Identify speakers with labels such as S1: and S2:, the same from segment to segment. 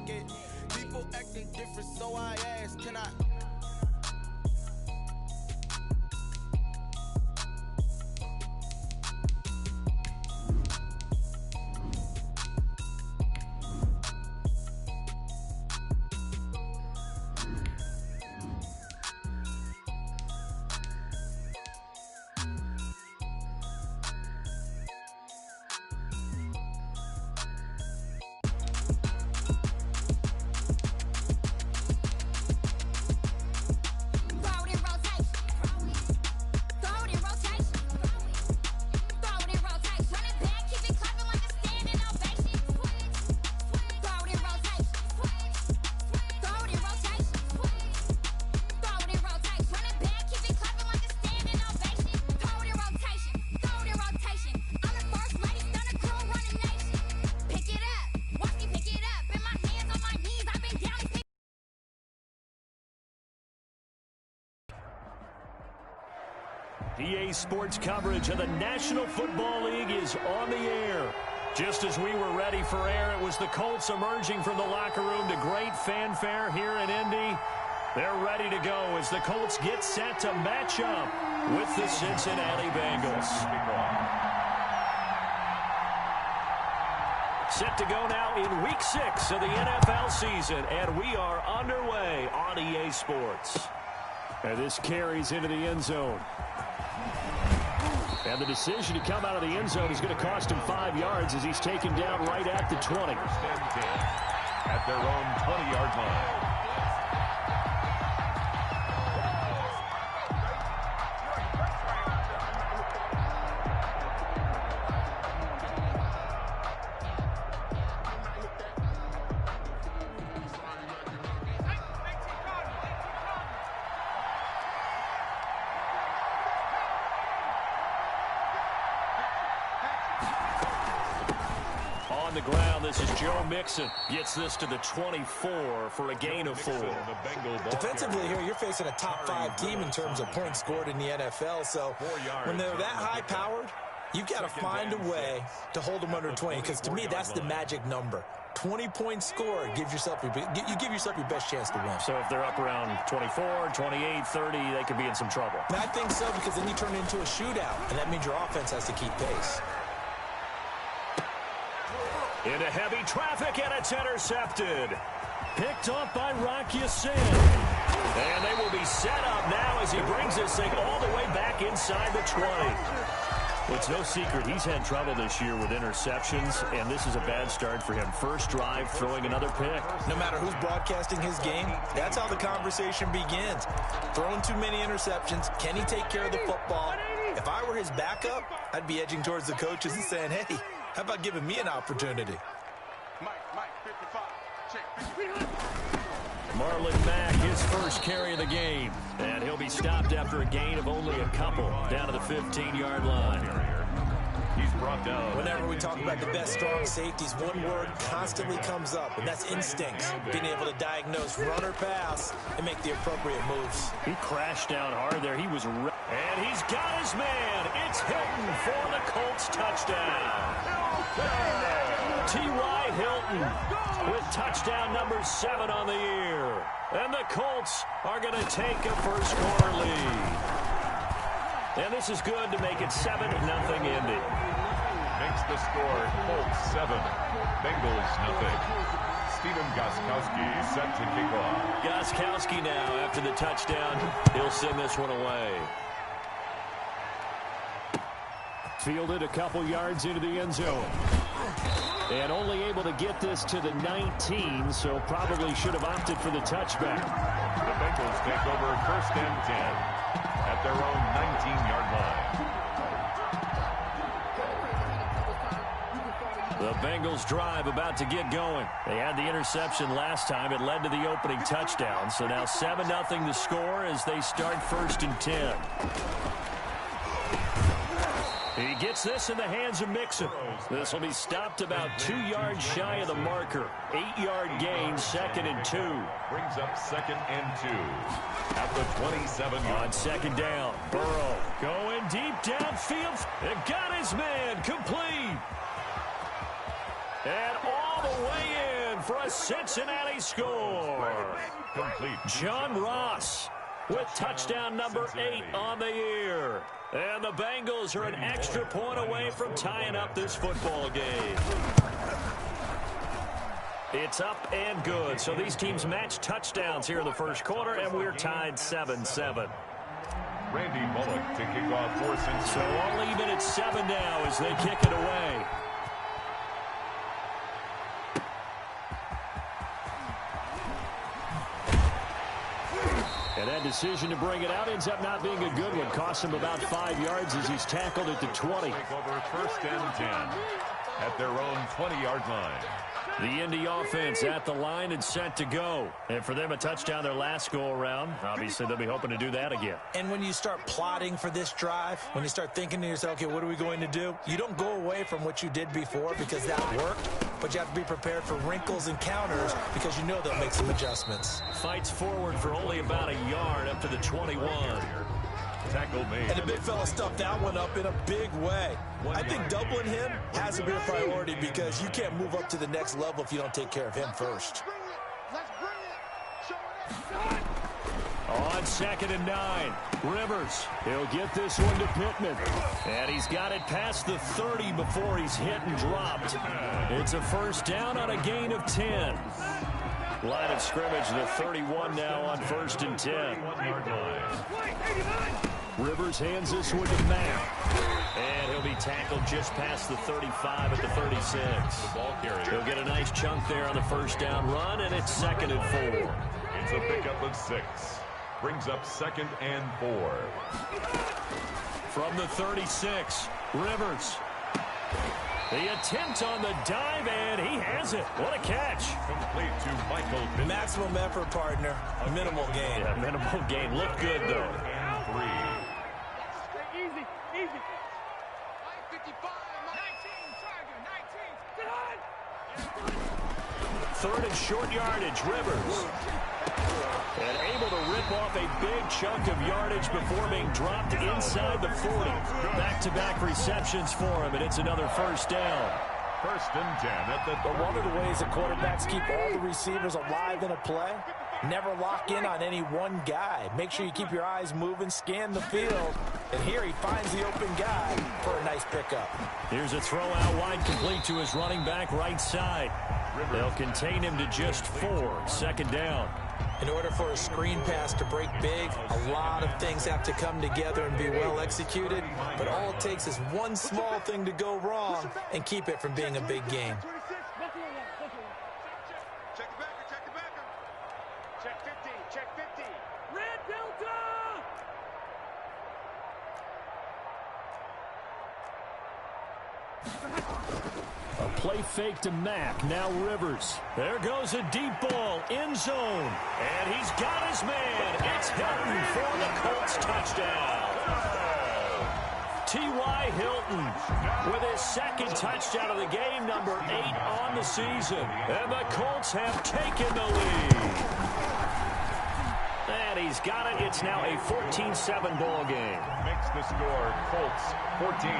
S1: it. People acting different, so I ask, can I?
S2: EA Sports coverage of the National Football League is on the air. Just as we were ready for air, it was the Colts emerging from the locker room to great fanfare here in Indy. They're ready to go as the Colts get set to match up with the Cincinnati Bengals. Set to go now in Week 6 of the NFL season, and we are underway on EA Sports. And this carries into the end zone. And the decision to come out of the end zone is going to cost him 5 yards as he's taken down right at the 20.
S3: At their own 20-yard line.
S2: The ground, this is Joe Mixon. Gets this to the 24 for a gain of 4.
S4: Defensively here, you're facing a top 5 team in terms of points scored in the NFL, so when they're that high-powered, you've got to find a way to hold them under 20, because to me, that's the magic number. 20 points scored, you give yourself your best chance to win.
S2: So if they're up around 24, 28, 30, they could be in some trouble.
S4: And I think so, because then you turn it into a shootout, and that means your offense has to keep pace.
S2: Into heavy traffic, and it's intercepted. Picked off by Rock Ya-Sin. And they will be set up now as he brings this thing all the way back inside the 20. Well, it's no secret he's had trouble this year with interceptions, and this is a bad start for him. First drive, throwing another pick.
S4: No matter who's broadcasting his game, that's how the conversation begins. Throwing too many interceptions, can he take care of the football? If I were his backup, I'd be edging towards the coaches and saying, hey, how about giving me an opportunity?
S2: Marlon Mack, his first carry of the game. And he'll be stopped after a gain of only a couple down to the 15-yard line.
S3: He's brought down.
S4: Whenever we talk about the best strong safeties, one word constantly comes up, and that's instincts. Being able to diagnose run or pass and make the appropriate moves.
S2: He crashed down hard there. He was... And he's got his man. It's Hilton for the Colts touchdown. T.Y. Hilton with touchdown number 7 on the year. And the Colts are going to take a first-quarter lead. And this is good to make it 7-0 Indy.
S3: Makes the score Colts 7, Bengals 0. Stephen Gostkowski set to kick off.
S2: Gostkowski now after the touchdown. He'll send this one away. Fielded a couple yards into the end zone. And only able to get this to the 19, so probably should have opted for the touchback.
S3: The Bengals take over first and 10 at their own 19-yard line.
S2: The Bengals drive about to get going. They had the interception last time. It led to the opening touchdown. So now 7-0 the score as they start first and 10. He gets this in the hands of Mixon. This will be stopped about 2 yards shy of the marker. 8-yard gain, 2nd and 2.
S3: Brings up 2nd and 2 at the 27-yard.
S2: On second down, Burrow going deep downfield. It got his man complete. And all the way in for a Cincinnati score.
S3: Complete.
S2: John Ross with touchdown number 8 on the year. And the Bengals are an extra point away from tying up this football game. It's up and good. So these teams match touchdowns here in the first quarter, and we're tied 7-7.
S3: Randy Bullock to kick off for Cincinnati.
S2: So all even at 7 now as they kick it away. And that decision to bring it out ends up not being a good one. Costs him about 5 yards as he's tackled at the 20.
S3: Take over first and 10 at their own 20-yard line.
S2: The Indy offense at the line and set to go. And for them, a touchdown their last go-around. Obviously, they'll be hoping to do that again.
S4: And when you start plotting for this drive, when you start thinking to yourself, okay, what are we going to do? You don't go away from what you did before because that worked, but you have to be prepared for wrinkles and counters because you know they'll make some adjustments.
S2: Fights forward for only about a yard up to the 21.
S3: Tackle made.
S4: And the big fella stuffed that one up in a big way. I think doubling him has to be a priority because you can't move up to the next level if you don't take care of him first.
S2: On 2nd and 9, Rivers. He'll get this one to Pittman. And he's got it past the 30 before he's hit and dropped. It's a first down on a gain of 10. Line of scrimmage, the 31 now on 1st and 10. Rivers hands this one to Mack. And he'll be tackled just past the 35 at the 36.
S3: The ball carrier.
S2: He'll get a nice chunk there on the first down run, and it's 2nd and 4.
S3: It's a pickup of 6. Brings up 2nd and 4.
S2: From the 36, Rivers. The attempt on the dive, and he has it. What a catch.
S3: Complete to Michael Pittman.
S4: Maximum effort, partner. Minimal gain.
S2: Yeah, minimal gain. Looked good, though.
S3: And 3.
S5: Easy, easy. 55, 19,
S2: 3rd and short yardage, Rivers. And able to rip off a big chunk of yardage before being dropped inside the 40. Back-to-back receptions for him, and it's another first down.
S3: 1st and 10 at the
S4: But one of the ways that quarterbacks keep all the receivers alive in a play, never lock in on any one guy. Make sure you keep your eyes moving, scan the field. And here he finds the open guy for a nice pickup.
S2: Here's a throw out wide complete to his running back right side. They'll contain him to just 4. 2nd down.
S4: In order for a screen pass to break big, a lot of things have to come together and be well executed. But all it takes is one small thing to go wrong and keep it from being a big game.
S5: Check the backer, check the backer. Check 50, check 50. Red Delta!
S2: A play fake to Mack. Now Rivers. There goes a deep ball. End zone. And he's got his man. It's Hilton for the Colts touchdown. T.Y. Hilton with his 2nd touchdown of the game, number 8 on the season. And the Colts have taken the lead. And he's got it. It's now a 14-7 ball game.
S3: Makes the score Colts 14.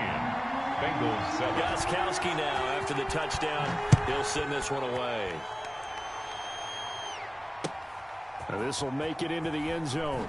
S3: Bengals 7.
S2: Gostkowski now after the touchdown. He'll send this one away. This will make it into the end zone.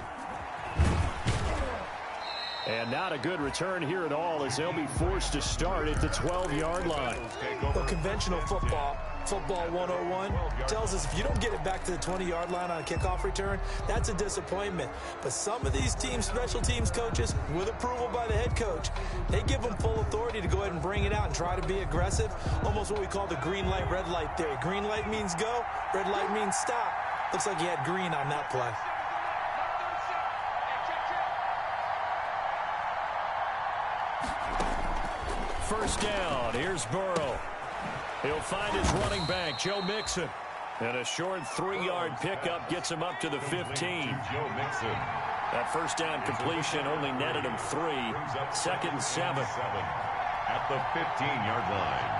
S2: And not a good return here at all as they'll be forced to start at the 12-yard line.
S4: Well, conventional football 101, tells us if you don't get it back to the 20-yard line on a kickoff return, that's a disappointment. But some of these teams, special teams coaches, with approval by the head coach, they give them full authority to go ahead and bring it out and try to be aggressive, almost what we call the green light, red light theory. Green light means go, red light means stop. Looks like he had green on that play.
S2: First down, here's Burrow. He'll find his running back, Joe Mixon. And a short 3-yard pickup gets him up to the 15.
S3: Joe Mixon.
S2: That first down completion only netted him 3. 2nd and 7.
S3: At the 15-yard line.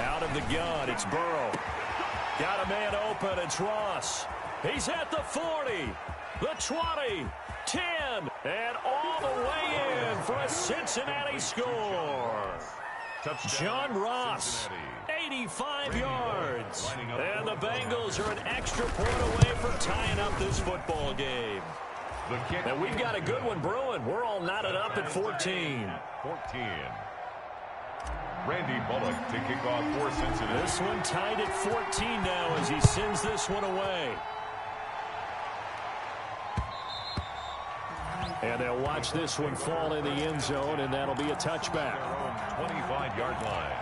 S2: Out of the gun, it's Burrow. Got a man open, it's Ross. He's at the 40. the 20, 10, and all the way in for a Cincinnati score. John Ross, 85 yards. And the Bengals are an extra point away from tying up this football game. And we've got a good one brewing. We're all knotted up at 14.
S3: Randy Bullock to kick off for Cincinnati.
S2: This one tied at 14 now as he sends this one away. And they'll watch this one fall in the end zone, and that'll be a touchback.
S3: 25-yard line.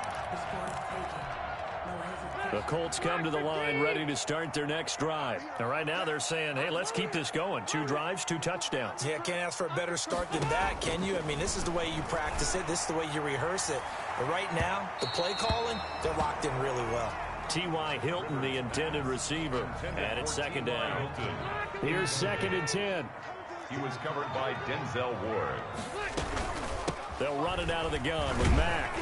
S2: The Colts come to the line ready to start their next drive. And right now they're saying, hey, let's keep this going. 2 drives, 2 touchdowns.
S4: Yeah, can't ask for a better start than that, can you? I mean, this is the way you practice it. This is the way you rehearse it. But right now, the play calling, they're locked in really well.
S2: T.Y. Hilton, the intended receiver. And it's second down. Here's 2nd and 10.
S3: He was covered by Denzel Ward.
S2: They'll run it out of the gun with Mack.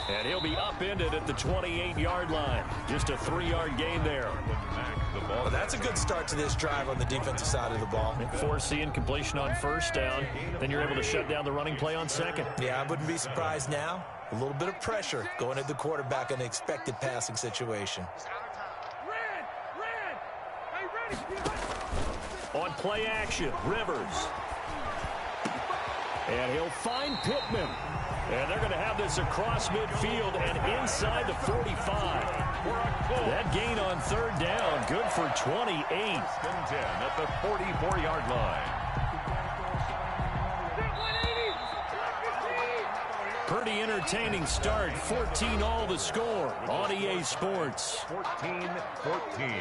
S2: And he'll be upended at the 28-yard line. Just a 3-yard gain there.
S4: Well, that's a good start to this drive on the defensive side of the ball.
S2: Forcing incompletion on first down. Then you're able to shut down the running play on second.
S4: Yeah, I wouldn't be surprised now. A little bit of pressure going at the quarterback in an expected passing situation.
S2: On play action, Rivers. And he'll find Pittman. And they're going to have this across midfield and inside the 45. That gain on 3rd down, good for 28.
S3: 10 at the 44-yard line.
S2: Pretty entertaining start. 14 all the score on EA Sports.
S3: 14-14.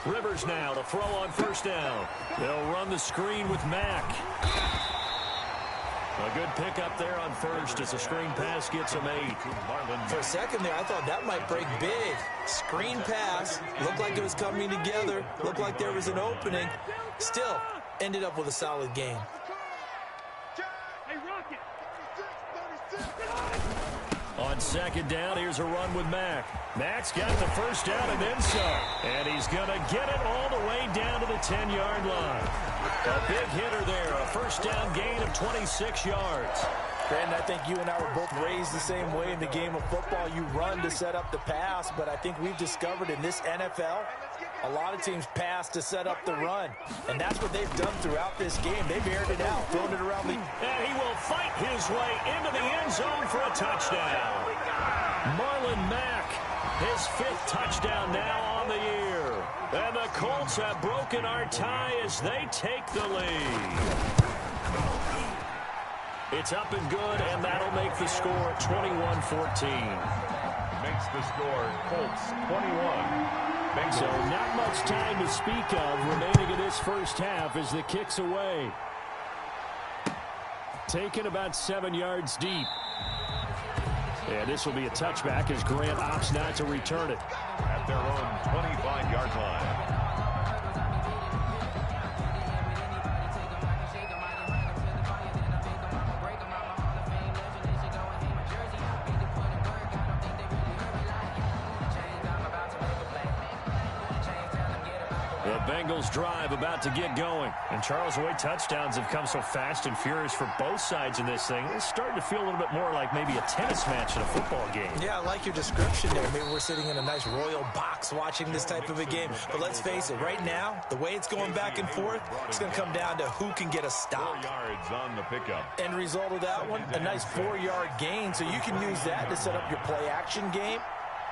S2: Rivers now to throw on first down. They'll run the screen with Mack. A good pickup there on first as the screen pass gets him 8.
S4: For a second there, I thought that might break big. Screen pass. Looked like it was coming together. Looked like there was an opening. Still, ended up with a solid game.
S2: On 2nd down, here's a run with Mack. Mack's got the first down and then some. And he's going to get it all the way down to the 10-yard line. A big hitter there, a first down gain of 26 yards.
S4: Brandon, I think you and I were both raised the same way in the game of football. You run to set up the pass, but I think we've discovered in this NFL, a lot of teams pass to set up the run. And that's what they've done throughout this game. They've aired it out, thrown it around the...
S2: And he will fight his way into the end zone for a touchdown. Marlon Mack, his 5th touchdown now on the year. And the Colts have broken our tie as they take the lead. It's up and good, and that'll make the score 21-14.
S3: Makes the score Colts 21. Bengals.
S2: So not much time to speak of remaining in this first half as the kick's away. Taken about 7 yards deep. And this will be a touchback as Grant opts not to return it.
S3: At their own 25-yard line.
S2: Bengals drive about to get going. And Charles, the way touchdowns have come so fast and furious for both sides in this thing, it's starting to feel a little bit more like maybe a tennis match in a football game.
S4: Yeah, I like your description there. Maybe we're sitting in a nice royal box watching this type of a game. But let's face it, right now, the way it's going back and forth, it's going to come down to who can get a stop.
S3: 4 yards on the pickup.
S4: End result of that one, a nice 4-yard gain. So you can use that to set up your play action game.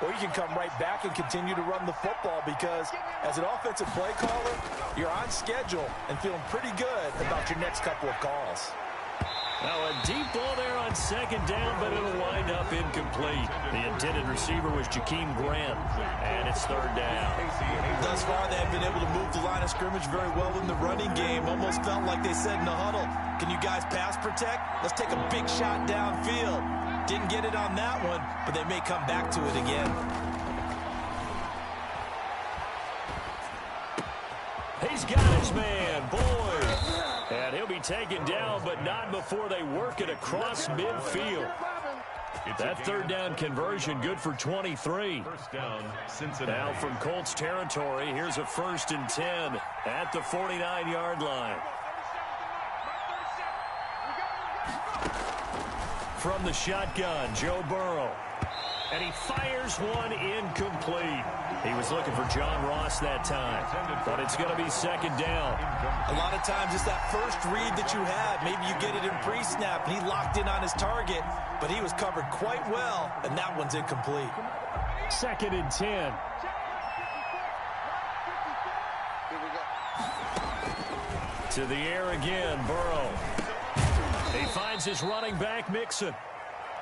S4: Or you can come right back and continue to run the football because as an offensive play caller, you're on schedule and feeling pretty good about your next couple of calls.
S2: Now a deep ball there on 2nd down, but it'll wind up incomplete. The intended receiver was Jakeem Grant, and it's 3rd down.
S4: Thus far, they have been able to move the line of scrimmage very well in the running game. Almost felt like they said in the huddle, can you guys pass protect? Let's take a big shot downfield. Didn't get it on that one, but they may come back to it again.
S2: He's got his man, Boyd. And he'll be taken down, but not before they work it across midfield. That third down conversion good for 23.
S3: First down, Cincinnati.
S2: Now from Colts territory, here's a 1st and 10 at the 49-yard line. From the shotgun, Joe Burrow. And he fires one incomplete. He was looking for John Ross that time, but it's going to be 2nd down.
S4: A lot of times it's that first read that you have. Maybe you get it in pre-snap, and he locked in on his target, but he was covered quite well, and that one's incomplete.
S2: 2nd and 10. To the air again, Burrow. He finds his running back, Mixon.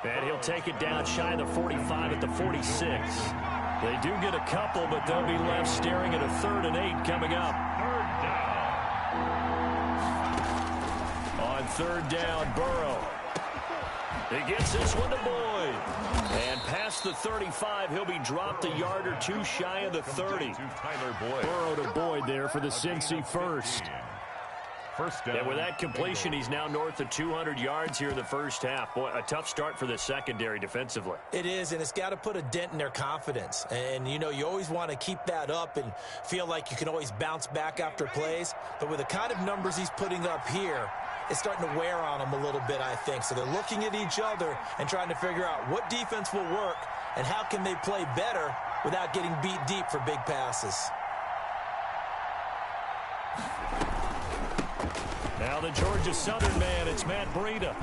S2: And he'll take it down shy of the 45 at the 46. They do get a couple, but they'll be left staring at a 3rd and 8 coming up. 3rd down. On 3rd down, Burrow. He gets this one to Boyd. And past the 35, he'll be dropped a yard or two shy of the 30. Burrow to Boyd there for the Cincy first.
S3: First down.
S2: And with that completion, he's now north of 200 yards here in the first half. Boy, a tough start for the secondary defensively.
S4: It is, and it's got to put a dent in their confidence. And, you know, you always want to keep that up and feel like you can always bounce back after plays. But with the kind of numbers he's putting up here, it's starting to wear on them a little bit, I think. So they're looking at each other and trying to figure out what defense will work and how can they play better without getting beat deep for big passes.
S2: Now the Georgia Southern man, it's Matt Breida.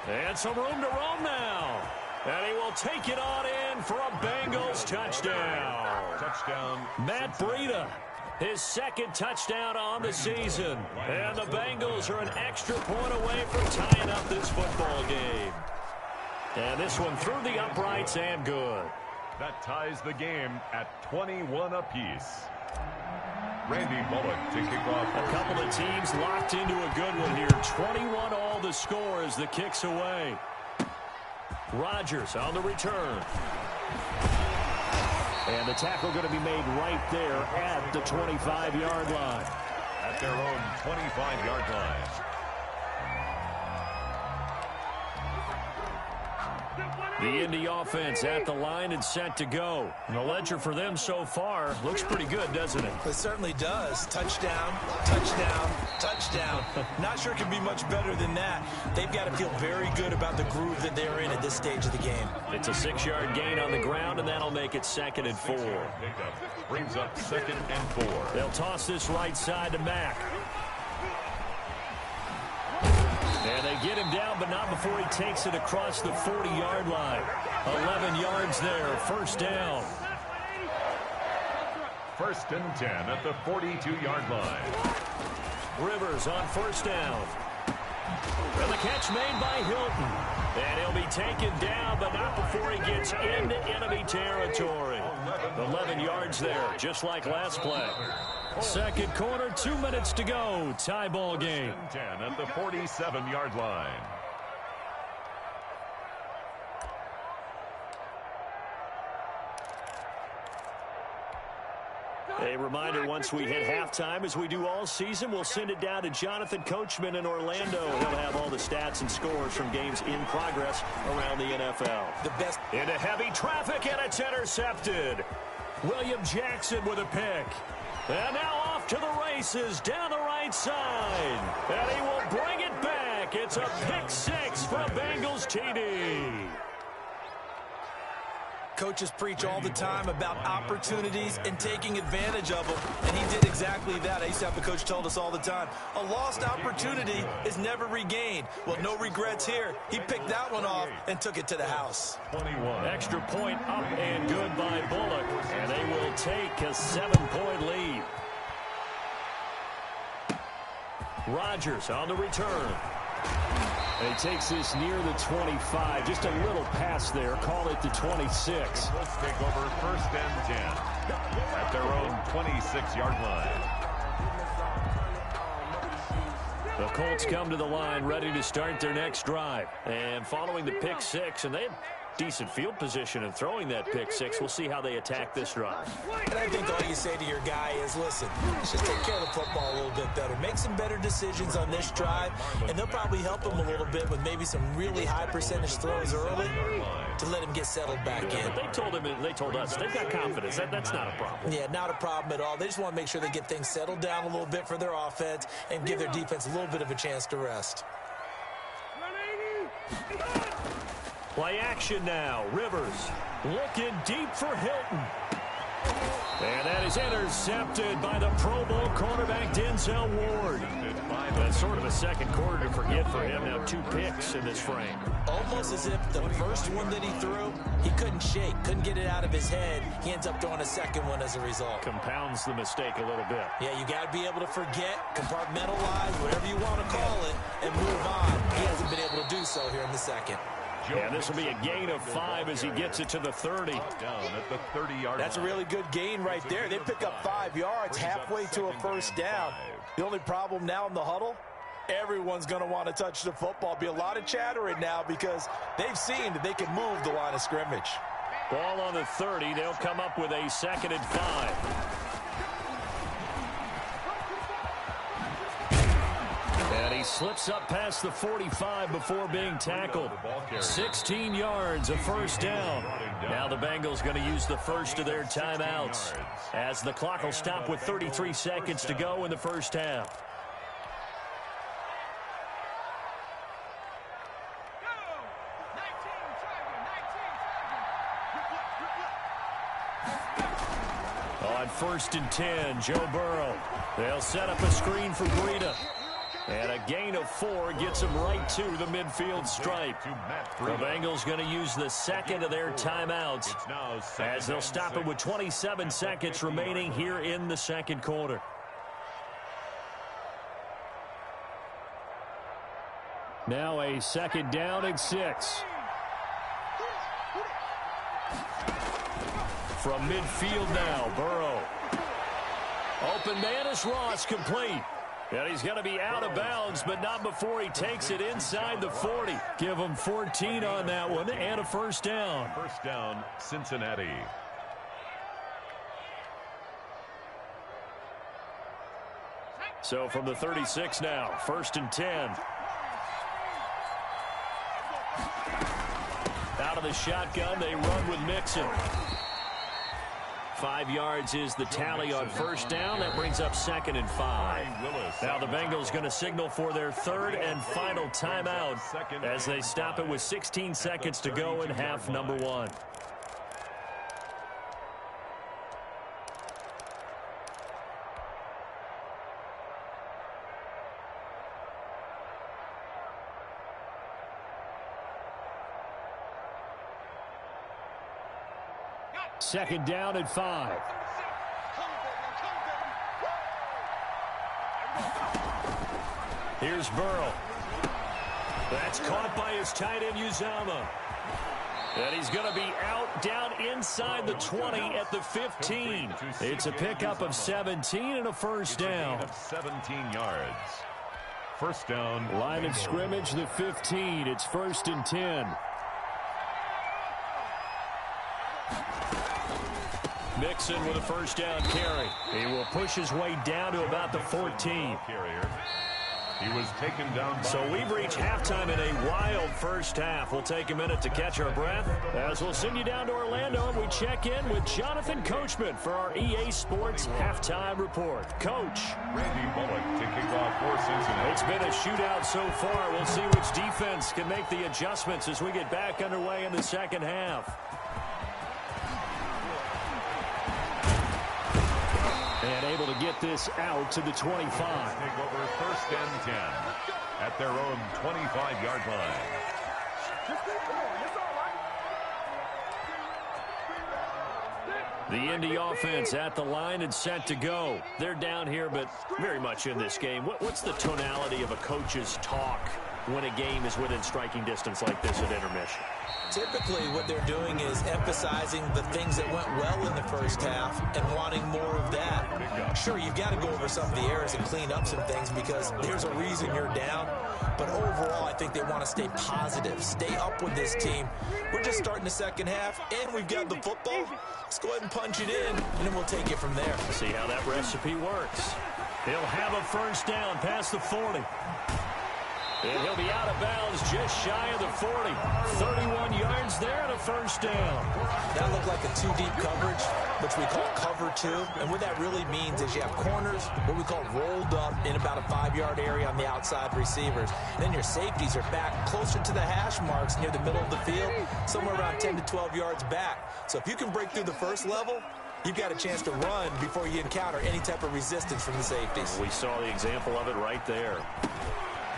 S2: And some room to roam now. And he will take it on in for a Bengals touchdown. Matt Breida, his 2nd touchdown on the season. And the Bengals are an extra point away from tying up this football game. And this one through the uprights and good.
S3: That ties the game at 21 apiece. Randy Bullock to kick off.
S2: A couple of teams locked into a good one here. 21 all the score as the kick's away. Rodgers on the return. And the tackle going to be made right there at the 25-yard line.
S3: At their own 25-yard line.
S2: The Indy offense at the line and set to go. And the ledger for them so far looks pretty good, doesn't it?
S4: It certainly does. Touchdown, touchdown, touchdown. Not sure it can be much better than that. They've got to feel very good about the groove that they're in at this stage of the game.
S2: It's a 6-yard gain on the ground, and that'll make it 2nd and 4.
S3: Brings up 2nd and 4.
S2: They'll toss this right side to Mack. And they get him down, but not before he takes it across the 40-yard line. 11 yards there, 1st down.
S3: 1st and 10 at the 42-yard line.
S2: Rivers on 1st down. And the catch made by Hilton. And he'll be taken down, but not before he gets into enemy territory. 11 yards there, just like last play. 2nd quarter, 2 minutes to go. Tie ball game.
S3: 10 at the 47-yard line.
S2: A reminder, once we hit halftime, as we do all season, we'll send it down to Jonathan Coachman in Orlando. He'll have all the stats and scores from games in progress around the NFL.
S4: The best.
S2: Into heavy traffic, and it's intercepted. William Jackson with a pick. And now off to the races down the right side. And he will bring it back. It's a pick 6 for Bengals TD.
S4: Coaches preach all the time about opportunities and taking advantage of them, and he did exactly that. I used to have the coach told us all the time, a lost opportunity is never regained. Well, no regrets here. He picked that one off and took it to the house.
S3: 21.
S2: Extra point up and good by Bullock, and they will take a 7-point lead. Rodgers on the return. And he takes this near the 25. Just a little pass there. Call it the 26.
S3: Let's take over 1st and 10 at their own 26-yard line.
S2: The Colts come to the line ready to start their next drive. And following the pick 6, and decent field position and throwing that pick six. We'll see how they attack this drive.
S4: And I think all you say to your guy is, listen, let's just take care of the football a little bit better. Make some better decisions on this drive, and they'll probably help him a little bit with maybe some really high percentage throws early to let him get settled back in.
S2: They told us they've got confidence. That's not a problem.
S4: Yeah, not a problem at all. They just want to make sure they get things settled down a little bit for their offense and give their defense a little bit of a chance to rest.
S2: Play action now. Rivers looking deep for Hilton. And that is intercepted by the Pro Bowl cornerback Denzel Ward. That's sort of a second quarter to forget for him. Now 2 picks in this frame.
S4: Almost as if the first one that he threw, he couldn't shake, couldn't get it out of his head. He ends up throwing a second one as a result.
S2: Compounds the mistake a little bit.
S4: Yeah, you got to be able to forget, compartmentalize, whatever you want to call it, and move on. He hasn't been able to do so here in the second.
S2: And this will be a gain of 5 as he gets it to the 30.
S3: Down at the 30-yard
S6: That's a really good gain right there. They pick up 5 yards halfway to a first down. The only problem now in the huddle, everyone's going to want to touch the football. Be a lot of chattering now because they've seen that they can move the line of scrimmage.
S2: Ball on the 30. They'll come up with a 2nd and 5. And he slips up past the 45 before being tackled. 16 yards, a first down. Now the Bengals going to use the first of their timeouts as the clock will stop with 33 seconds to go in the first half. On 1st and 10, Joe Burrow. They'll set up a screen for Breida. And a gain of 4 gets him right to the midfield stripe. The Bengals going to use the second of their timeouts as they'll stop it with 27 seconds remaining here in the second quarter. Now a 2nd down and 6. From midfield now, Burrow. Open man is Ross, complete. And he's going to be out of bounds, but not before he takes it inside the 40. Give him 14 on that one and a first down.
S3: First down, Cincinnati.
S2: So from the 36 now, 1st and 10. Out of the shotgun, they run with Mixon. 5 yards is the tally on first down. That brings up 2nd and 5. Now the Bengals going to signal for their 3rd and final timeout as they stop it with 16 seconds to go in half number 1. Second down and 5. Here's Burrow. That's caught by his tight end, Uzomah. And he's going to be out down inside the 20 at the 15. It's a pickup of 17 and a first down.
S3: 17 yards. First down.
S2: Line of scrimmage, the 15. It's 1st and 10. Mixon with a first down carry. He will push his way down to about the 14.
S3: He was taken down by...
S2: So we've reached halftime in a wild first half. We'll take a minute to catch our breath as we'll send you down to Orlando and we check in with Jonathan Coachman for our EA Sports Halftime Report. Coach.
S3: Randy Bullock to kick off for Cincinnati.
S2: It's been a shootout so far. We'll see which defense can make the adjustments as we get back underway in the second half. And able to get this out to the 25.
S3: Take over 1st and 10 at their own 25-yard line.
S2: The Indy offense at the line and set to go. They're down here, but very much in this game. What's the tonality of a coach's talk when a game is within striking distance like this at intermission?
S4: Typically, what they're doing is emphasizing the things that went well in the first half and wanting more of that. Sure, you've got to go over some of the errors and clean up some things because there's a reason you're down. But overall, I think they want to stay positive, stay up with this team. We're just starting the second half, and we've got the football. Let's go ahead and punch it in, and then we'll take it from there.
S2: See how that recipe works. He'll have a first down past the 40. And he'll be out of bounds just shy of the 40. 31 yards there and a first down.
S4: That looked like a two-deep coverage, which we call cover two. And what that really means is you have corners, what we call rolled up in about a 5-yard area on the outside receivers. And then your safeties are back closer to the hash marks near the middle of the field, somewhere around 10 to 12 yards back. So if you can break through the first level, you've got a chance to run before you encounter any type of resistance from the safeties.
S2: We saw the example of it right there.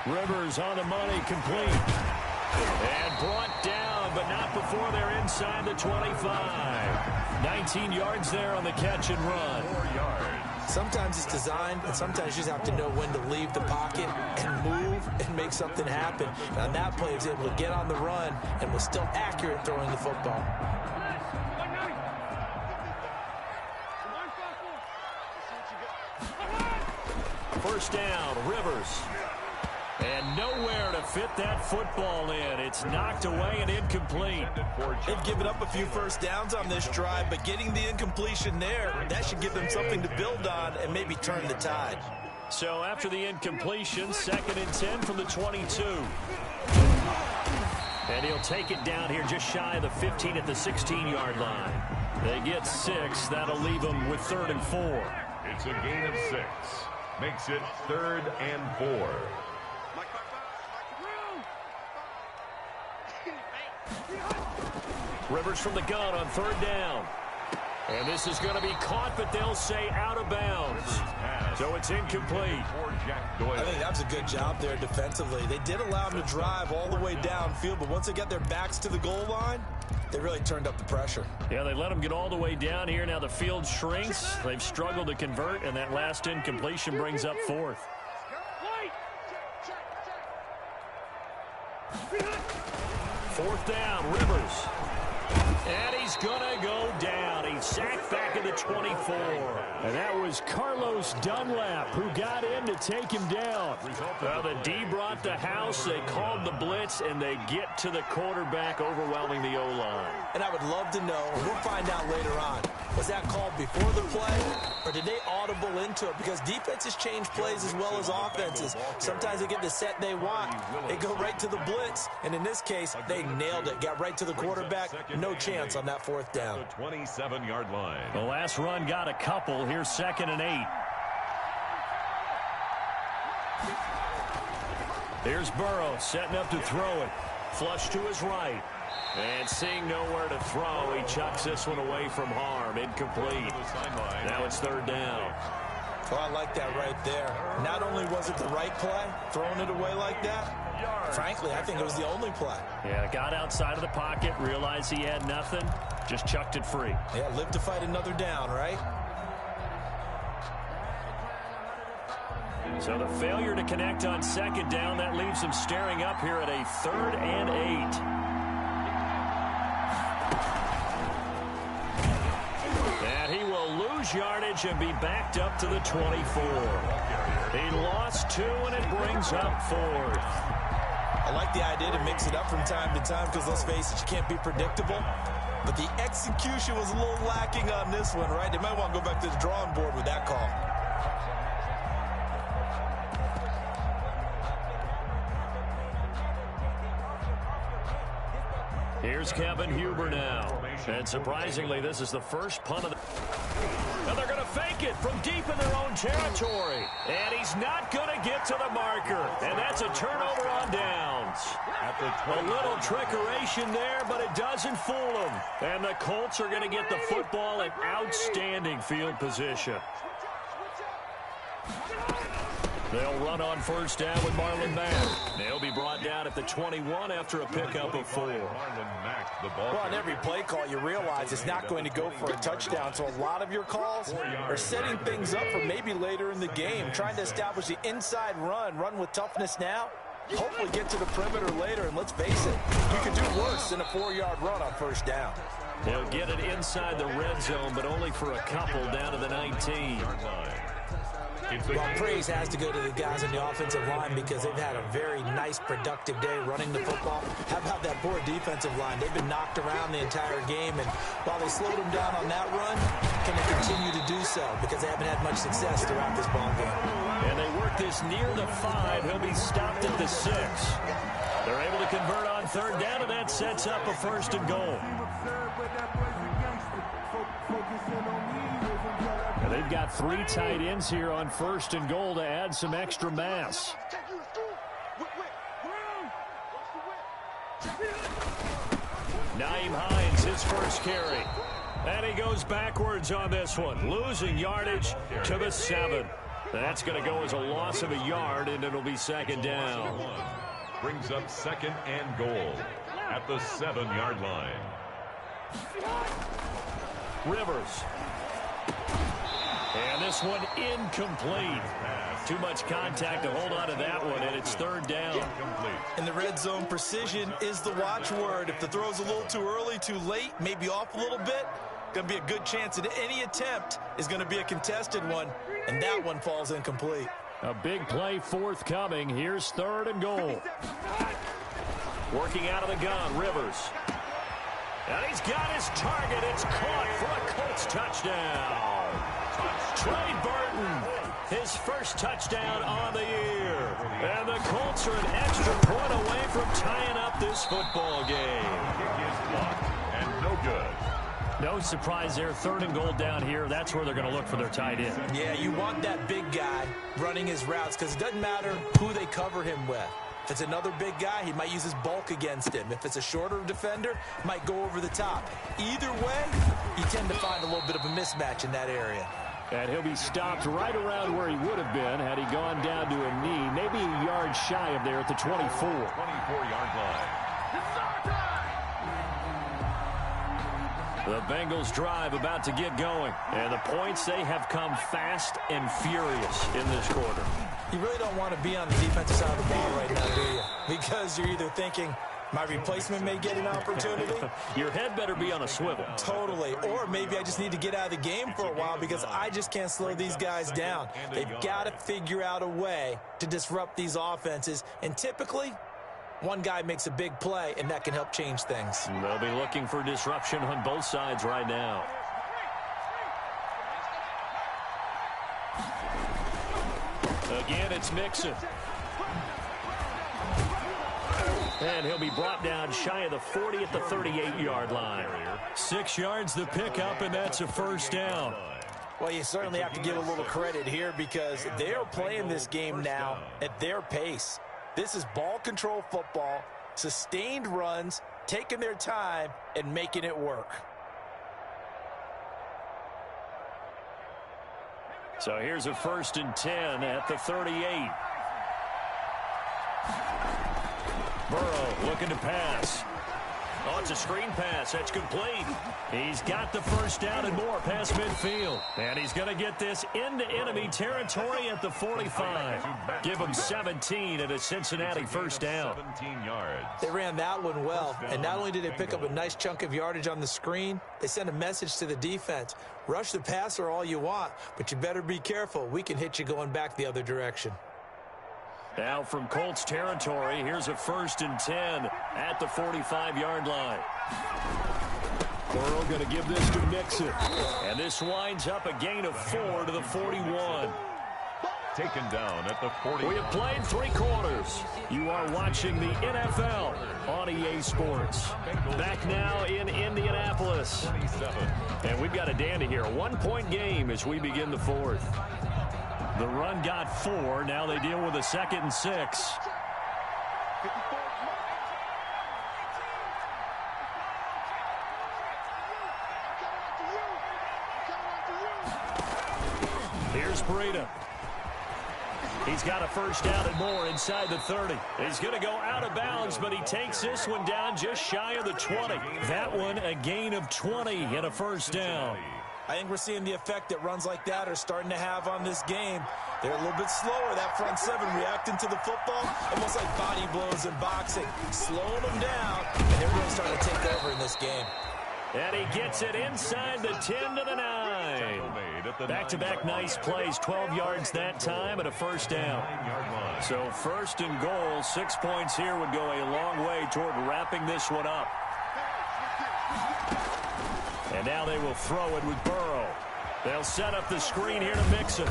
S2: Rivers on the money, complete. And brought down, but not before they're inside the 25. 19 yards there on the catch and run.
S3: 4 yards.
S4: Sometimes it's designed, and sometimes you just have to know when to leave the pocket and move and make something happen. And on that play, he was able to get on the run and was still accurate throwing the football.
S2: First down, Rivers. And nowhere to fit that football in. It's knocked away and incomplete.
S6: They've given up a few first downs on this drive, but getting the incompletion there, that should give them something to build on and maybe turn the tide.
S2: So after the incompletion, 2nd and 10 from the 22. And he'll take it down here just shy of the 15 at the 16-yard line. They get 6. That'll leave them with 3rd and 4.
S3: It's a gain of 6. Makes it 3rd and 4.
S2: Rivers from the gun on 3rd down. And this is going to be caught, but they'll say out of bounds. So it's incomplete.
S6: I think that was a good job there defensively. They did allow them to drive all the way downfield, but once they got their backs to the goal line, they really turned up the pressure.
S2: Yeah, they let them get all the way down here. Now the field shrinks. They've struggled to convert, and that last incompletion brings up 4th. 4th down, Rivers. And he's going to go down. He's sacked back at the 24. And that was Carlos Dunlap who got in to take him down. Well, the D brought the house. They called the blitz, and they get to the quarterback, overwhelming the O-line.
S4: And I would love to know, and we'll find out later on, was that called before the play, or did they audible into it? Because defenses change plays as well as offenses. Sometimes they get the set they want. They go right to the blitz, and in this case, they nailed it. Got right to the quarterback. No chance on that 4th down.
S3: The 27-yard line.
S2: The last run got a couple. Here's 2nd and 8. Here's Burrow setting up to throw it. Flush to his right. And seeing nowhere to throw, he chucks this one away from harm. Incomplete. Now it's 3rd down.
S4: Oh, I like that right there. Not only was it the right play, throwing it away like that, frankly, I think it was the only play.
S2: Yeah, got outside of the pocket, realized he had nothing, just chucked it free.
S4: Yeah, live to fight another down, right?
S2: So the failure to connect on 2nd down, that leaves them staring up here at a 3rd and 8. And he will lose yardage and be backed up to the 24. He lost 2, and it brings up 4th.
S4: I like the idea to mix it up from time to time because, let's face it, you can't be predictable. But the execution was a little lacking on this one, right? They might want to go back to the drawing board with that call.
S2: Here's Kevin Huber now. And surprisingly, this is the first punt of the... And they're going to fake it from deep in their own territory. And he's not going to get to the marker. And that's a turnover on downs. A little trickeration there, but it doesn't fool them. And the Colts are going to get the football in outstanding field position. They'll run on 1st down with Marlon Mack. They'll be brought down at the 21 after a pickup of 4.
S6: Well, on every play call, you realize it's not going to go for a touchdown. So a lot of your calls are setting things up for maybe later in the game, trying to establish the inside run with toughness now, hopefully get to the perimeter later. And let's face it, you could do worse than a 4-yard run on first down.
S2: They'll get it inside the red zone, but only for a couple down to the 19.
S4: Well, praise has to go to the guys on the offensive line because they've had a very nice, productive day running the football. How about that poor defensive line? They've been knocked around the entire game, and while they slowed them down on that run, can they continue to do so because they haven't had much success throughout this ball game.
S2: And they work this near the 5. He'll be stopped at the 6. They're able to convert on third down, and that sets up a first and goal. And they've got 3 tight ends here on first and goal to add some extra mass. Nyheim Hines, his first carry. And he goes backwards on this one, losing yardage to the 7. That's going to go as a loss of a yard, and it'll be second down.
S3: Brings up second and goal at the 7-yard line. Rivers.
S2: And this one incomplete. Too much contact to hold on to that one, and it's third down.
S6: In the red zone, precision is the watchword. If the throw's a little too early, too late, maybe off a little bit, going to be a good chance that any attempt is going to be a contested one, and that one falls incomplete.
S2: A big play forthcoming. Here's third and goal. Working out of the gun, Rivers. And he's got his target. It's caught for a Colts touchdown. Trey Burton, his first touchdown on the year. And the Colts are an extra point away from tying up this football game.
S3: Kick is blocked and no good.
S2: No surprise there. Third and goal down here. That's where they're going to look for their tight end.
S6: Yeah, you want that big guy running his routes because it doesn't matter who they cover him with. If it's another big guy, he might use his bulk against him. If it's a shorter defender, might go over the top. Either way, you tend to find a little bit of a mismatch in that area.
S2: And he'll be stopped right around where he would have been had he gone down to a knee, maybe a yard shy of there at the 24.
S3: 24-yard line.
S2: The Bengals drive about to get going. And the points, they have come fast and furious in this quarter.
S4: You really don't want to be on the defensive side of the ball right now, do you? Because you're either thinking, my replacement may get an opportunity.
S2: Your head better be on a swivel.
S4: Totally. Or maybe I just need to get out of the game for a while because I just can't slow these guys down. They've got to figure out a way to disrupt these offenses. And typically, one guy makes a big play, and that can help change things.
S2: They'll be looking for disruption on both sides right now. Again, it's Mixon. And he'll be brought down shy of the 40 at the 38-yard line. 6 yards the pickup, and that's a first down.
S6: Well, you certainly have to give a little credit here because they're playing this game now at their pace. This is ball control football, sustained runs, taking their time, and making it work.
S2: So here's a 1st and 10 at the 38. Burrow looking to pass. Oh, it's a screen pass. That's complete. He's got the first down and more past midfield. And he's going to get this into enemy territory at the 45. Give him 17 at a Cincinnati first down.
S3: 17 yards.
S4: They ran that one well. And not only did they pick up a nice chunk of yardage on the screen, they sent a message to the defense. Rush the passer all you want, but you better be careful. We can hit you going back the other direction.
S2: Now from Colts territory, here's a 1st and 10 at the 45-yard line. Burrow going to give this to Mixon. And this winds up a gain of 4 to the 41.
S3: Taken down at the 40.
S2: We have played 3 quarters. You are watching the NFL on EA Sports. Back now in Indianapolis.
S3: 27.
S2: And we've got a dandy here. A 1-point game as we begin the 4th. The run got 4. Now they deal with a 2nd and 6. Here's Breida. He's got a first down and more inside the 30. He's going to go out of bounds, but he takes this one down just shy of the 20. That one a gain of 20 and a first down.
S6: I think we're seeing the effect that runs like that are starting to have on this game.
S4: They're a little bit slower, that front seven, reacting to the football, almost like body blows in boxing, slowing them down, and they're really starting to take over in this game.
S2: And he gets it inside the 10 to the 9. Back-to-back nice plays, 12 yards that time and a first down. So first and goal, 6 points here would go a long way toward wrapping this one up. And now they will throw it with Burrow. They'll set up the screen here to Mixon.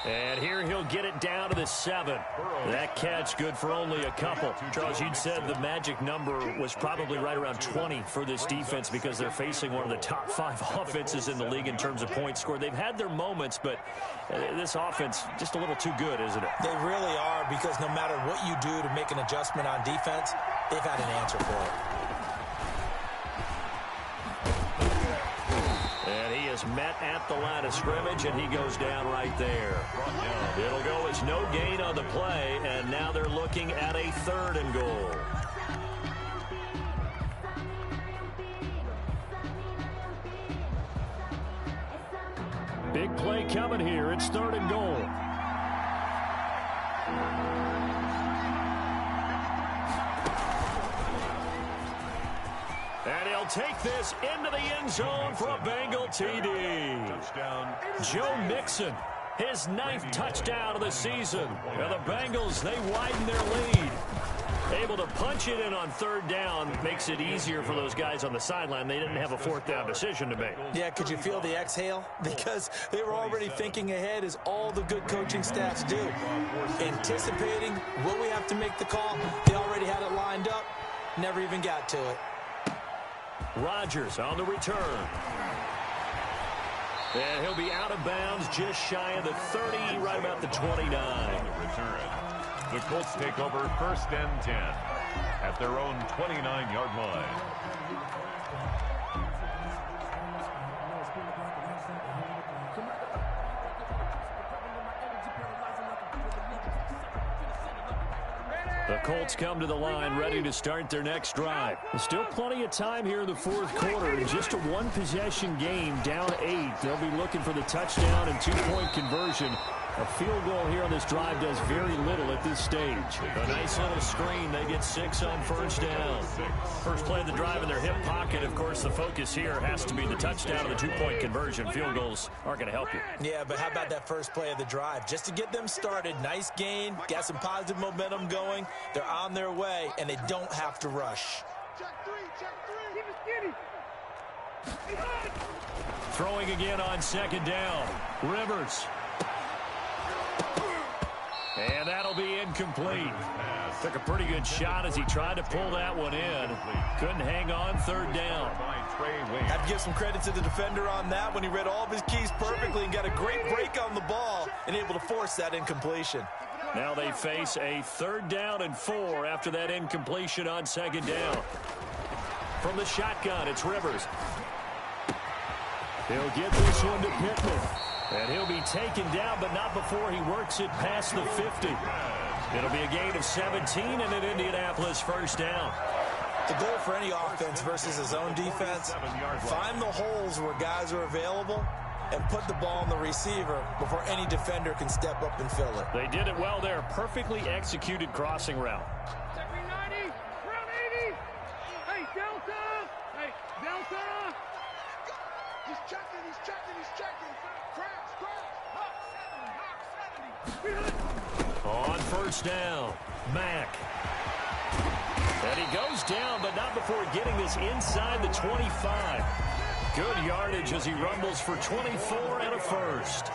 S2: And here he'll get it down to the 7. That catch good for only a couple. Charles, you'd said the magic number was probably right around 20 for this defense because they're facing one of the top 5 offenses in the league in terms of points scored. They've had their moments, but this offense just a little too good, isn't it? They really are, because no matter what you do to make an adjustment on defense, they've had an answer for it. Met at the line of scrimmage, and he goes down right there. It'll go as no gain on the play, and now they're looking at a 3rd and goal. Big play coming here. It's 3rd and goal. And he'll take this into the end zone for a Bengal TD. Touchdown. Joe Mixon, his 9th touchdown of the season. And the Bengals, they widen their lead. Able to punch it in on 3rd down makes it easier for those guys on the sideline. They didn't have a 4th down decision to make. Yeah, could you feel the exhale? Because they were already thinking ahead, as all the good coaching staffs do. Anticipating, will we have to make the call? They already had it lined up. Never even got to it. Rodgers on the return. And he'll be out of bounds just shy of the 30, right about the 29.
S3: Return. The Colts take over 1st and 10 at their own 29-yard line.
S2: The Colts come to the line ready to start their next drive. There's still plenty of time here in the 4th quarter. Just a 1-possession game, down 8. They'll be looking for the touchdown and 2-point conversion. A field goal here on this drive does very little at this stage. A nice little screen. They get 6 on 1st down. First play of the drive in their hip pocket. Of course, the focus here has to be the touchdown and the 2-point conversion. Field goals aren't going to help you. Yeah, but how about that first play of the drive? Just to get them started. Nice gain. Got some positive momentum going. They're on their way, and they don't have to rush. Throwing again on 2nd down. Rivers. And that'll be incomplete. Took a pretty good shot as he tried to pull that one in. Couldn't hang on 3rd down. Have to give some credit to the defender on that when he read all of his keys perfectly and got a great break on the ball and able to force that incompletion. Now they face a 3rd down and 4 after that incompletion on 2nd down. From the shotgun, it's Rivers. He'll get this one to Pittman. And he'll be taken down, but not before he works it past the 50. It'll be a gain of 17 and an Indianapolis 1st down. The goal for any offense versus his own defense, find the holes where guys are available and put the ball on the receiver before any defender can step up and fill it. They did it well there. Perfectly executed crossing route.
S5: Second 90, round 80. Hey, Delta. Hey, Delta. He's checking, he's checking, he's checking. Crash,
S2: On 1st down, Mack. And he goes down, but not before getting this inside the 25. Good yardage as he rumbles for 24 and a 1st.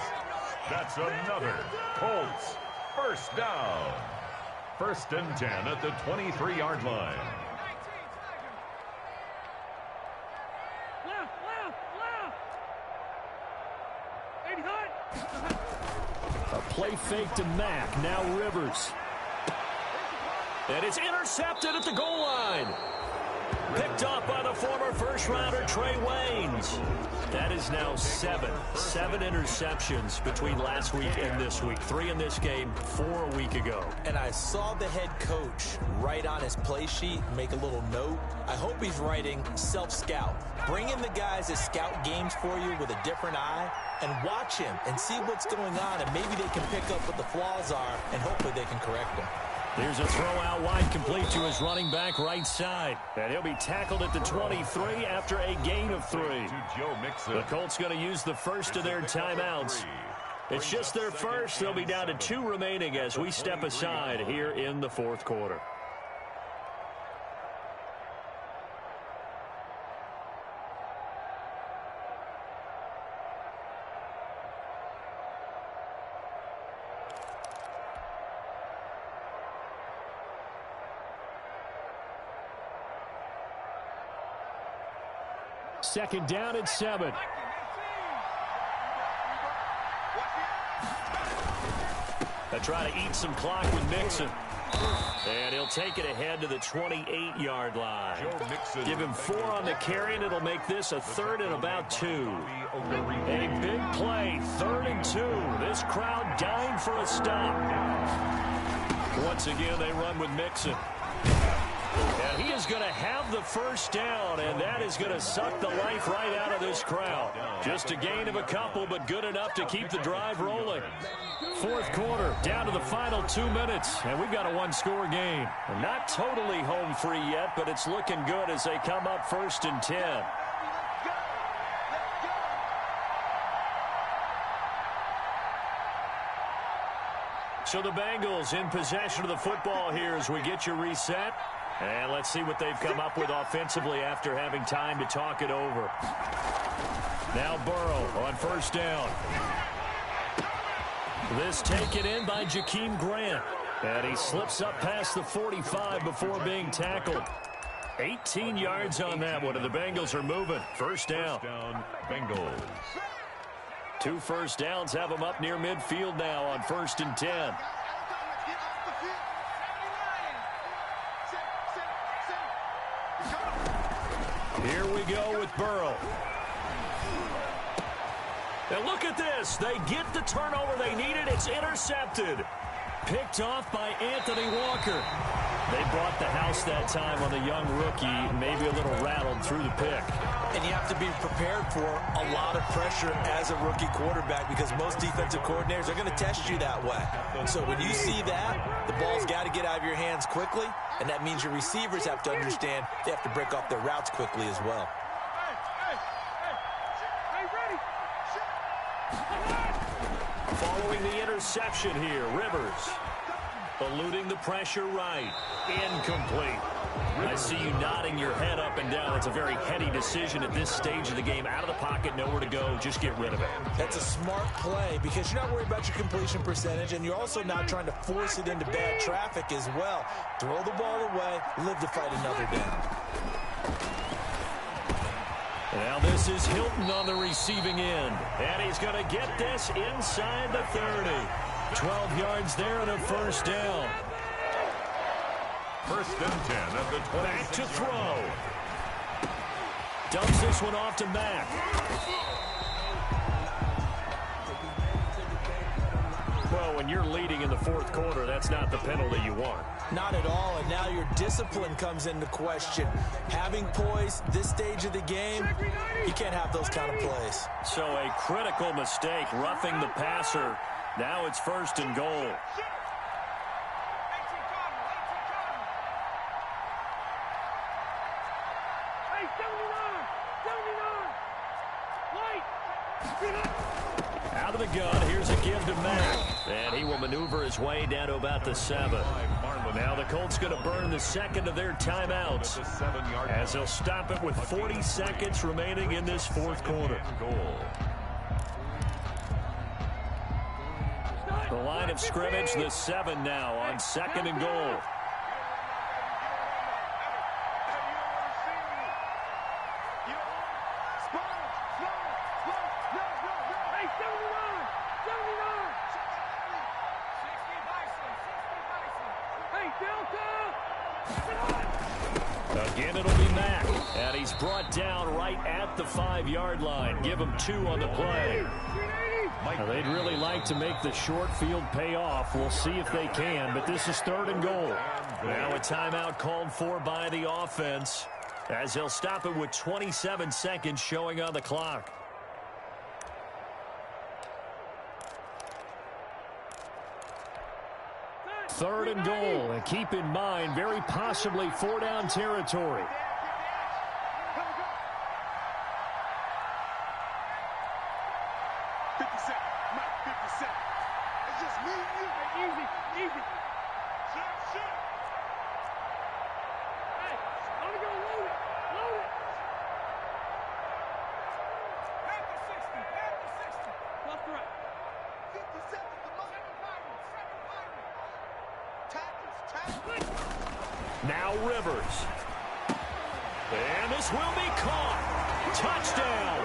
S3: That's another Colts 1st down. 1st and 10 at the 23-yard line.
S2: A play fake to Mack. Now Rivers. And it's intercepted at the goal line. Picked off by the former first-rounder Trey Waynes. That is now seven interceptions between last week and this week. 3 in this game, 4 a week ago.
S4: And I saw the head coach write on his play sheet, make a little note. I hope he's writing self-scout. Bring in the guys that scout games for you with a different eye and watch him and see what's going on, and maybe they can pick up what the flaws are, and hopefully they can correct them.
S2: Here's a throw out wide, complete to his running back right side. And he'll be tackled at the 23 after a gain of 3. The Colts going to use the first of their timeouts. It's just their first. They'll be down to 2 remaining as we step aside here in the fourth quarter. Second down at 7. They try to eat some clock with Mixon. And he'll take it ahead to the 28-yard line. Give him 4 on the carry, and it'll make this a 3rd and about 2. A big play, 3rd and 2. This crowd dying for a stop. Once again, they run with Mixon. And he is going to have the first down, and that is going to suck the life right out of this crowd. Just a gain of a couple, but good enough to keep the drive rolling. Fourth quarter, down to the final 2 minutes, and we've got a 1-score game. Not totally home free yet, but it's looking good as they come up 1st and 10. So the Bengals in possession of the football here as we get you reset. And let's see what they've come up with offensively after having time to talk it over. Now Burrow on 1st down. This taken in by Jakeem Grant. And he slips up past the 45 before being tackled. 18 yards on that one, and the Bengals are moving. 1st down.
S3: Bengals.
S2: 2 first downs have them up near midfield now on 1st and 10. Here we go with Burrow. And look at this. They get the turnover they needed. It's intercepted. Picked off by Anthony Walker. They bought the house that time on the young rookie, maybe a little rattled through the pick.
S4: And you have to be prepared for a lot of pressure as a rookie quarterback because most defensive coordinators are going to test you that way. So when you see that, the ball's got to get out of your hands quickly, and that means your receivers have to understand they have to break off their routes quickly as well.
S2: Following the interception here, Rivers eluding the pressure right. Incomplete. I see you nodding your head up and down. It's a very heady decision at this stage of the game. Out of the pocket, nowhere to go. Just get rid of it.
S4: That's a smart play because you're not worried about your completion percentage, and you're also not trying to force it into bad traffic as well. Throw the ball away, live to fight another down.
S2: Now this is Hilton on the receiving end. And he's going to get this inside the 30. 12 yards there and a 1st down.
S3: 1st and 10 at the 20.
S2: Back to throw. Dumps this one off to Mack. Well, when you're leading in the 4th quarter, that's not the penalty you want.
S4: Not at all, and now your discipline comes into question. Having poise this stage of the game, you can't have those kind of plays.
S2: So a critical mistake, roughing the passer. Now it's 1st and goal. Out of the gun, here's a give to Mack. And he will maneuver his way down to about the 7. Now the Colts going to burn the 2nd of their timeouts as they'll stop it with 40 seconds remaining in this 4th quarter. The line of scrimmage, the 7 now on 2nd and goal. Again, it'll be Mack. And he's brought down right at the 5-yard line. Give him 2 on the play. Now, they'd really like to make the short field pay off. We'll see if they can, but this is 3rd and goal. Now a timeout called for by the offense, as they'll stop it with 27 seconds showing on the clock. Third and goal, and keep in mind, very possibly 4-down territory. Now Rivers. And this will be caught. Touchdown.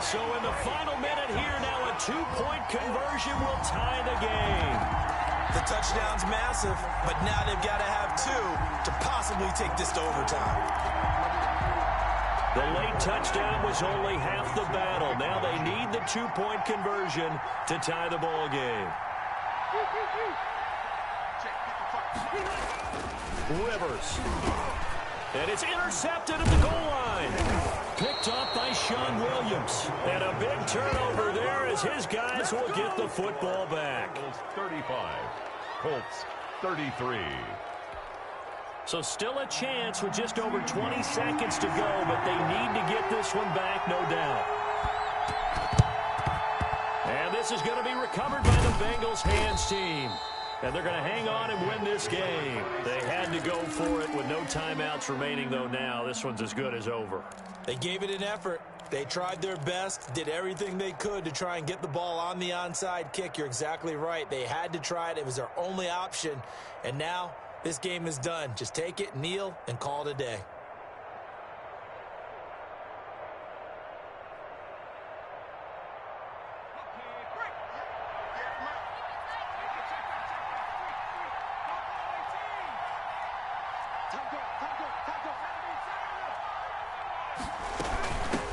S2: So in the final minute here, now a 2-point conversion will tie the game.
S4: The touchdown's massive, but now they've got to have 2 to possibly take this to overtime.
S2: The late touchdown was only half the battle. Now they need the 2-point conversion to tie the ball game. Rivers. And it's intercepted at the goal line. Picked up by Sean Williams. And a big turnover there as his guys will get the football back.
S3: 35. Colts 33.
S2: So still a chance with just over 20 seconds to go, but they need to get this one back, no doubt. And this is going to be recovered by the Bengals hands team. And they're going to hang on and win this game. They had to go for it with no timeouts remaining, though now. This one's as good as over.
S4: They gave it an effort. They tried their best, did everything they could to try and get the ball on the onside kick. You're exactly right. They had to try it. It was their only option. And now this game is done. Just take it, kneel, and call it a day.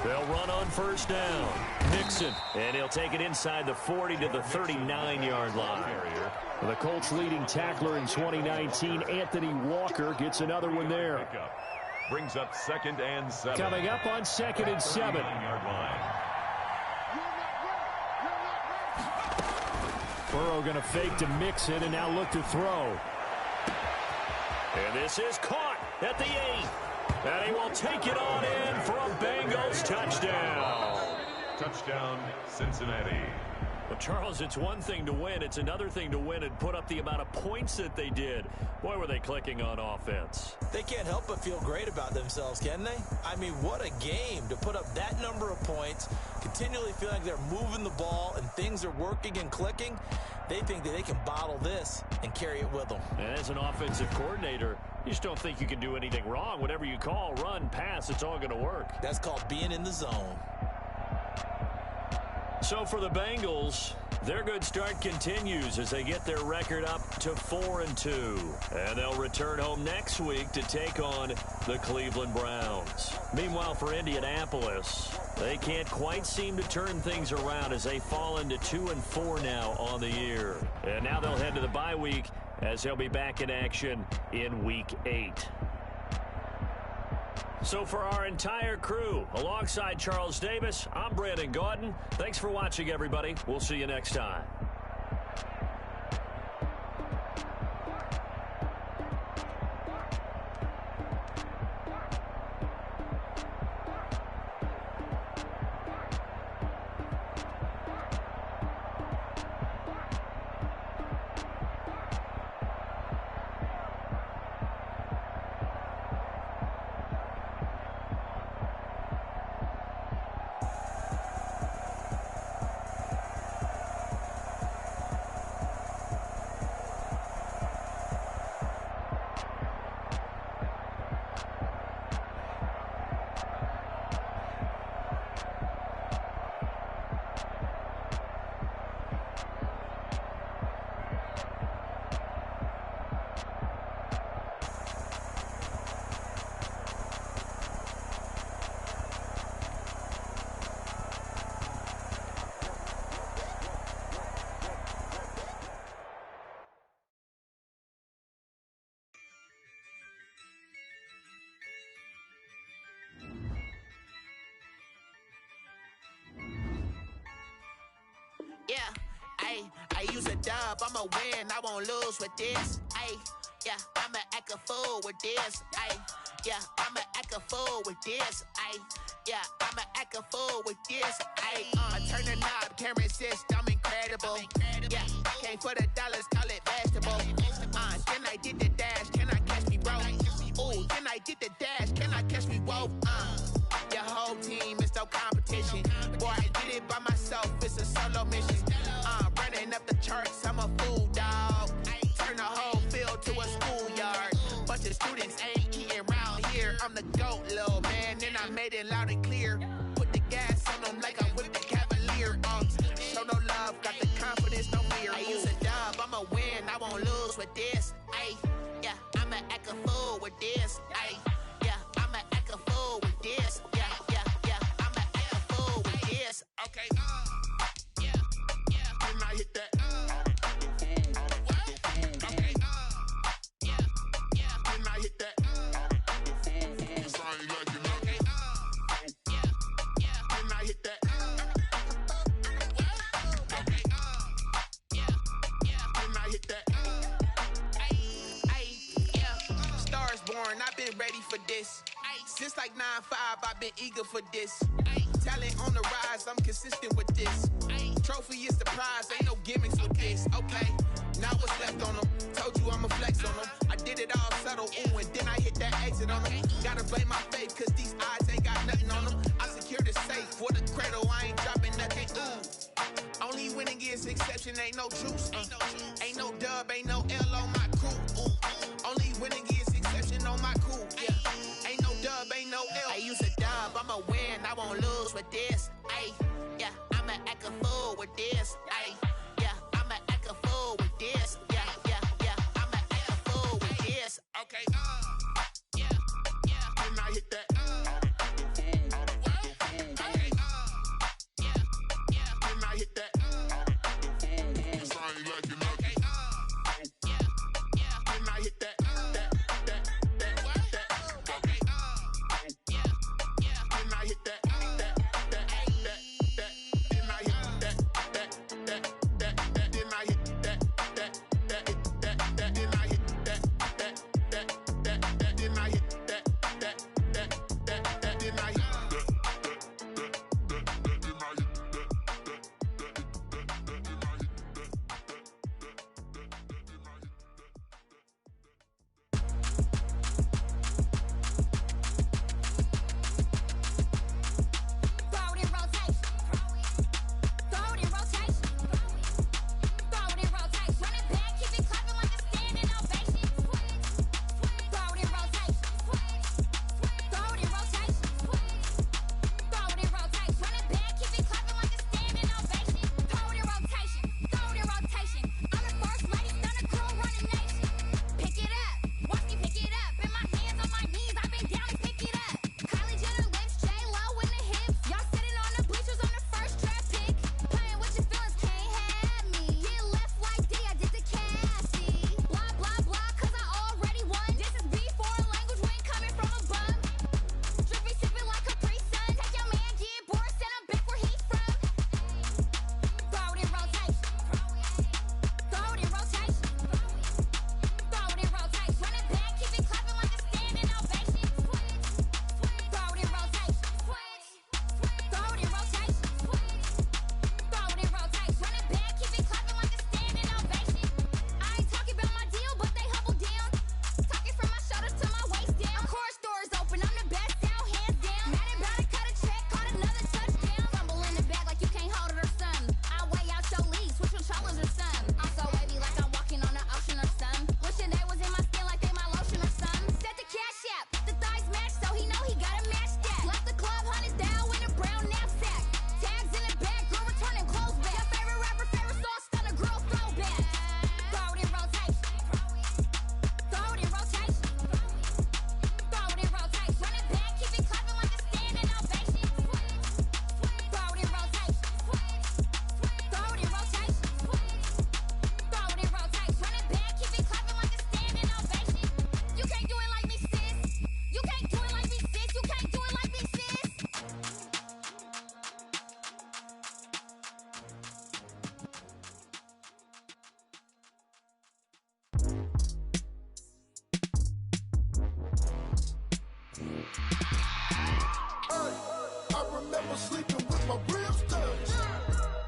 S2: They'll run on first down. Mixon, and he'll take it inside the 40 to the 39-yard line. The Colts leading tackler in 2019, Anthony Walker, gets another one there.
S3: Brings up 2nd and 7.
S2: Coming up on 2nd and 7. Burrow going to fake to Mixon and now look to throw. And this is caught at the 8. And he will take it on in for a Bengals touchdown.
S3: Touchdown, Cincinnati.
S2: Well, Charles, it's one thing to win. It's another thing to win and put up the amount of points that they did. Boy, were they clicking on offense.
S4: They can't help but feel great about themselves, can they? I mean, what a game to put up that number of points, continually feeling like they're moving the ball and things are working and clicking. They think that they can bottle this and carry it with them.
S2: And as an offensive coordinator, you just don't think you can do anything wrong. Whatever you call, run, pass, it's all going to work.
S4: That's called being in the zone.
S2: So for the Bengals, their good start continues as they get their record up to 4-2. And they'll return home next week to take on the Cleveland Browns. Meanwhile, for Indianapolis, they can't quite seem to turn things around as they fall into 2-4 now on the year. And now they'll head to the bye week as they'll be back in action in Week 8. So for our entire crew, alongside Charles Davis, I'm Brandon Gaudin. Thanks for watching, everybody. We'll see you next time.
S7: Ayy, I use a dub, I'ma win, I won't lose with this. Ayy, yeah, I'ma act a fool with this. Ayy, yeah, I'ma act a fool with this. Ayy, yeah, I'ma act a fool with this. Ayy, I turn the knob, camera assist, I'm incredible. Yeah, came for the dollars, call it vegetable. Then I did the dash, can I catch me, bro? Ooh, then I did the dash, can I catch me, whoa? Your whole team is no competition. Boy, I did it by myself, it's a solo mission. Running up the charts, I'm a fool, dog. Turn the whole field to a schoolyard. Bunch of students ain't eating around here. I'm the GOAT, little man, and I made it loud and clear. Put the gas on them like I'm with the Cavalier. Show no love, got the confidence, no fear. I use a dub, I'ma win, I won't lose with this. Ayy, yeah, I'ma act a fool with this. Ayy, yeah, I'ma act a fool with this. Yeah, yeah, yeah, I'ma act a fool with this. Okay, yeah, yeah, can I hit that? Okay, yeah, yeah, can I hit that? I've been ready for this. Since like 9-5, I've been eager for this. Talent on the rise, I'm consistent with this. Trophy is the prize, ain't no gimmicks with this. Okay, now what's left on them? Told you I'ma flex on them. I did it all subtle, ooh, and then I hit that exit on them. Gotta blame my faith, cause these eyes ain't got nothing on them. I secured the safe for the cradle, I ain't dropping nothing, ooh. Only winning is exception, ain't no truce. Ain't no dub, ain't no L on my crew. Only winning is exception on my crew. Yeah, ain't no dub, ain't no L. I use a dub, I'ma win, I won't lose with this. Ayy, yeah, I'ma act a fool with this. Ayy, yeah, I'ma act a fool with this. Yeah, yeah, yeah, I'ma act a fool with this. Okay, yeah, yeah, can I hit that? Okay, yeah, yeah, can I hit that?
S8: remember sleeping with my ribs touched.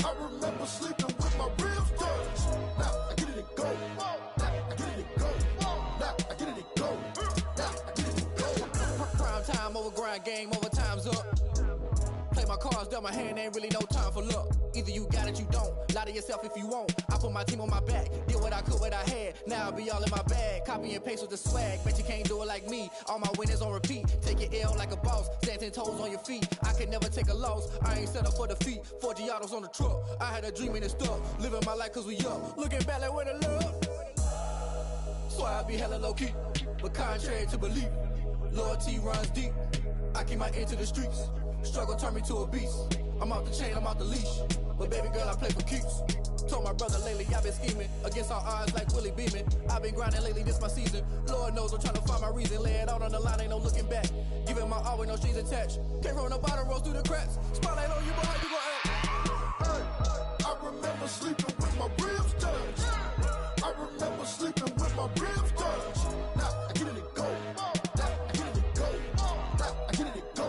S8: I remember sleeping with my ribs touched. Now I get it and go. Now I get it and go. Now I get it and go. Now I get it and go.
S9: Prime time over grind, game over, time's up. Play my cards, dealt my hand, ain't really no time for luck. Either you got it, you don't. Lie to yourself if you won't. I put my team on my back, did what I could, what I had. Now I'll be all in my bag, copy and paste with the swag. Bet you can't do it like me. All my winners on repeat. Take your L like a boss, stand 10 toes on your feet. I can never take a loss. I ain't set up for defeat. 4 Giottos on the truck. I had a dream and it stuck. Living my life cause we up. Looking back like where the love. So I be hella low key, but contrary to belief, loyalty runs deep. I keep my ear to the streets. Struggle turned me to a beast. I'm off the chain, I'm off the leash. But baby girl, I play for keeps. Told my brother lately, I've been scheming against all odds like Willie Beeman. I've been grinding lately, this my season. Lord knows I'm trying to find my reason. Lay it out on the line, ain't no looking back. Giving my all with no strings attached. Can't roll no bottom, rolls through the cracks. Spotlight on you, but how you gon' act?
S8: Hey, I remember sleeping with my ribs touched. I remember sleeping with my ribs touched. Now I get it and go. Now I get it and go. Now I get it and go.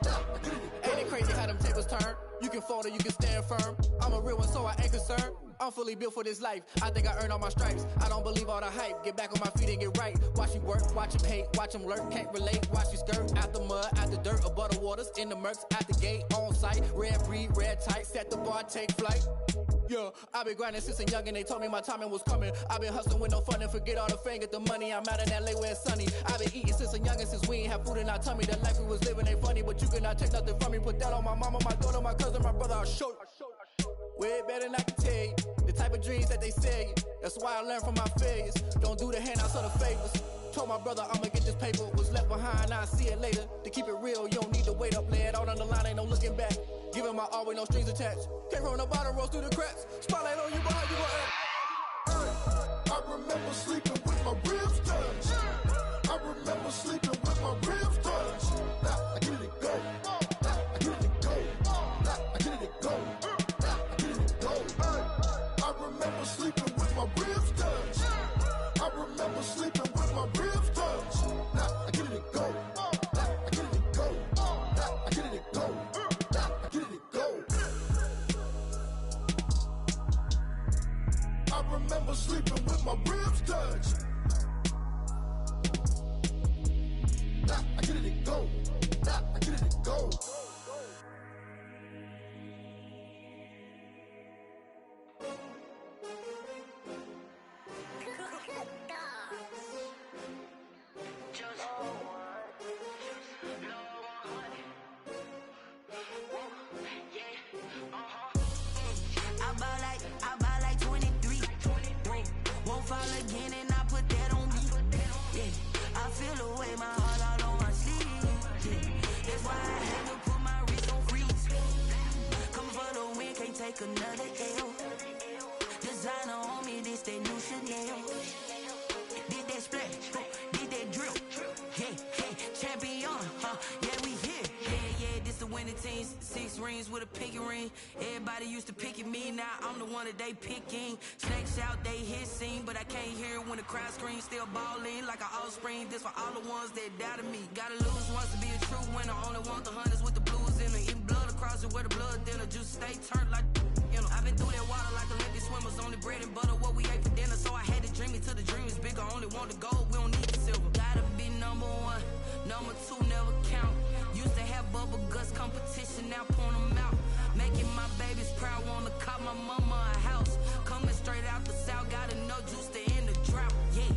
S8: Now I get it and go.
S9: Ain't it crazy how them tables turn? You can fold or you can stand firm. I'm a real one, so I ain't concerned. I'm fully built for this life. I think I earned all my stripes. I don't believe all the hype. Get back on my feet and get right. Watch you work, watch him hate, watch him lurk. Can't relate, watch you skirt. Out the mud, out the dirt, above the waters, in the murks, out the gate, on site. Red breed, red tight, set the bar, take flight. Yeah, I've been grinding since a young and they told me my timing was coming. I've been hustling with no fun and forget all the fame, get the money. I'm out in LA where it's sunny. I've been eating since a youngin', since we ain't have food in our tummy. The life we was living ain't funny, but you cannot take nothing from me. Put that on my mama, my daughter, my cousin, my brother, I'll show you. Way better than I can tell you. The type of dreams that they sell you. That's why I learned from my failures. Don't do the handouts or the favors. Told my brother I'ma get this paper. Was left behind, I'll see it later. To keep it real, you don't need to wait up. Lay it out on the line, ain't no looking back. Giving my all with no strings attached. Can't roll no bottom, rolls through the cracks. Spotlight on you, but how you gon' act?
S8: I remember sleeping with my ribs touched. I remember sleeping with my ribs touched. Now I get it and go. Now I get it and go. Now I get it and go. Now I get it and go. I remember sleeping with my ribs touched. I remember sleeping with my ribs touched. Now I get it and go. Now I get it and go. Now I get it and go. Now I get it and go. I remember sleeping with my ribs touched. Now I get it and go. Now I get it and go.
S10: I buy like 23. Won't fall again and I put that on me. Yeah, I feel the way my heart all on my sleeve. Yeah, that's why I had to put my wrist on freeze. Come for the win, can't take another L. Designer on me, this that new Chanel. Did that splash, did that drill. Yeah, champion, yeah, we here. Yeah, this the winning team. 6 rings with a pinky ring. Everybody used to pick at me, now I'm the one that they picking. Snakes out, they hit scene, but I can't hear it when the crowd screams. Still balling like an offspring. This for all the ones that doubted me. Gotta lose once to be a true winner. Only want the hunters with the blues in it. Eating blood across it where the blood thinner. Juice stay turned like, you know. I've been through that water like Olympic swimmers. Only bread and butter, what we ate for dinner. So I had to dream it till the dream is bigger. Only want the gold, we don't need the silver. Gotta be number 1, number 2 never count. Used to have bubble guts competition, now point them out. Making my babies proud, wanna cop my mama a house. Coming straight out the south, got enough juice to end the drought. Yeah,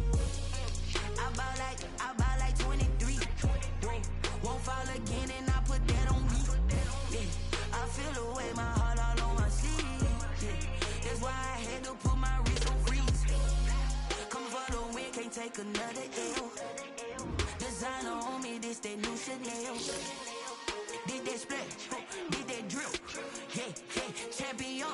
S10: I buy like 23. Won't fall again and I put that on me. Yeah, I feel the way my heart all on my sleeve. Yeah, that's why I had to put my wrist on freeze. Coming for the win, can't take another L. Designer on me, this that new Chanel. Did that splash, did that drill. Yeah, champion,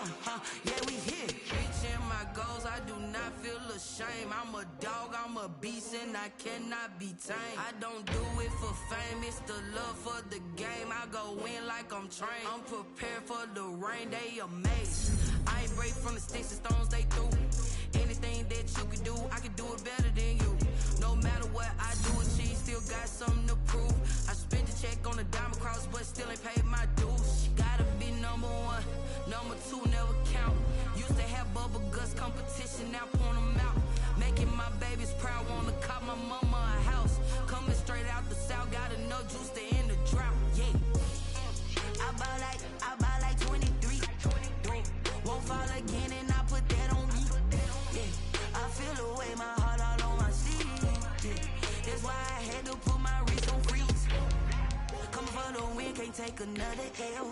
S10: yeah, we here. Reaching my goals, I do not feel ashamed. I'm a dog, I'm a beast, and I cannot be tamed. I don't do it for fame, it's the love for the game. I go in like I'm trained. I'm prepared for the rain, they amazed. I ain't break from the sticks and stones they threw. Anything that you can do, I can do it better than you. No matter what I do, achieve, still got something to prove. I spent the check on the diamond cross, but still ain't paid my dues. number 2 never count. Used to have bubble guts competition, now point them out. Making my babies proud, wanna cop my mama a house. Coming straight out the south, got enough juice to end the drought. Yeah. I buy like 23. Won't fall again and I put that on me. Yeah. I feel the way, my heart all on my sleeve. Yeah. That's why I had to put my wrist on freeze. Coming for the win, can't take another L.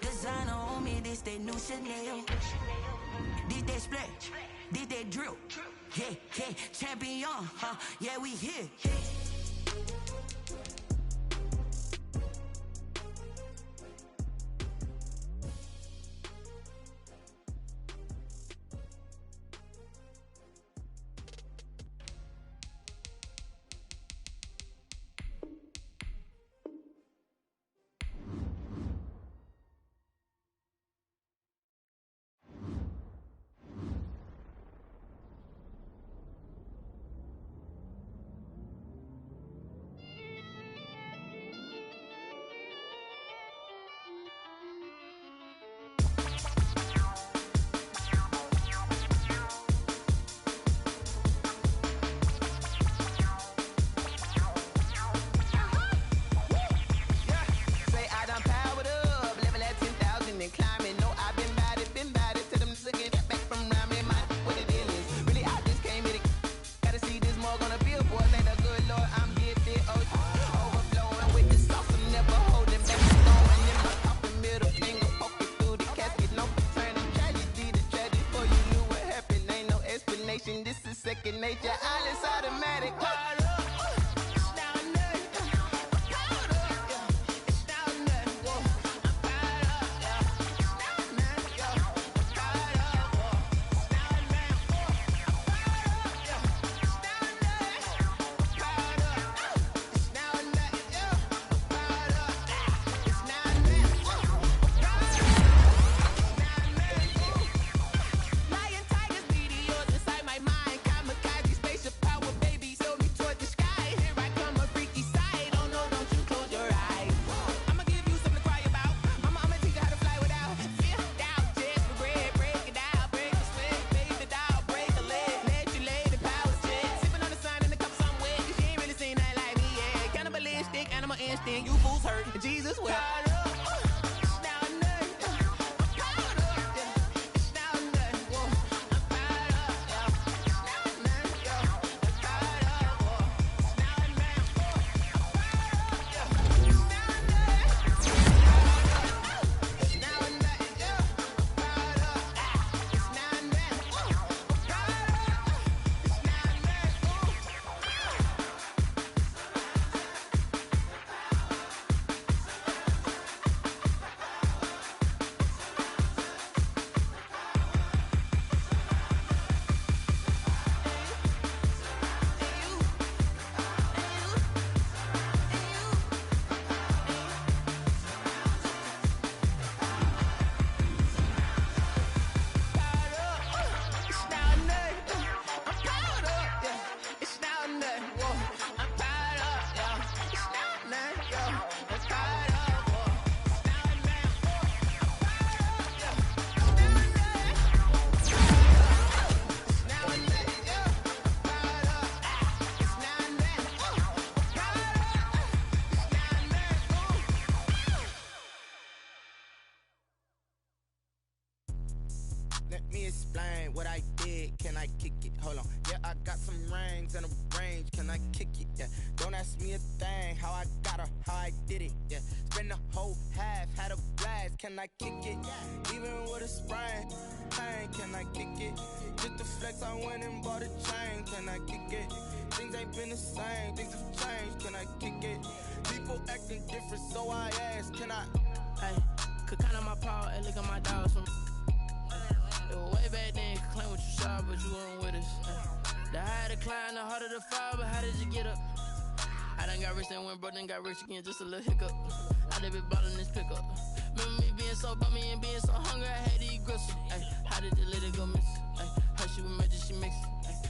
S10: Designer on me, this that new Chanel. Did that splash, did that drill. Yeah, yeah, champion, huh? Yeah, we here.
S7: Nature, all is automatic.
S10: Then you fools hurt. Jesus will.
S1: Let me explain what I did. Can I kick it? Hold on. Yeah, I got some rings and a range. Can I kick it? Yeah. Don't ask me a thing. How I got her, how I did it. Yeah. Spend the whole half, had a blast. Can I kick it? Even with a sprain, pain. Can I kick it? Just the flex, I went and bought a chain. Can I kick it? Things ain't been the same. Things have changed. Can I kick it? People acting different, so I ask. Can I?
S11: Hey, could count on my power and look at my dogs from. Way back then, could claim what you saw, but you weren't with us. The higher the climb, the harder the fall, but how did you get up? I done got rich and went broke, then got rich again, just a little hiccup. I done been ballin' this pickup. Remember me being so bummy and being so hungry, I had to eat gristle. How did the lady go miss? How she was magic, she mixed.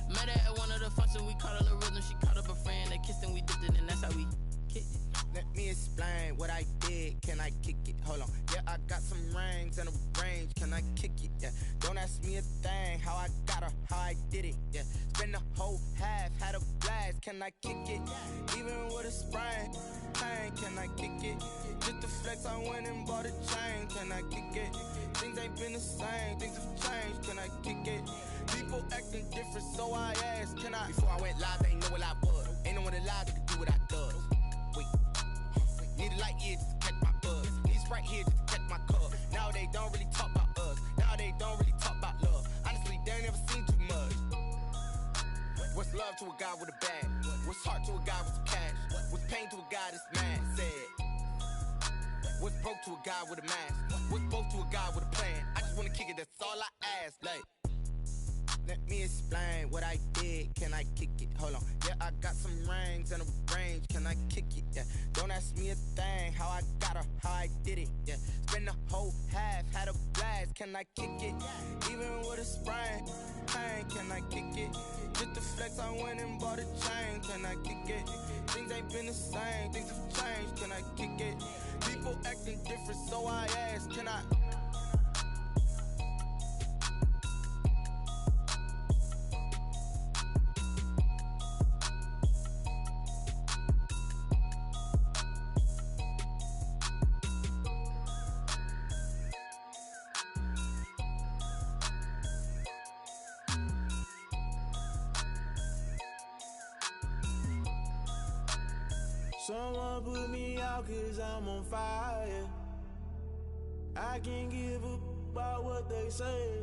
S11: Met her at one of the functions, we caught her little rhythm. She caught up a friend, they kissed and we dipped it, and that's how we kicked it.
S1: Let me explain what I did. Can I kick it? Hold on. Yeah, I got some rings and a range. Can I kick it? Yeah. Don't ask me a thing. How I got her, how I did it. Yeah. Spend the whole half, had a blast. Can I kick it? Even with a sprain. Pain, can I kick it? Just the flex, I went and bought a chain. Can I kick it? Things ain't been the same. Things have changed. Can I kick it? People acting different, so I asked, can I? Before I went live, they ain't know what I was. Ain't no one alive that could do what I does. Wait. Need a light here just to catch my buzz. Need Sprite here just to catch my cup. Now they don't really talk about us. Now they don't really talk about love. Honestly, they ain't never seen too much. What's love to a guy with a bag? What's heart to a guy with some cash? What's pain to a guy that's mad? Said. What's broke to a guy with a mask? What's both to a guy with a plan? I just wanna kick it, that's all I ask. Like, let me explain what I did. Can I kick it? Hold on. Yeah, I got some rings and a range. Can I kick it? Yeah. Don't ask me a thing. How I got her, how I did it. Yeah. Spend the whole half, had a blast. Can I kick it? Even with a sprain. Pain, can I kick it? Just the flex, I went and bought a chain. Can I kick it? Things ain't been the same. Things have changed. Can I kick it? People acting different, so I ask, can I?
S12: Someone put me out 'cause I'm on fire. I can't give a about what they say.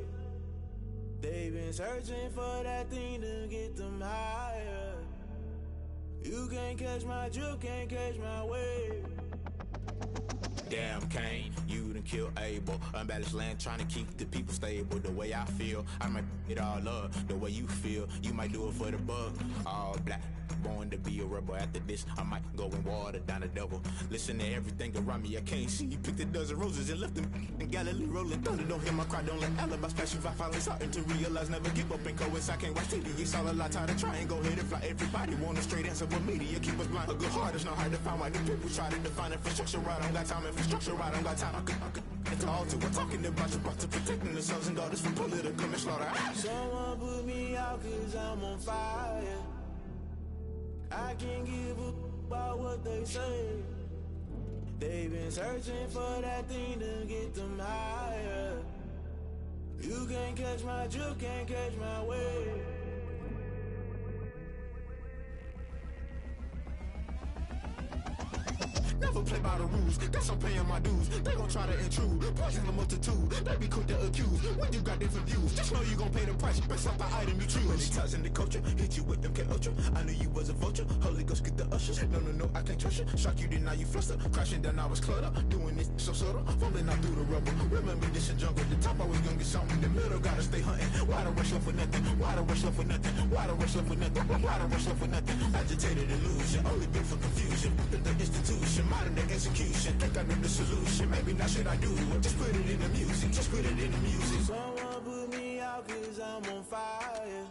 S12: They've been searching for that thing to get them higher. You can't catch my drift, can't catch my wave.
S13: Damn, Kane, you done killed Abel. Unbalanced land trying to keep the people stable. The way I feel, I might it all up. The way you feel, you might do it for the bug. All black, born to be a rebel. After this, I might go and water down the devil. Listen to everything around me, I can't see. Picked a dozen roses and left them in Galilee rolling thunder. Don't hear my cry, don't let alibis pass you. I finally starting to realize, never give up and coincide. I can't watch TV, it's all a lot. Tired of trying, go ahead and fly. Everybody want a straight answer, but media keep us blind. A good heart is not hard to find. Why the people try to define infrastructure right? I don't got time, infrastructure right? I don't got time. I could it's all to we're talking about to protecting the sons and daughters from political and slaughter.
S12: Someone put me out 'cause I'm on fire. I can't give a about what they say. They've been searching for that thing to get them higher. You can't catch my drift, can't catch my wave.
S13: Never play by the rules, guess I'm paying my dues. They gon' try to intrude, poison the multitude. They be quick to accuse, when you got different views. Just know you gon' pay the price, based off the item you choose. Many times in the culture, hit you with them K-Ultra. I knew you was a vulture, Holy Ghost get the ushers. No, I can't trust you. Shock you, then now you fluster. Crashing down, I was cluttered. Doing this so subtle, fumbling out through the rubble. Remember this in jungle, the top I was gonna get something. In the middle, gotta stay hunting. Why the rush left for nothing? Why the rush left for nothing? Why the rush left for nothing? Why the rush left for nothing? Agitated illusion, only been for confusion. The institution, modern day execution. Think I know the solution. Maybe not should I do it? Just put it in the music. Just put it in the music.
S12: Someone put me out 'cause I'm on fire.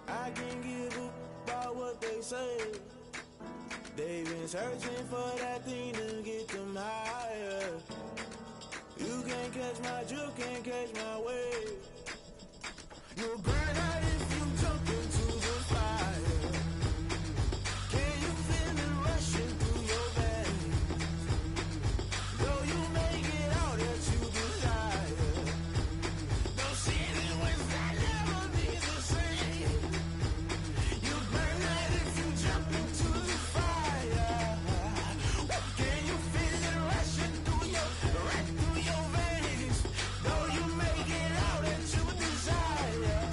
S12: I can't give a about what they say. They've been searching for that thing to get them higher. You can't catch my drift, can't catch my wave. You'll burn out if you jump into the fire. Can you feel it rushing through your veins? Though you make it out that you desire. No ceiling without never be the same. You burn out if you jump into the fire. Can you feel it rushing through your veins? Though you make it out that you desire.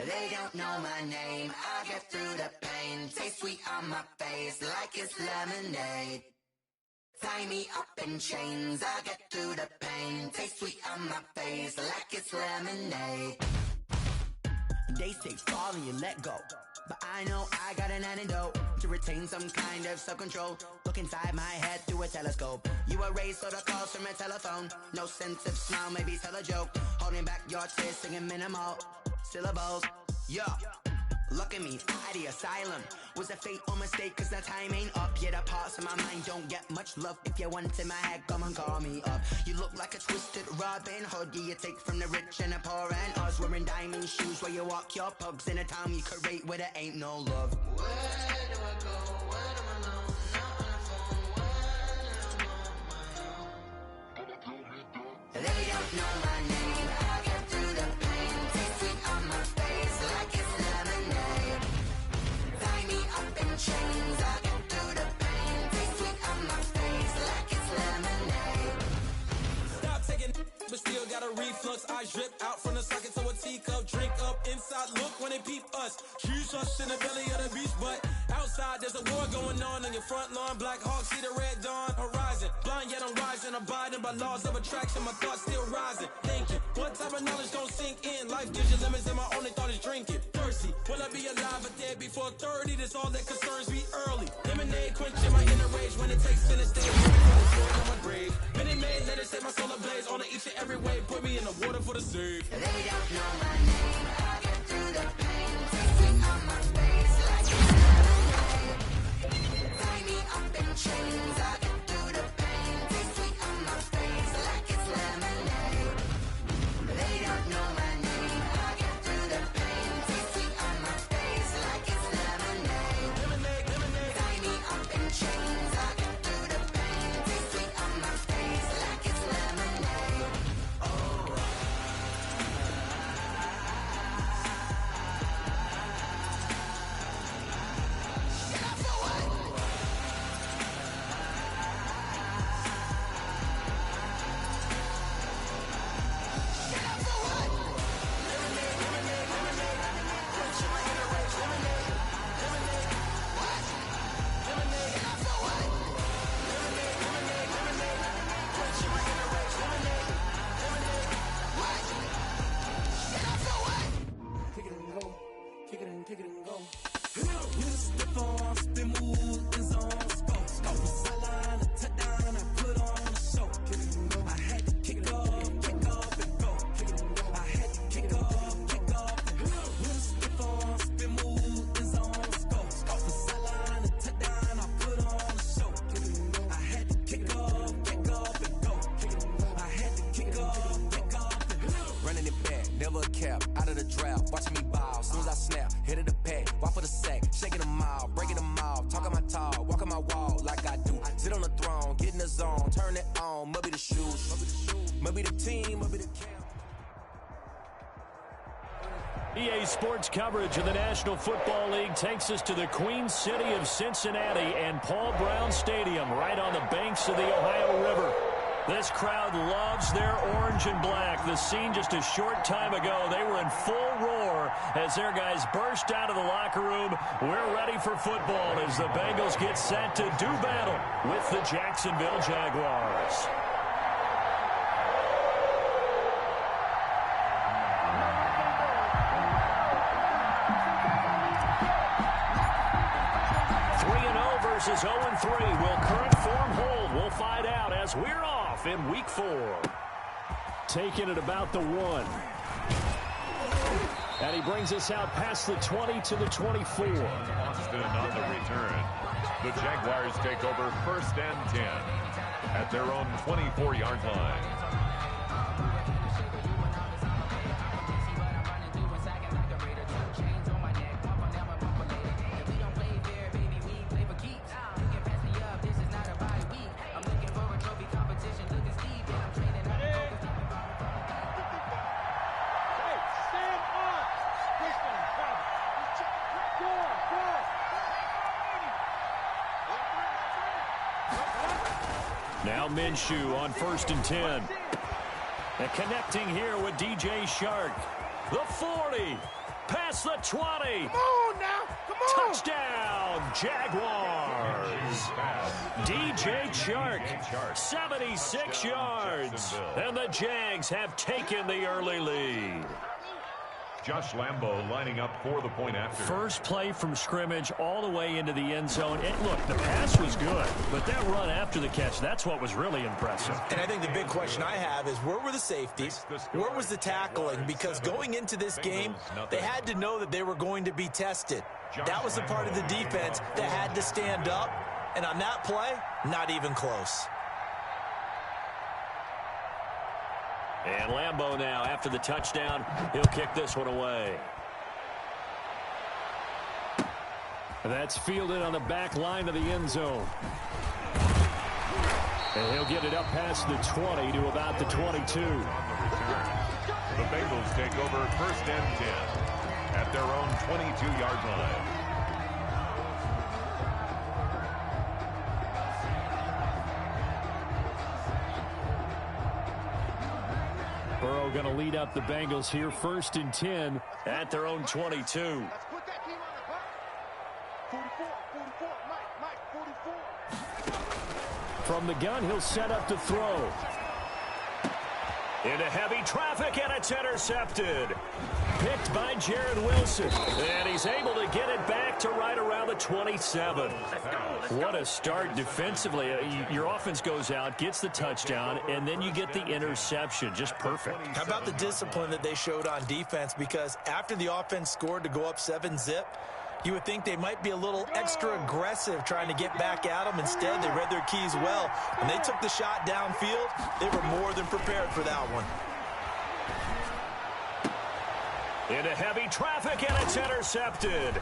S10: They don't know my name, I get through the pain. Taste sweet on my face like it's lemonade. Tie me up in chains, I get through the pain. Taste sweet on my face like it's lemonade. They say fall and you let go, but I know I got an antidote to retain some kind of self-control. Look inside my head through a telescope. You erase all the calls from a telephone. No sense of smile, maybe tell a joke. Holding back your tears, singing minimal syllables. Yo, look at me, out the asylum. Was a fate or mistake, cause the time ain't up. Yet the parts of my mind don't get much love. If you want in my head, come and call me up. You look like a twisted Robin Hood. Yeah, you take from the rich and the poor and us. Wearing diamond shoes where you walk your pugs in a town you create where there ain't no love. Where do I go? When am I alone? Not on the phone. When I'm on my own. They don't know my name. I get through the pain. Taste sweet on my face like it's lemonade. Tie me up in chains. I get through the pain. Taste sweet on my face like it's lemonade.
S14: Stop taking, but still got a reflux. Eyes drip out from the socket to a teacup. Drink up inside, look when they peep us. Choose us in the belly of the beast, but outside there's a war going on your front lawn. Black Hawk, see the red dawn horizon. Blind yet I'm rising, abiding by laws of attraction. My thoughts still rising, thinking what type of knowledge don't sink in. Life gives you lemons and my only thought is drinking. Thirsty, will I be alive or dead before 30? That's all that concerns me early. Lemonade quenching my inner rage when it takes sin and stay on my grave. Minute Maid, let it set my soul ablaze on each and every way. Put me in the water for the save.
S10: They don't know my name, I get through the pain. Taste sweet on my face like it's lemonade. Tie me up in chains, I get through the pain. Taste sweet on my face like it's lemonade. They don't know my name, I get through the pain. Taste sweet on my face like it's lemonade. Tie me up in chains, I get through the pain. Taste sweet on my face like it's lemonade. Oh.
S14: Kick it and go, kick it and go. Use the form, spin move, and zone, scope. Sideline, a touchdown, I put on a show. Kick it and go. I had to kick off and go. Kick it and go. I had to kick off and go. Use the form, spin move, and zone, scope. Sideline, a touchdown, I put on a show. Kick it and go. I had to kick off and go. Kick it and go. I had to kick off and go.
S15: Running it back, never a cap, out of the drought, watching me ball, soon as I snap, hit of the pack, walk for the sack, shaking them out, breaking them off, talking my talk, walking my wall like I do, sit on the throne, get in the zone, turn it on, maybe the shoes, maybe the team, maybe the camp.
S2: EA Sports coverage of the National Football League takes us to the Queen City of Cincinnati and Paul Brown Stadium right on the banks of the Ohio River. This crowd loves their orange and black. The scene just a short time ago, they were in full roar as their guys burst out of the locker room. We're ready for football as the Bengals get set to do battle with the Jacksonville Jaguars. Versus 0-3. Will current form hold? We'll find out as we're off in Week 4. Taking it about the 1. And he brings us out past the 20 to the 24.
S3: Austin on the return. The Jaguars take over 1st and 10 at their own 24-yard line.
S2: Now Minshew on 1st and 10. And connecting here with DJ Shark. The 40. past the 20.
S5: Come on now. Come on.
S2: Touchdown, Jaguars. DJ Chark, 76 yards. And the Jags have taken the early lead.
S3: Josh Lambo lining up for the point after.
S2: First play from scrimmage all the way into the end zone. And look, the pass was good, but that run after the catch, that's what was really impressive.
S4: And I think the big question I have is, where were the safeties? Where was the tackling? Because going into this game, they had to know that they were going to be tested. That was the part of the defense that had to stand up. And on that play, not even close.
S2: And Lambo now, after the touchdown, he'll kick this one away. That's fielded on the back line of the end zone. And he'll get it up past the 20 to about the 22.
S3: The Bengals take over 1st and 10 at their own 22-yard line.
S2: Burrow going to lead up the Bengals here, 1st and 10 at their own 22. From the gun, he'll set up to throw. Into heavy traffic, and it's intercepted. Picked by Jared Wilson. And he's able to get it back to right around the 27. What a start defensively. Your offense goes out, gets the touchdown, and then you get the interception. Just perfect.
S4: How about the discipline that they showed on defense? Because after the offense scored to go up 7-zip, you would think they might be a little extra aggressive trying to get back at them. Instead, they read their keys well. When they took the shot downfield, they were more than prepared for that one.
S2: Into heavy traffic, and it's intercepted.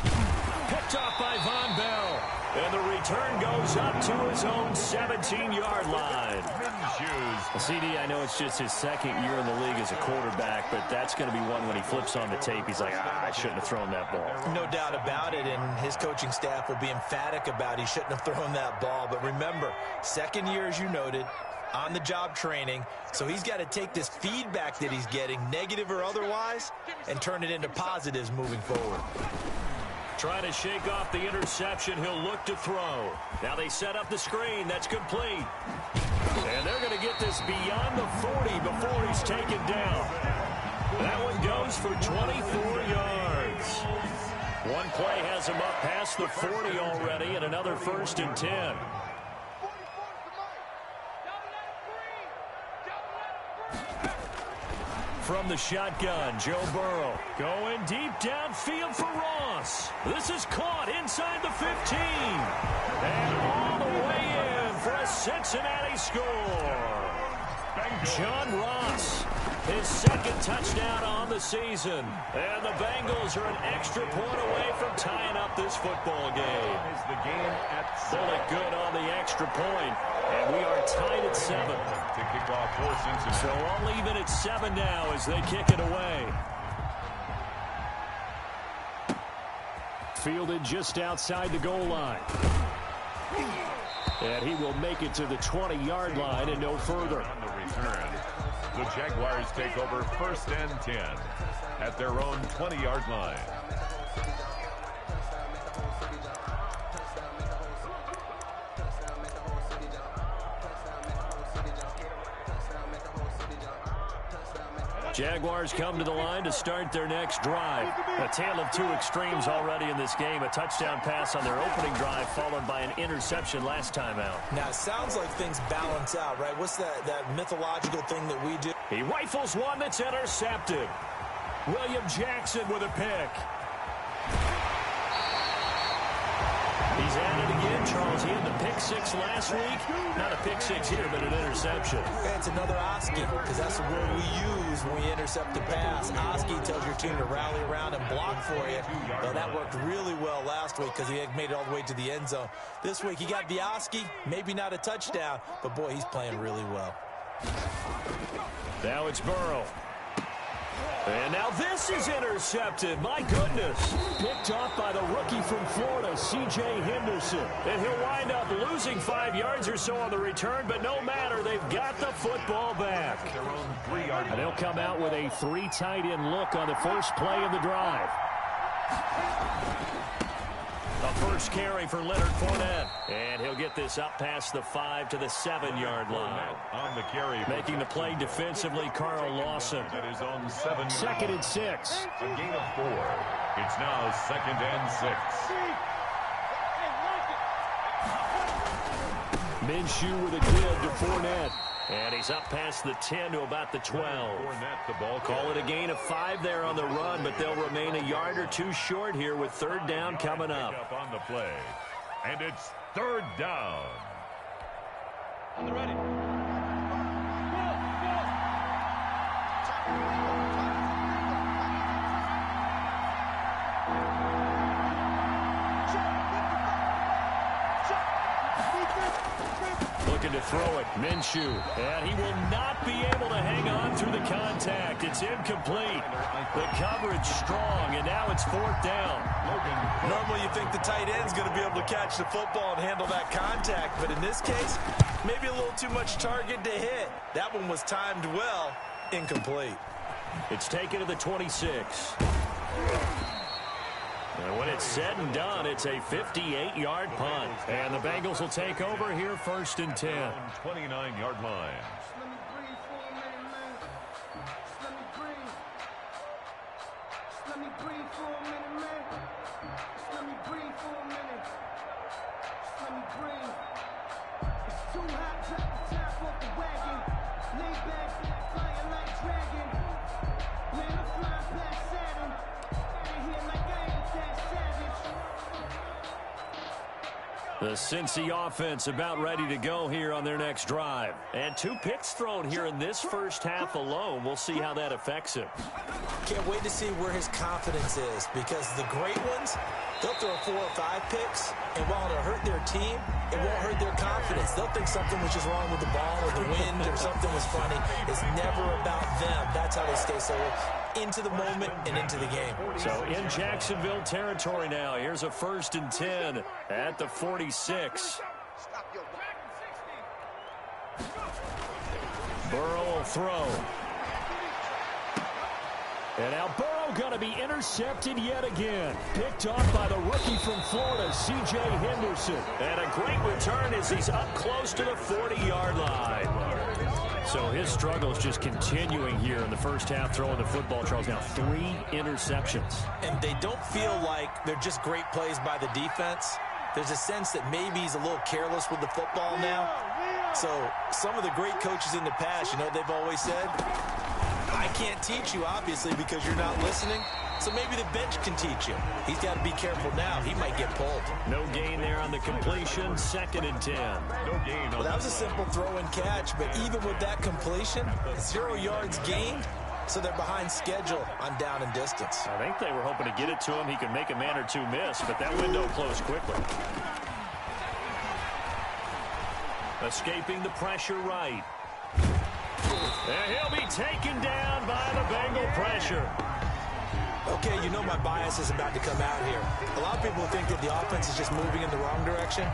S2: Picked off by Von Bell. And the return goes up to his own 17-yard line. CD, I know it's just his second year in the league as a quarterback, but that's going to be one when he flips on the tape. He's like, I shouldn't have thrown that ball.
S4: No doubt about it, and his coaching staff will be emphatic about he shouldn't have thrown that ball. But remember, second year, as you noted, on-the-job training, so he's got to take this feedback that he's getting, negative or otherwise, and turn it into positives moving forward.
S2: Trying to shake off the interception. He'll look to throw. Now they set up the screen. That's complete. And they're going to get this beyond the 40 before he's taken down. That one goes for 24 yards. One play has him up past the 40 already, and another 1st and 10. From the shotgun, Joe Burrow going deep downfield for Ross. This is caught inside the 15. And all the way in for a Cincinnati score. John Ross, his second touchdown on the season. And the Bengals are an extra point away from tying up this football game.
S3: Is the game at 7.
S2: Bullet good on the extra point. And we are tied at 7.
S3: To kick off for Cincinnati.
S2: So all even at 7 now as they kick it away. Fielded just outside the goal line. And he will make it to the 20-yard line and no further.
S3: On the return, the Jaguars take over 1st and 10 at their own 20-yard line.
S2: Jaguars come to the line to start their next drive. A tale of two extremes already in this game. A touchdown pass on their opening drive followed by an interception last time out.
S4: Now, it sounds like things balance out, right? What's that mythological thing that we do?
S2: He rifles one that's intercepted. William Jackson with a pick. He's at it again, Charles. He had the pick 6 last week. Not a pick 6 here, but an interception.
S4: And it's another Oski, because that's the word we use when we intercept the pass. Oski tells your team to rally around and block for you. Well, that worked really well last week because he had made it all the way to the end zone. This week, he got the Oski, maybe not a touchdown, but boy, he's playing really well.
S2: Now it's Burrow. And now this is intercepted. My goodness. Picked off by the rookie from Florida, C.J. Henderson. And he'll wind up losing 5 yards or so on the return, but no matter, they've got the football back. And they'll come out with a 3 tight end look on the first play of the drive. The first carry for Leonard Fournette. And he'll get this up past the 5 to the 7-yard line.
S3: On the carry.
S2: Making the play defensively, Carl Lawson.
S3: That is on 7.
S2: 2nd and 6.
S3: A gain of 4. It's now 2nd and 6.
S2: Minshew with a give to Fournette. And he's up past the 10 to about the 12.
S3: Fournette, the ball.
S2: Call it a gain of 5 there on the run, but they'll remain a yard or two short here with 3rd down coming up.
S3: On the play. And it's 3rd down.
S5: On the ready.
S2: Looking to throw it, Minshew, and he will not be able to hang on through the contact. It's incomplete. The coverage strong, and now it's 4th down.
S6: Normally you think the tight end's going to be able to catch the football and handle that contact, but in this case, maybe a little too much target to hit. That one was timed well, incomplete.
S2: It's taken to the 26. And when it's said and done, it's a 58-yard punt. And the Bengals will take over here 1st and 10.
S3: 29-yard line.
S2: The Cincy offense about ready to go here on their next drive. And 2 picks thrown here in this first half alone. We'll see how that affects him.
S4: Can't wait to see where his confidence is, because the great ones, they'll throw 4 or 5 picks, and while it'll hurt their team, it won't hurt their confidence. They'll think something was just wrong with the ball or the wind or something was funny. It's never about them. That's how they stay so into the moment and into the game.
S2: So in Jacksonville territory now. Here's a 1st and 10 at the 46. Burrow will throw. And now Burrow going to be intercepted yet again. Picked off by the rookie from Florida, C.J. Henderson. And a great return as he's up close to the 40-yard line. So his struggle is just continuing here in the first half, throwing the football. Charles, now 3 interceptions.
S4: And they don't feel like they're just great plays by the defense. There's a sense that maybe he's a little careless with the football now. So some of the great coaches in the past, you know, they've always said, I can't teach you, obviously, because you're not listening. So maybe the bench can teach you. He's got to be careful now. He might get pulled.
S2: No gain there on the completion. 2nd and 10.
S3: No gain.
S4: Well, that was a simple throw and catch, but even with that completion, 0 yards gained, so they're behind schedule on down and distance.
S2: I think they were hoping to get it to him. He could make a man or 2 miss, but that window closed quickly. Escaping the pressure right. And he'll be taken down by the Bengal pressure.
S4: Okay, you know my bias is about to come out here. A lot of people think that the offense is just moving in the wrong direction.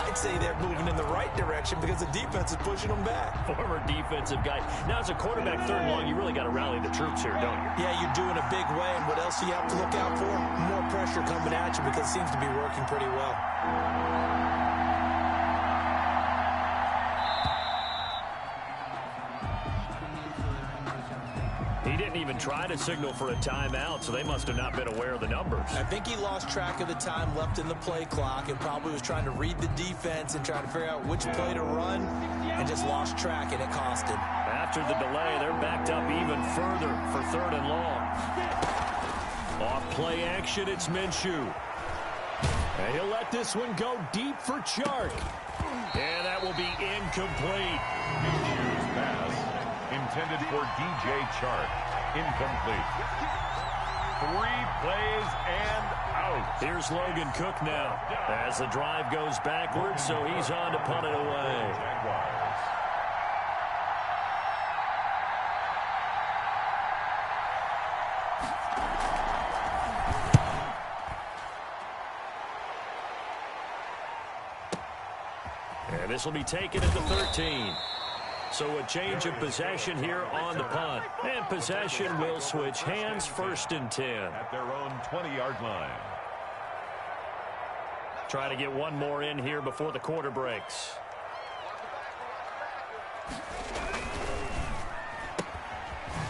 S4: I'd say they're moving in the right direction because the defense is pushing them back.
S2: Former defensive guy. Now, as a quarterback, 3rd and long, you really got to rally the troops here, don't you?
S4: Yeah, you're doing a big way, and what else do you have to look out for? More pressure coming at you because it seems to be working pretty well.
S2: He didn't even try to signal for a timeout, so they must have not been aware of the numbers.
S4: I think he lost track of the time left in the play clock and probably was trying to read the defense and trying to figure out which play to run and just lost track, and it cost him.
S2: After the delay, they're backed up even further for 3rd and long. Off play action, it's Minshew. And he'll let this one go deep for Chark. And that will be incomplete.
S3: Minshew's pass intended for DJ Chark. Incomplete. 3 plays and out.
S2: Here's Logan Cook now as the drive goes backwards, so he's on to punt it away. And this will be taken at the 13. So a change of possession here on the punt. And possession will switch hands, 1st and 10.
S3: At their own 20-yard line.
S2: Try to get one more in here before the quarter breaks.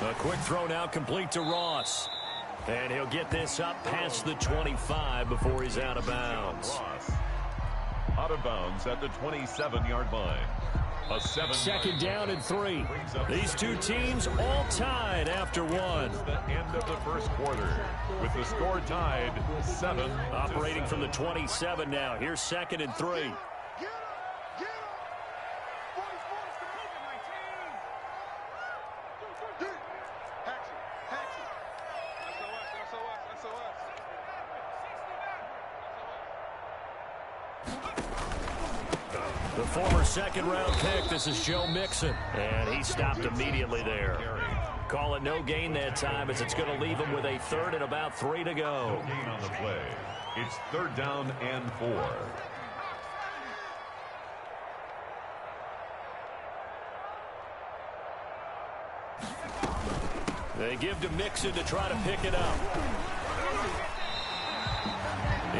S2: A quick throw now complete to Ross. And he'll get this up past the 25 before he's out of bounds.
S3: Out of bounds at the 27-yard line. A
S2: 2nd down and 3. These two teams all tied after one.
S3: The end of the first quarter with the score tied 7.
S2: Operating from the 27 now. Here's 2nd and 3. The former 2nd-round pick, this is Joe Mixon. And he stopped immediately there. Call it no gain that time as it's going to leave him with a 3rd and about 3 to go.
S3: No gain on the play. It's 3rd down and 4.
S2: They give to Mixon to try to pick it up.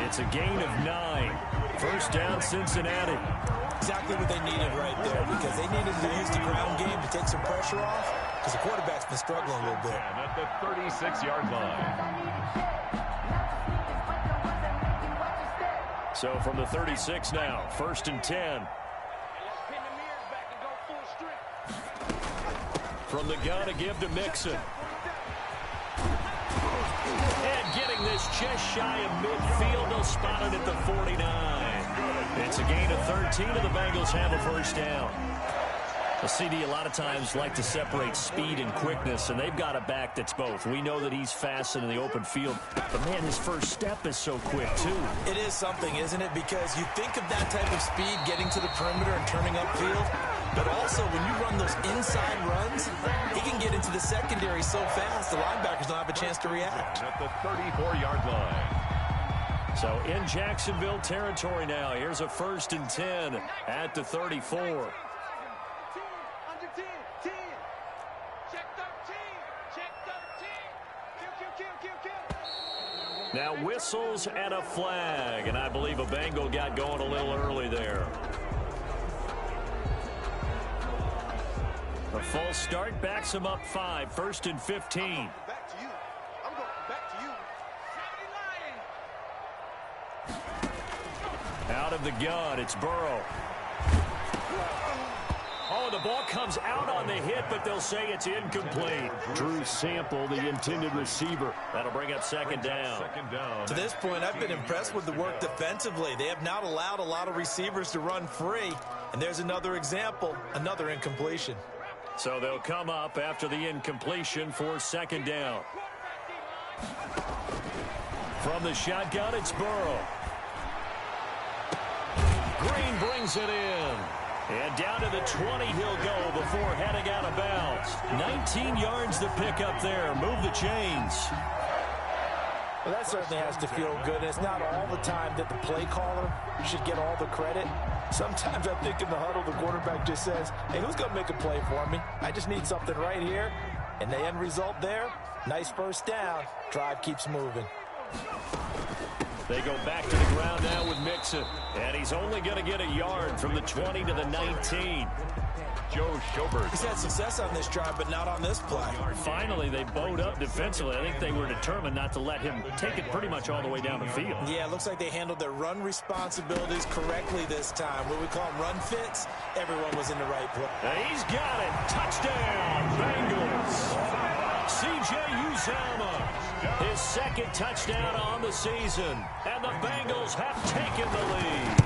S2: It's a gain of 9. 1st down, Cincinnati.
S4: Exactly what they needed right there, because they needed to use the ground game to take some pressure off, because the quarterback's been struggling a little bit.
S3: And at the 36-yard line.
S2: So from the 36 now, 1st and 10. From the gun to give to Mixon. And getting this just shy of midfield, they'll spot it at the 49. It's a gain of 13, and the Bengals have a 1st down. The CD a lot of times like to separate speed and quickness, and they've got a back that's both. We know that he's fast in the open field, but man, his first step is so quick too.
S4: It is something, isn't it? Because you think of that type of speed getting to the perimeter and turning upfield, but also when you run those inside runs, he can get into the secondary so fast the linebackers don't have a chance to react.
S3: At the 34-yard line.
S2: So in Jacksonville territory now. Here's a 1st and 10 at the 34. Now whistles and a flag, and I believe a Bengal got going a little early there. A false start backs him up 5, 1st and 15. Out of the gun, it's Burrow. Oh, the ball comes out on the hit, but they'll say it's incomplete. Drew Sample, the intended receiver. That'll bring up 2nd down.
S4: To this point, I've been impressed with the work defensively. They have not allowed a lot of receivers to run free. And there's another example, another incompletion.
S2: So they'll come up after the incompletion for 2nd down. From the shotgun, it's Burrow. Green brings it in. And down to the 20 he'll go before heading out of bounds. 19 yards to pick up there. Move the chains.
S4: Well, that certainly has to feel good. And it's not all the time that the play caller should get all the credit. Sometimes I think in the huddle, the quarterback just says, hey, who's going to make a play for me? I just need something right here. And the end result there, nice 1st down. Drive keeps moving.
S2: They go back to the ground now with Mixon. And he's only going to get a yard from the 20 to the 19.
S3: Joe Schobert.
S4: He's had success on this drive, but not on this play.
S2: Finally, they bowed up defensively. I think they were determined not to let him take it pretty much all the way down the field.
S4: Yeah, it looks like they handled their run responsibilities correctly this time. What we call run fits, everyone was in the right place.
S2: He's got it. Touchdown, Bengals. C.J. Uzomah, his 2nd touchdown on the season. And the Bengals have taken the lead.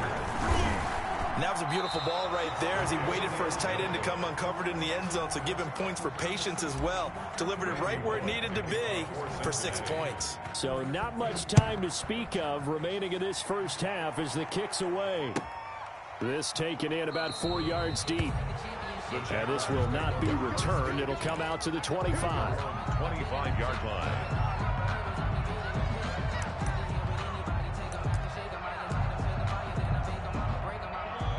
S4: And that was a beautiful ball right there as he waited for his tight end to come uncovered in the end zone, so give him points for patience as well. Delivered it right where it needed to be for 6 points.
S2: So not much time to speak of remaining in this first half as the kick's away. This taken in about 4 yards deep. And this will not be returned. It'll come out to the 25.
S3: 25-yard line.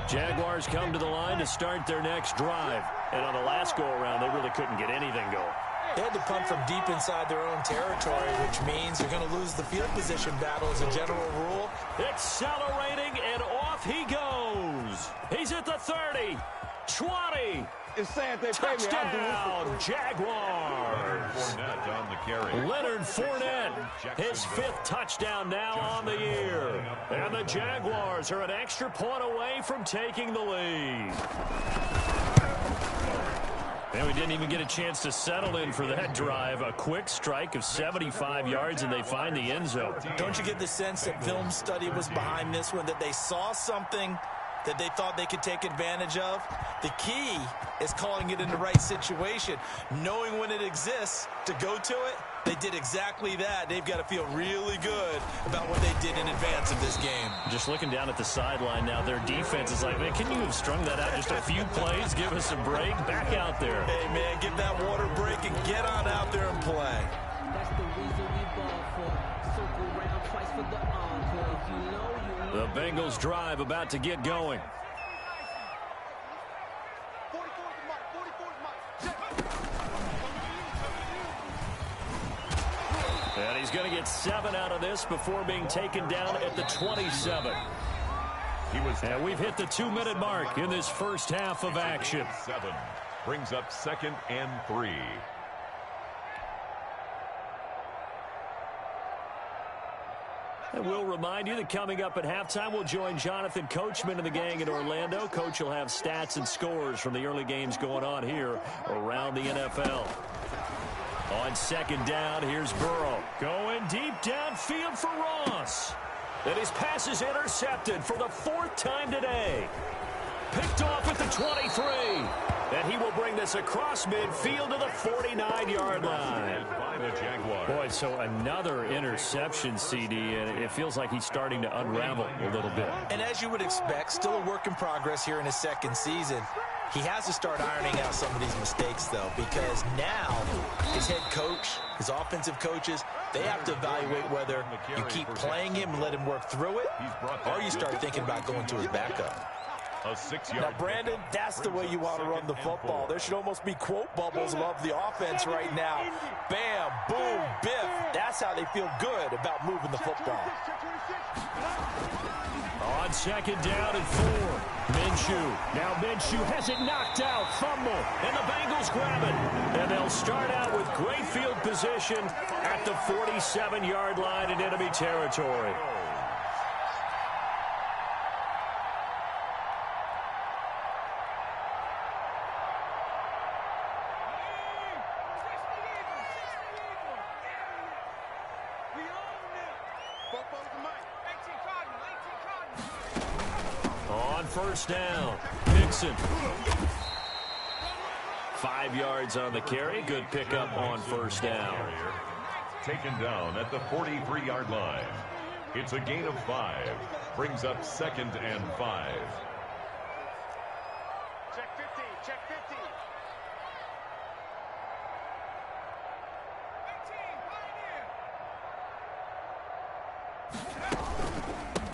S2: Jaguars come to the line to start their next drive. And on the last go-around, they really couldn't get anything going.
S4: They had to punt from deep inside their own territory, which means you're going to lose the field position battle as a general rule.
S2: Accelerating, and off he goes. He's at the 30, 20. Touchdown, Jaguars.
S3: Fournette on the carry.
S2: Leonard Fournette, his 5th touchdown now on the year. And the Jaguars are an extra point away from taking the lead. And we didn't even get a chance to settle in for that drive. A quick strike of 75 yards, and they find the end zone.
S4: Don't you get the sense that film study was behind this one, that they saw something that they thought they could take advantage of? The key is calling it in the right situation, knowing when it exists to go to it. They did exactly that. They've got to feel really good about what they did in advance of this game.
S2: Just looking down at the sideline now, their defense is like, man, can you have strung that out just a few plays? Give us a break. Back out there.
S4: Hey, man, give that water break and get on out there and play.
S10: That's the reason we ball for. Circle round twice for the encore. If you know, you know.
S2: The Bengals drive about to get going. And he's going to get 7 out of this before being taken down at the 27. And we've hit the 2-minute mark in this first half of action.
S3: 7 brings up 2nd and 3.
S2: And we'll remind you that coming up at halftime, we'll join Jonathan Coachman and the gang in Orlando. Coach will have stats and scores from the early games going on here around the NFL. On 2nd down, here's Burrow. Going deep downfield for Ross. And his pass is intercepted for the 4th time today. Picked off at the 23. And he will bring this across midfield to the 49-yard line.
S3: By the Jaguars.
S2: Boy, so another interception, CD, and it feels like he's starting to unravel a little bit.
S4: And as you would expect, still a work in progress here in his 2nd season. He has to start ironing out some of these mistakes, though, because now his head coach, his offensive coaches, they have to evaluate whether you keep playing him and let him work through it, or you start thinking about going to his backup.
S3: Now,
S4: Brandon, that's the way you want to run the football. There should almost be quote bubbles of the offense right now. Bam, boom, biff. That's how they feel good about moving the football.
S2: On 2nd down and 4. Minshew. Now Minshew has it knocked out. Fumble. And the Bengals grab it. And they'll start out with great field position at the 47-yard line in enemy territory. On 1st down, Mixon. 5 yards on the carry. Good pickup on 1st down.
S3: Taken down at the 43-yard line. It's a gain of 5. Brings up 2nd and 5.
S5: Check 15, check 15.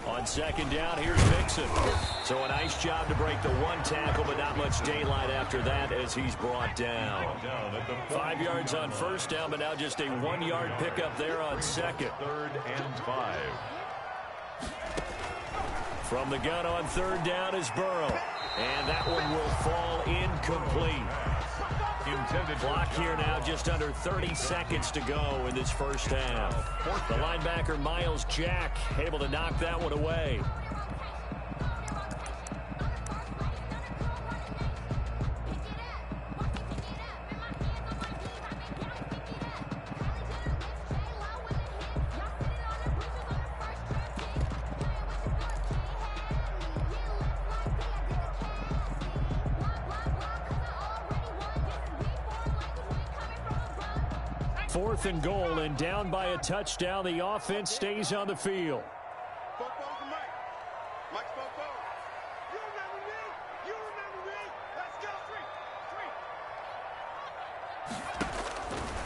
S2: On 2nd down, here's Mixon. So a nice job to break the 1 tackle, but not much daylight after that as he's brought down. 5 yards on 1st down, but now just a 1-yard pickup there on 2nd.
S3: 3rd and 5.
S2: From the gun on 3rd down is Burrow. And that one will fall incomplete. Intended clock here now, just under 30 seconds to go in this first half. The linebacker, Miles Jack, able to knock that one away. Fourth and goal, and down by a touchdown. The offense stays on the field.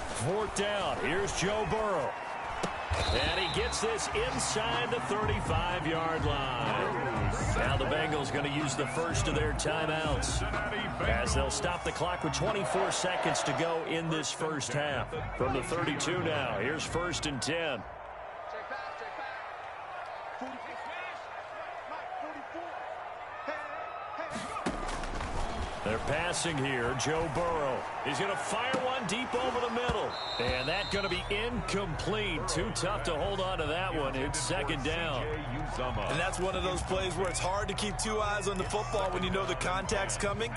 S2: Fourth down. Here's Joe Burrow. And he gets this inside the 35-yard line. Now the Bengals going to use the first of their timeouts as they'll stop the clock with 24 seconds to go in this first half. From the 32 now, here's 1st and 10. They're passing here. Joe Burrow. He's going to fire one deep over the middle. And that's going to be incomplete. Too tough to hold on to that one. It's 2nd down.
S6: And that's one of those plays where it's hard to keep 2 eyes on the football when you know the contact's coming,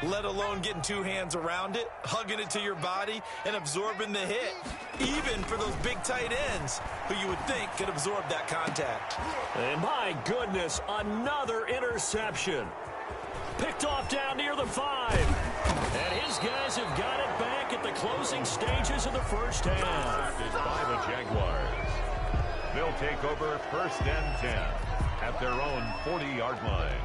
S6: let alone getting 2 hands around it, hugging it to your body, and absorbing the hit. Even for those big tight ends who you would think could absorb that contact.
S2: And my goodness, another interception. Picked off down near the 5. And his guys have got it back at the closing stages of the first half.
S3: By the Jaguars. They'll take over 1st and 10 at their own 40-yard line.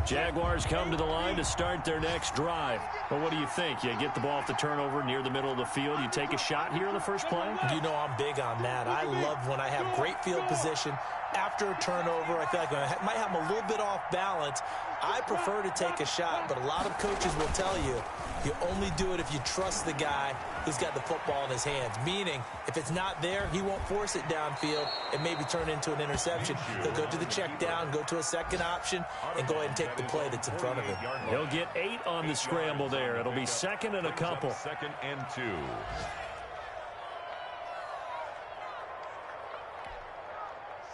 S2: Jaguars come to the line to start their next drive. But what do you think? You get the ball off the turnover near the middle of the field. You take a shot here in the first play?
S4: You know I'm big on that. I love when I have great field position. After a turnover, I feel like I might have them a little bit off balance. I prefer to take a shot, but a lot of coaches will tell you, you only do it if you trust the guy who's got the football in his hands. Meaning, if it's not there, he won't force it downfield and maybe turn into an interception. He'll go to the check down, go to a second option, and go ahead and take the play that's in front of him.
S2: He'll get 8 on the scramble there. It'll be 2nd and a couple.
S3: 2nd and 2.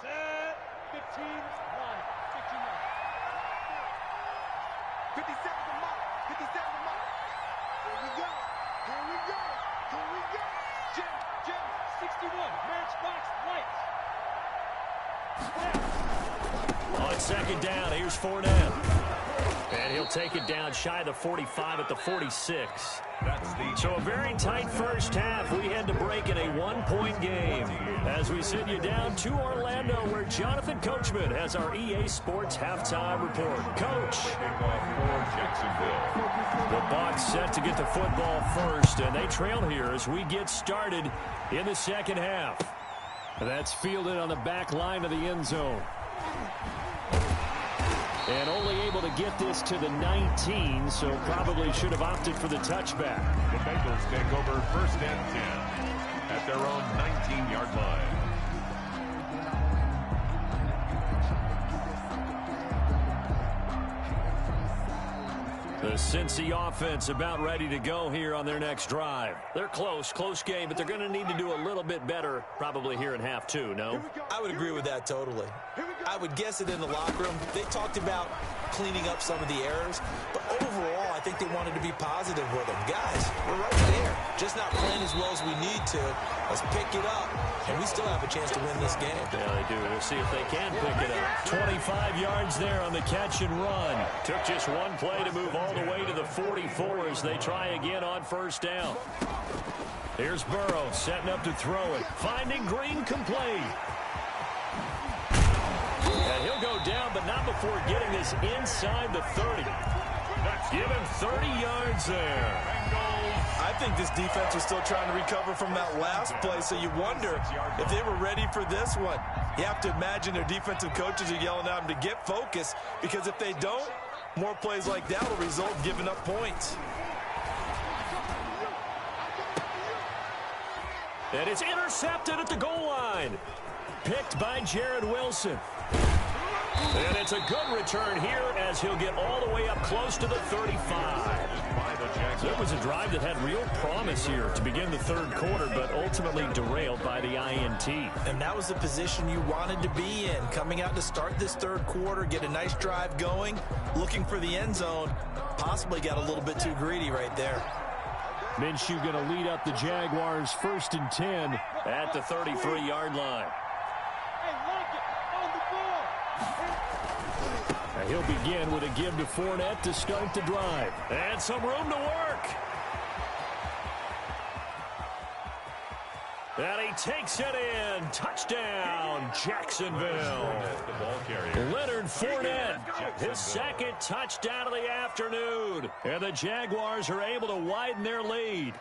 S5: Set. 15, 1. 15, 1. 57 the mark. 57 the mark. Here we go. Here we go. Here we go. Jim. 61. Matchbox lights.
S2: On 2nd down, here's Fournette. And he'll take it down shy of the 45 at the 46. So a very tight first half. We had to break in a 1-point game as we send you down to Orlando, where Jonathan Coachman has our EA Sports halftime report. Coach. The Bucs set to get the football first, and they trail here as we get started in the second half. And that's fielded on the back line of the end zone. And only able to get this to the 19, so probably should have opted for the touchback.
S3: The Bengals take over 1st and 10 at their own 19-yard line.
S2: The Cincy offense about ready to go here on their next drive. They're close game, but they're going to need to do a little bit better probably here in half 2, no?
S4: I would agree with that totally. I would guess it in the locker room. They talked about cleaning up some of the errors, but overall, I think they wanted to be positive with them. Guys, we're right there. Just not playing as well as we need to. Let's pick it up, and we still have a chance to win this game.
S2: Yeah, they do. We'll see if they can pick it up. 25 yards there on the catch and run. Took just one play to move all the way to the 44 as they try again on 1st down. Here's Burrow setting up to throw it. Finding Green complete. And he'll go down, but not before getting this inside the 30. Give him 30 yards there.
S6: I think this defense was still trying to recover from that last play, so you wonder if they were ready for this one. You have to imagine their defensive coaches are yelling at them to get focused, because if they don't, more plays like that will result in giving up points.
S2: And it's intercepted at the goal line. Picked by Jared Wilson. And it's a good return here as he'll get all the way up close to the 35. So it was a drive that had real promise here to begin the 3rd quarter, but ultimately derailed by the INT.
S4: And that was the position you wanted to be in, coming out to start this 3rd quarter, get a nice drive going, looking for the end zone, possibly got a little bit too greedy right there.
S2: Minshew going to lead up the Jaguars 1st and 10 at the 33-yard line. And he'll begin with a give to Fournette to start the drive. And some room to work. And he takes it in. Touchdown, Jacksonville. Leonard Fournette, his 2nd touchdown of the afternoon. And the Jaguars are able to widen their lead.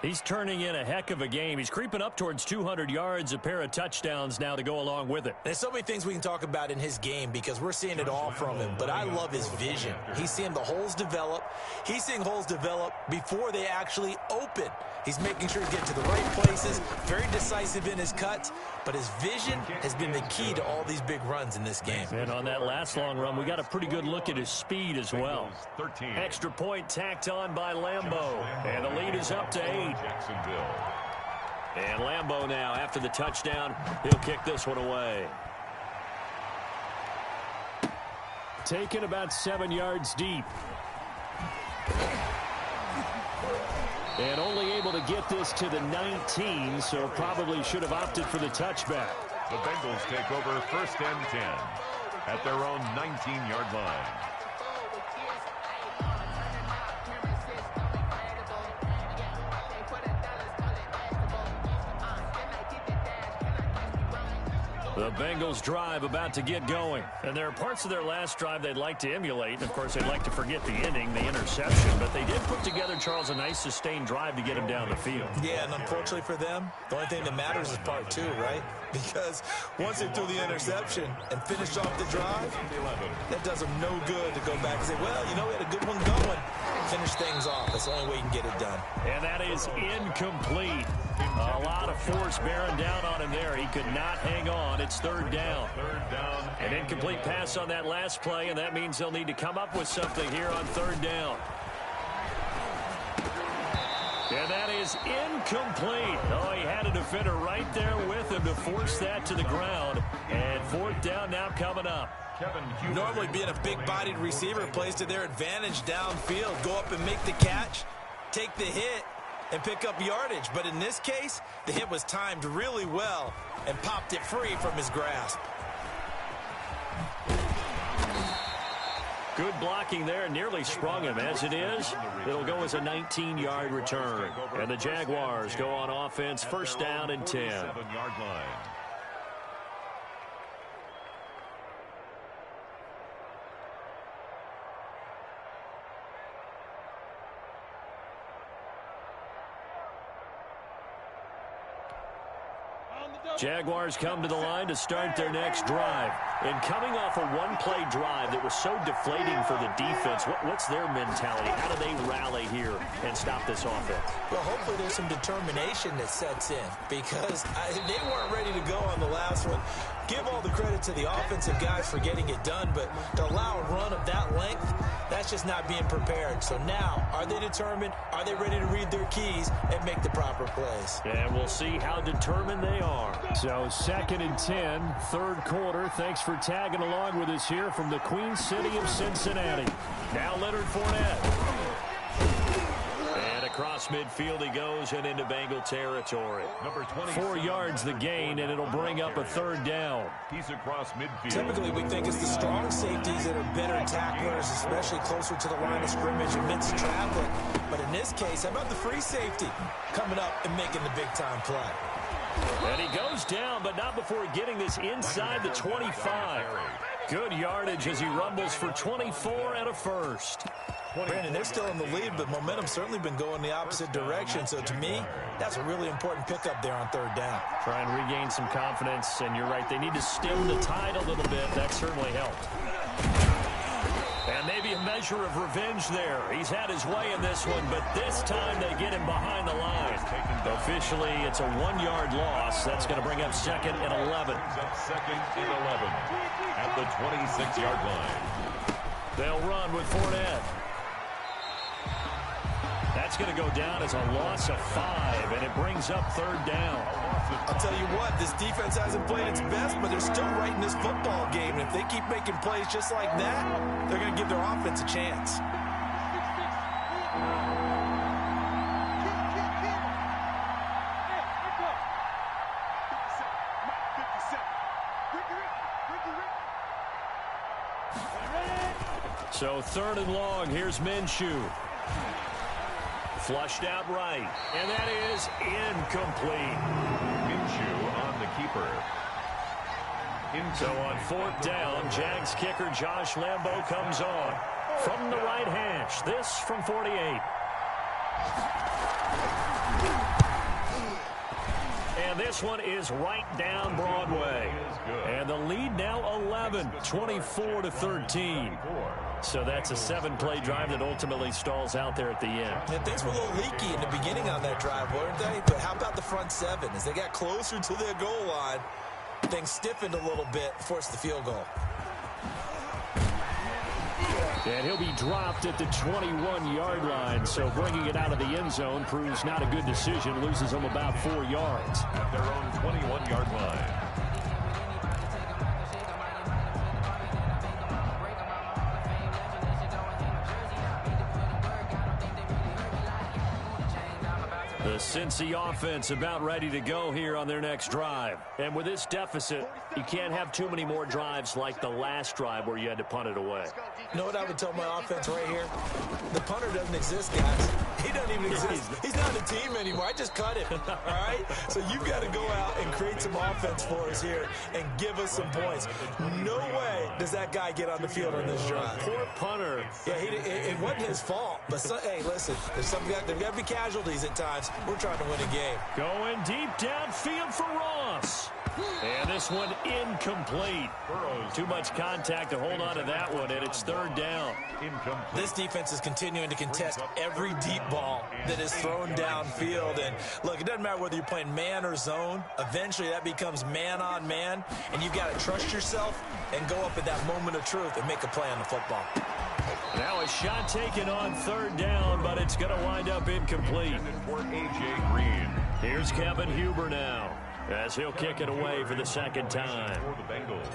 S2: He's turning in a heck of a game. He's creeping up towards 200 yards, a pair of touchdowns now to go along with it.
S4: There's so many things we can talk about in his game because we're seeing it all from him, but I love his vision. He's seeing the holes develop. He's seeing holes develop before they actually open. He's making sure to get to the right places, very decisive in his cuts, but his vision has been the key to all these big runs in this game.
S2: And on that last long run, we got a pretty good look at his speed as well. Extra point tacked on by Lambeau, and the lead is up to 8. And Lambeau now, after the touchdown, he'll kick this one away. Taken about 7 yards deep. And only able to get this to the 19, so probably should have opted for the touchback.
S3: The Bengals take over 1st and 10 at their own 19-yard line.
S2: The Bengals drive about to get going. And there are parts of their last drive they'd like to emulate. And, of course, they'd like to forget the ending, the interception. But they did put together, Charles, a nice sustained drive to get him down the field.
S4: Yeah, and unfortunately for them, the only thing that matters is part 2, right? Because once they threw the interception and finished off the drive, that does them no good to go back and say, well, you know, we had a good one going. Finish things off. That's the only way you can get it done.
S2: And that is incomplete. A lot of force bearing down on him there. He could not hang on. It's 3rd down. An incomplete pass on that last play, and that means they'll need to come up with something here on 3rd down. And that is incomplete. Oh, he had a defender right there with him to force that to the ground. And 4th down now coming up.
S4: Normally being a big-bodied receiver plays to their advantage downfield. Go up and make the catch, take the hit, and pick up yardage. But in this case, the hit was timed really well and popped it free from his grasp.
S2: Good blocking there, nearly sprung him. As it is, it'll go as a 19-yard return. And the Jaguars go on offense, 1st down and 10. Jaguars come to the line to start their next drive. And coming off a one-play drive that was so deflating for the defense, what's their mentality? How do they rally here and stop this offense?
S4: Well, hopefully there's some determination that sets in because they weren't ready to go on the last one. Give all the credit to the offensive guys for getting it done, but to allow a run of that length, that's just not being prepared. So now, are they determined? Are they ready to read their keys and make the proper plays?
S2: And we'll see how determined they are. So 2nd and 10, 3rd quarter. Thanks for tagging along with us here from the Queen City of Cincinnati. Now Leonard Fournette. And across midfield he goes and into Bengal territory. 4 yards the gain, and it'll bring up a 3rd down.
S3: He's across midfield.
S4: Typically, we think it's the strong safeties that are better tacklers, especially closer to the line of scrimmage amidst traffic. But in this case, how about the free safety coming up and making the big-time play?
S2: And he goes down, but not before getting this inside the 25. Good yardage as he rumbles for 24 and a 1st.
S4: Brandon, they're still in the lead, but momentum's certainly been going the opposite direction. So to me, that's a really important pickup there on 3rd down.
S2: Try and regain some confidence, and you're right, they need to stem the tide a little bit. That certainly helped. And maybe a measure of revenge there. He's had his way in this one, but this time they get him behind the line. Officially, it's a 1-yard loss. That's going to bring up 2nd and 11.
S3: 2nd and 11 at the 26-yard line.
S2: They'll run with Fournette. That's going to go down as a loss of 5, and it brings up 3rd down.
S4: I'll tell you what, this defense hasn't played its best, but they're still right in this football game. And if they keep making plays just like that, they're going to give their offense a chance.
S2: So 3rd and long, here's Minshew. Flushed out right, and that is incomplete.
S3: Minshew on the keeper.
S2: So on 4th down, Jags kicker Josh Lambeau comes on from the right hash. This from 48. And this one is right down Broadway. And the lead now 11, 24-13. So that's a 7-play drive that ultimately stalls out there at the end.
S4: And things were a little leaky in the beginning on that drive, weren't they? But how about the front seven? As they got closer to their goal line, things stiffened a little bit, forced the field goal.
S2: And he'll be dropped at the 21-yard line. So bringing it out of the end zone proves not a good decision. Loses them about 4 yards.
S3: At their own 21-yard line.
S2: The Cincy offense about ready to go here on their next drive. And with this deficit, you can't have too many more drives like the last drive where you had to punt it away.
S4: You know what I would tell my offense right here? The punter doesn't exist, guys. He doesn't even exist. He's not a team anymore. I just cut him, all right? So you've got to go out and create some offense for us here and give us some points. No way does that guy get on the field on this drive.
S2: Poor punter.
S4: Yeah, it wasn't his fault. But, hey, listen, there's got to be casualties at times. We're trying to win a game.
S2: Going deep downfield for Ross. And this one incomplete. Too much contact to hold on to that one, and it's third down.
S4: This defense is continuing to contest every deep ball that is thrown downfield. And, look, it doesn't matter whether you're playing man or zone. Eventually that becomes man on man, and you've got to trust yourself and go up at that moment of truth and make a play on the football.
S2: Now a shot taken on third down, but it's going to wind up incomplete.
S3: For A.J. Green.
S2: Here's Kevin Huber now, as he'll kick it away for the second time.
S3: For the Bengals.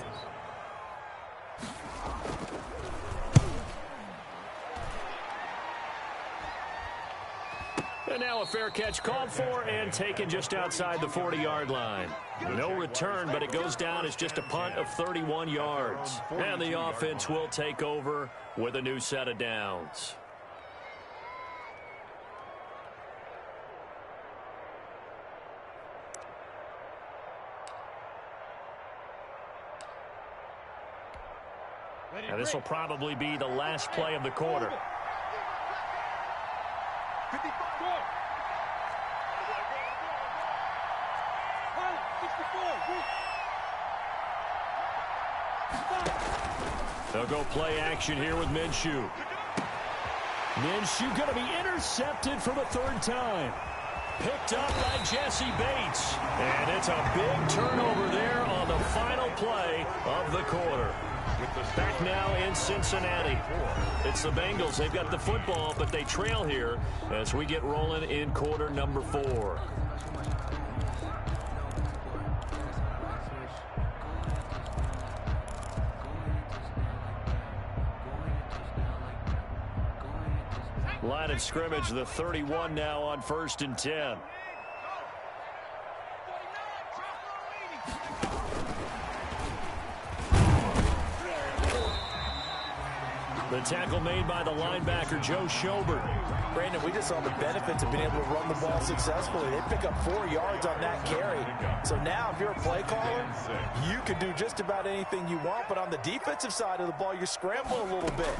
S2: And now a fair catch called for and taken just outside the 40-yard line. No return, but it goes down as just a punt of 31 yards. And the offense will take over with a new set of downs. Now this will probably be the last play of the quarter. They'll go play action here with Minshew. Minshew going to be intercepted for the third time. Picked up by Jesse Bates. And it's a big turnover there on the final play of the quarter. Back now in Cincinnati. It's the Bengals. They've got the football, but they trail here as we get rolling in quarter number 4. Line of scrimmage, the 31 now on 1st and 10. The tackle made by the linebacker, Joe Schobert.
S6: Brandon, we just saw the benefits of being able to run the ball successfully. They pick up 4 yards on that carry. So now if you're a play caller, you can do just about anything you want. But on the defensive side of the ball, you're scrambling a little bit.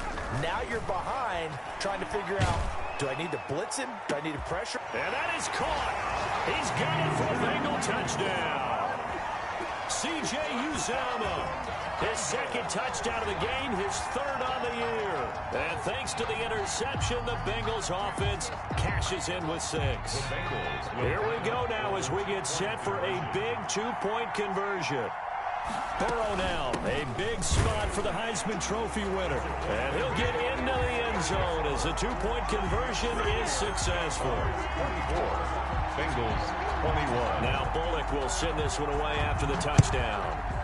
S6: Now you're behind trying to figure out, do I need to blitz him? Do I need to pressure?
S2: And that is caught. He's got it for a Bengal touchdown. C.J. Uzomah. His second touchdown of the game, his third on the year. And thanks to the interception, the Bengals offense cashes in with 6. Here we go now as we get set for a big 2-point conversion. Burrow now, a big spot for the Heisman Trophy winner. And he'll get into the end zone as the 2-point conversion is successful.
S3: 24, Bengals 21.
S2: Now Bullock will send this one away after the touchdown.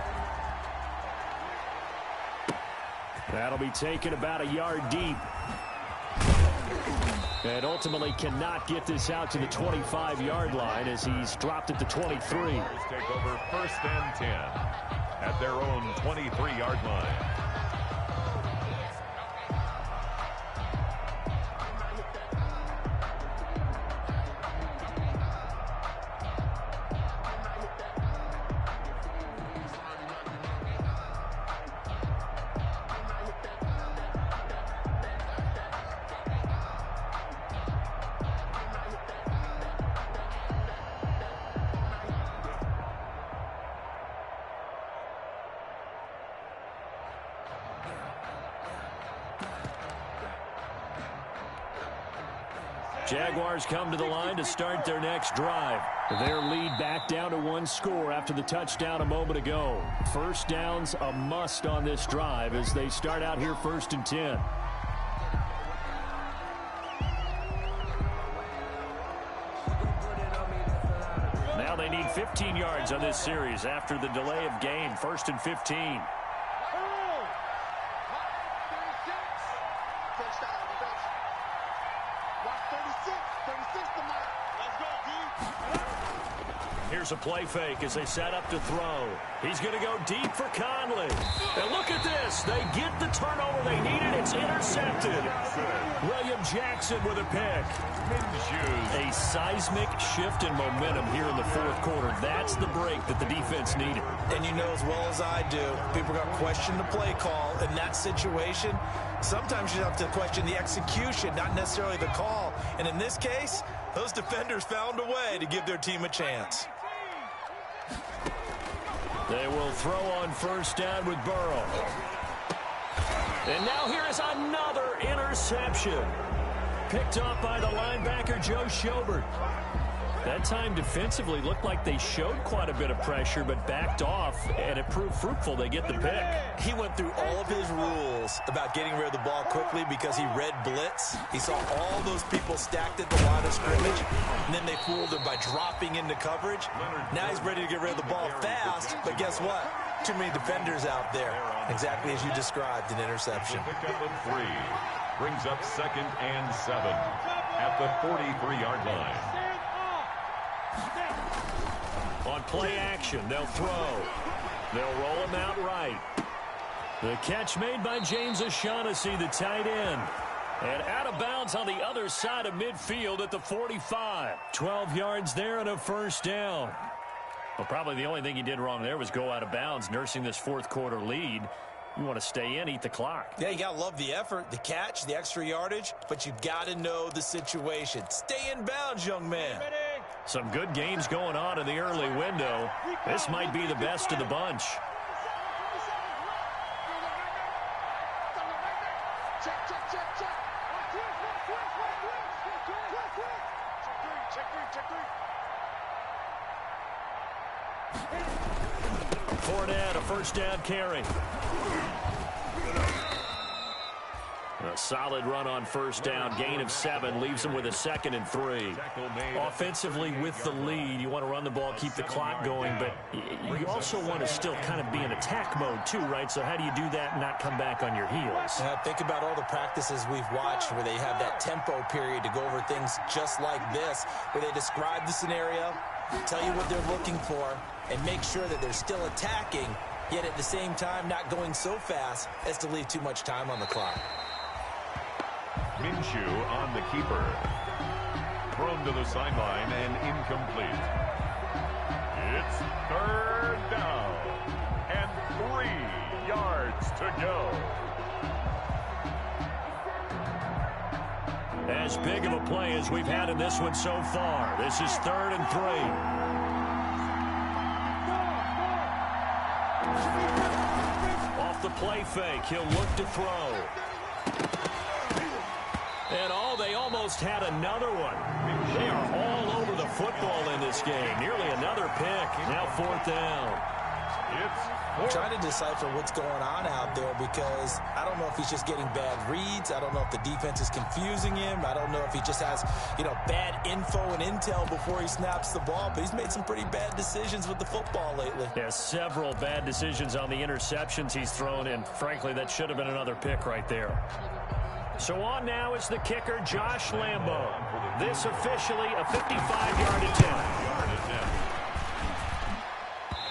S2: That'll be taken about a yard deep. And ultimately cannot get this out to the 25-yard line as he's dropped at the 23.
S3: Take over 1st and 10 at their own 23-yard line.
S2: Jaguars come to the line to start their next drive. Their lead back down to 1 score after the touchdown a moment ago. First down's a must on this drive as they start out here 1st and 10. Now they need 15 yards on this series after the delay of game. 1st and 15. Here's a play fake as they set up to throw. He's going to go deep for Conley. And look at this. They get the turnover they needed. It's intercepted. William Jackson with a pick. A seismic shift in momentum here in the 4th quarter. That's the break that the defense needed.
S6: And you know as well as I do, people are going to question the play call in that situation. Sometimes you have to question the execution, not necessarily the call. And in this case, those defenders found a way to give their team a chance.
S2: They will throw on 1st down with Burrow. And now here is another interception. Picked up by the linebacker, Joe Schobert. That time defensively looked like they showed quite a bit of pressure but backed off, and it proved fruitful. They get the pick.
S6: He went through all of his rules about getting rid of the ball quickly because he read blitz. He saw all those people stacked at the line of scrimmage, and then they fooled him by dropping into coverage. Now he's ready to get rid of the ball fast, but guess what? Too many defenders out there. Exactly as you described, an interception.
S3: Pick up of 3. Brings up 2nd and 7 at the 43-yard line.
S2: On play action, they'll throw. They'll roll him out right. The catch made by James O'Shaughnessy, the tight end. And out of bounds on the other side of midfield at the 45. 12 yards there and a 1st down. Well, probably the only thing he did wrong there was go out of bounds, nursing this 4th quarter lead. You want to stay in, eat the clock.
S6: Yeah, you got to love the effort, the catch, the extra yardage, but you got to know the situation. Stay in bounds, young man.
S2: Some good games going on in the early window. This might be the best of the bunch. Fournette, a 1st down carry. A solid run on 1st down. Gain of 7 leaves them with a 2nd and 3. Offensively with the lead, you want to run the ball, keep the clock going, but you also want to still kind of be in attack mode too, right? So how do you do that and not come back on your heels?
S6: Think about all the practices we've watched where they have that tempo period to go over things just like this, where they describe the scenario, tell you what they're looking for, and make sure that they're still attacking, yet at the same time not going so fast as to leave too much time on the clock.
S3: Minshew on the keeper. Thrown to the sideline and incomplete. It's 3rd down and 3 yards to go.
S2: As big of a play as we've had in this one so far. This is 3rd and 3. Off the play fake, he'll look to throw. And they almost had another one. They are all over the football in this game. Nearly another pick. Now 4th down.
S6: I'm trying to decipher what's going on out there because I don't know if he's just getting bad reads. I don't know if the defense is confusing him. I don't know if he just has, bad info and intel before he snaps the ball. But he's made some pretty bad decisions with the football lately.
S2: Yeah, several bad decisions on the interceptions he's thrown in. Frankly, that should have been another pick right there. So on now is the kicker, Josh Lambo. This officially a 55-yard attempt.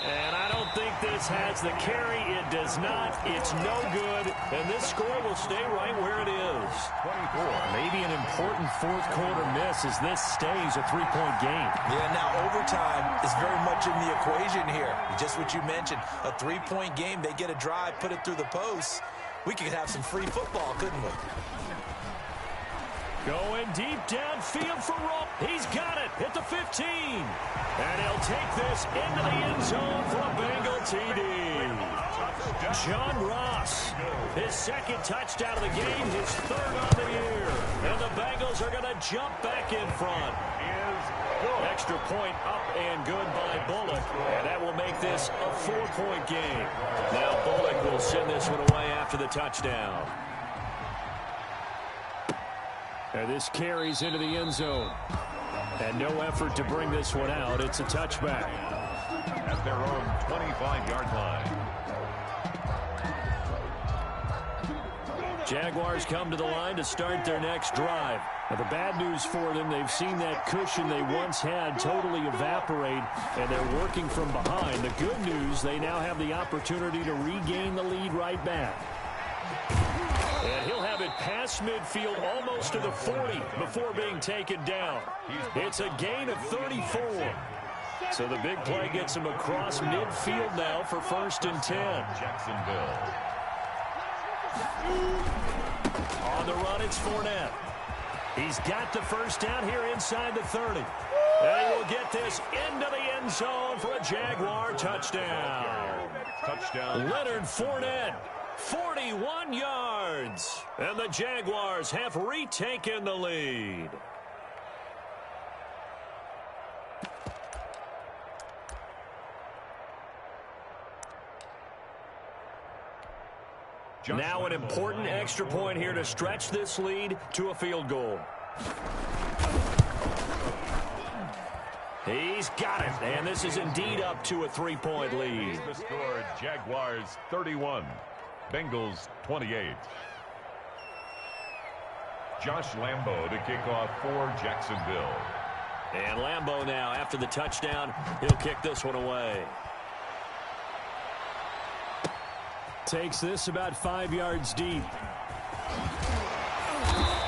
S2: And I don't think this has the carry. It does not. It's no good. And this score will stay right where it is. 24. Maybe an important 4th quarter miss as this stays a 3-point game.
S6: Yeah, now overtime is very much in the equation here. Just what you mentioned, a 3-point game. They get a drive, put it through the posts. We could have some free football, couldn't we?
S2: Going deep downfield for Roll. He's got it at the 15. And he'll take this into the end zone for a Bengal TD. John Ross, his 2nd touchdown of the game, his 3rd on the year. And the Bengals are going to jump back in front. Extra point up and good by Bullock. And that will make this a 4-point game. Now Bullock will send this one away after the touchdown. And this carries into the end zone. And no effort to bring this one out. It's a touchback.
S3: At their own 25-yard line.
S2: Jaguars come to the line to start their next drive. Now, the bad news for them, they've seen that cushion they once had totally evaporate, and they're working from behind. The good news, they now have the opportunity to regain the lead right back. And he'll have it past midfield almost to the 40 before being taken down. It's a gain of 34. So the big play gets him across midfield now for 1st and 10.
S3: Jacksonville.
S2: On the run, it's Fournette. He's got the first down here inside the 30. And he will get this into the end zone for a Jaguar touchdown.
S3: Touchdown.
S2: Leonard Fournette, 41 yards. And the Jaguars have retaken the lead. Now an important extra point here to stretch this lead to a field goal. He's got it, and this is indeed up to a 3-point lead.
S3: The score, Jaguars 31, Bengals 28. Josh Lambo to kick off for Jacksonville.
S2: And Lambo now, after the touchdown, he'll kick this one away. Takes this about 5 yards deep.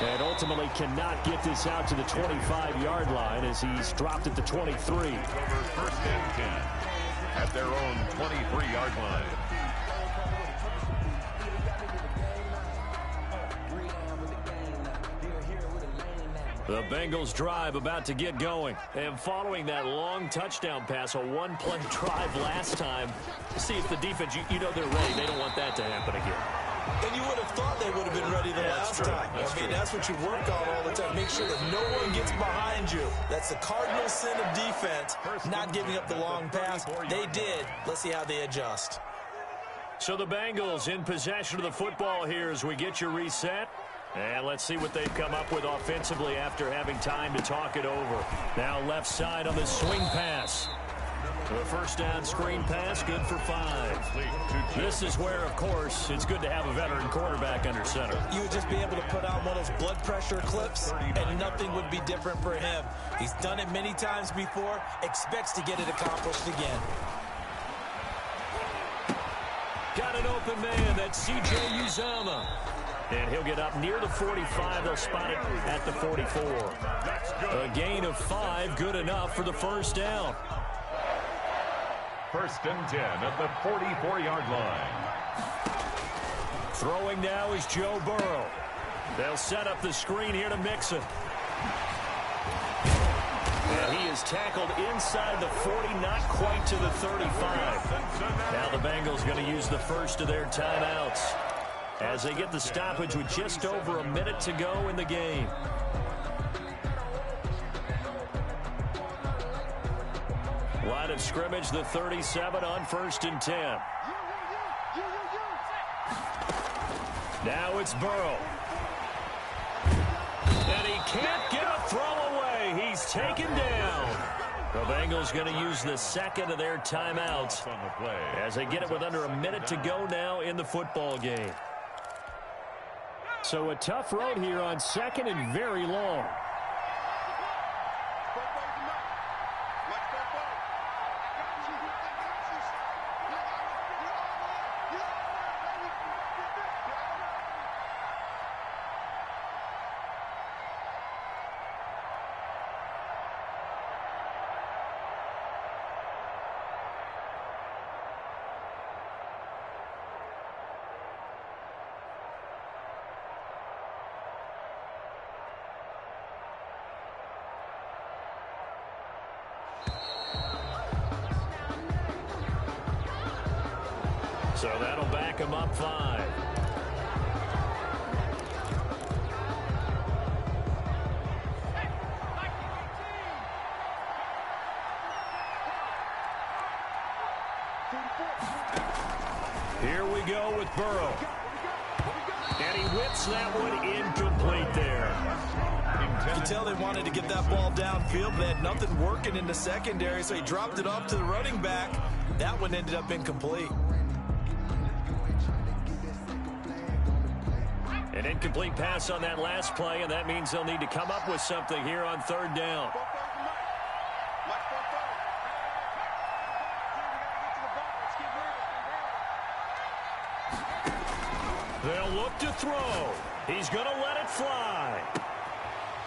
S2: And ultimately cannot get this out to the 25-yard line as he's dropped at the 23.
S3: Over 1st and 10 at their own 23-yard line.
S2: The Bengals drive about to get going. And following that long touchdown pass, a one-play drive last time, see if the defense, you know they're ready. They don't want that to happen again.
S6: And you would have thought they would have been ready the last time. That's what you work on all the time. Make sure that no one gets behind you. That's the cardinal sin of defense, not giving up the long pass. They did. Let's see how they adjust.
S2: So the Bengals in possession of the football here as we get you reset. And let's see what they've come up with offensively after having time to talk it over. Now left side on the swing pass. The first down screen pass, good for 5. This is where, of course, it's good to have a veteran quarterback under center.
S6: You would just be able to put on one of those blood pressure clips, and nothing would be different for him. He's done it many times before, expects to get it accomplished again.
S2: Got an open man, that's C.J. Uzomah. And he'll get up near the 45. They'll spot it at the 44. A gain of 5, good enough for the first down.
S3: 1st and 10 at the 44-yard line.
S2: Throwing now is Joe Burrow. They'll set up the screen here to Mixon. And he is tackled inside the 40, not quite to the 35. Now the Bengals going to use the first of their timeouts as they get the stoppage with just over a minute to go in the game. Line of scrimmage, the 37 on 1st and 10. Now it's Burrow. And he can't get a throw away. He's taken down. The Bengals going to use the second of their timeouts as they get it with under a minute to go now in the football game. So a tough road here on 2nd and very long. So that'll back him up 5. go with Burrow. And he whips that one incomplete there.
S6: You can tell they wanted to get that ball downfield, but they had nothing working in the secondary, so he dropped it off to the running back. That one ended up incomplete.
S2: An incomplete pass on that last play, and that means they'll need to come up with something here on third down. They'll look to throw. He's going to let it fly.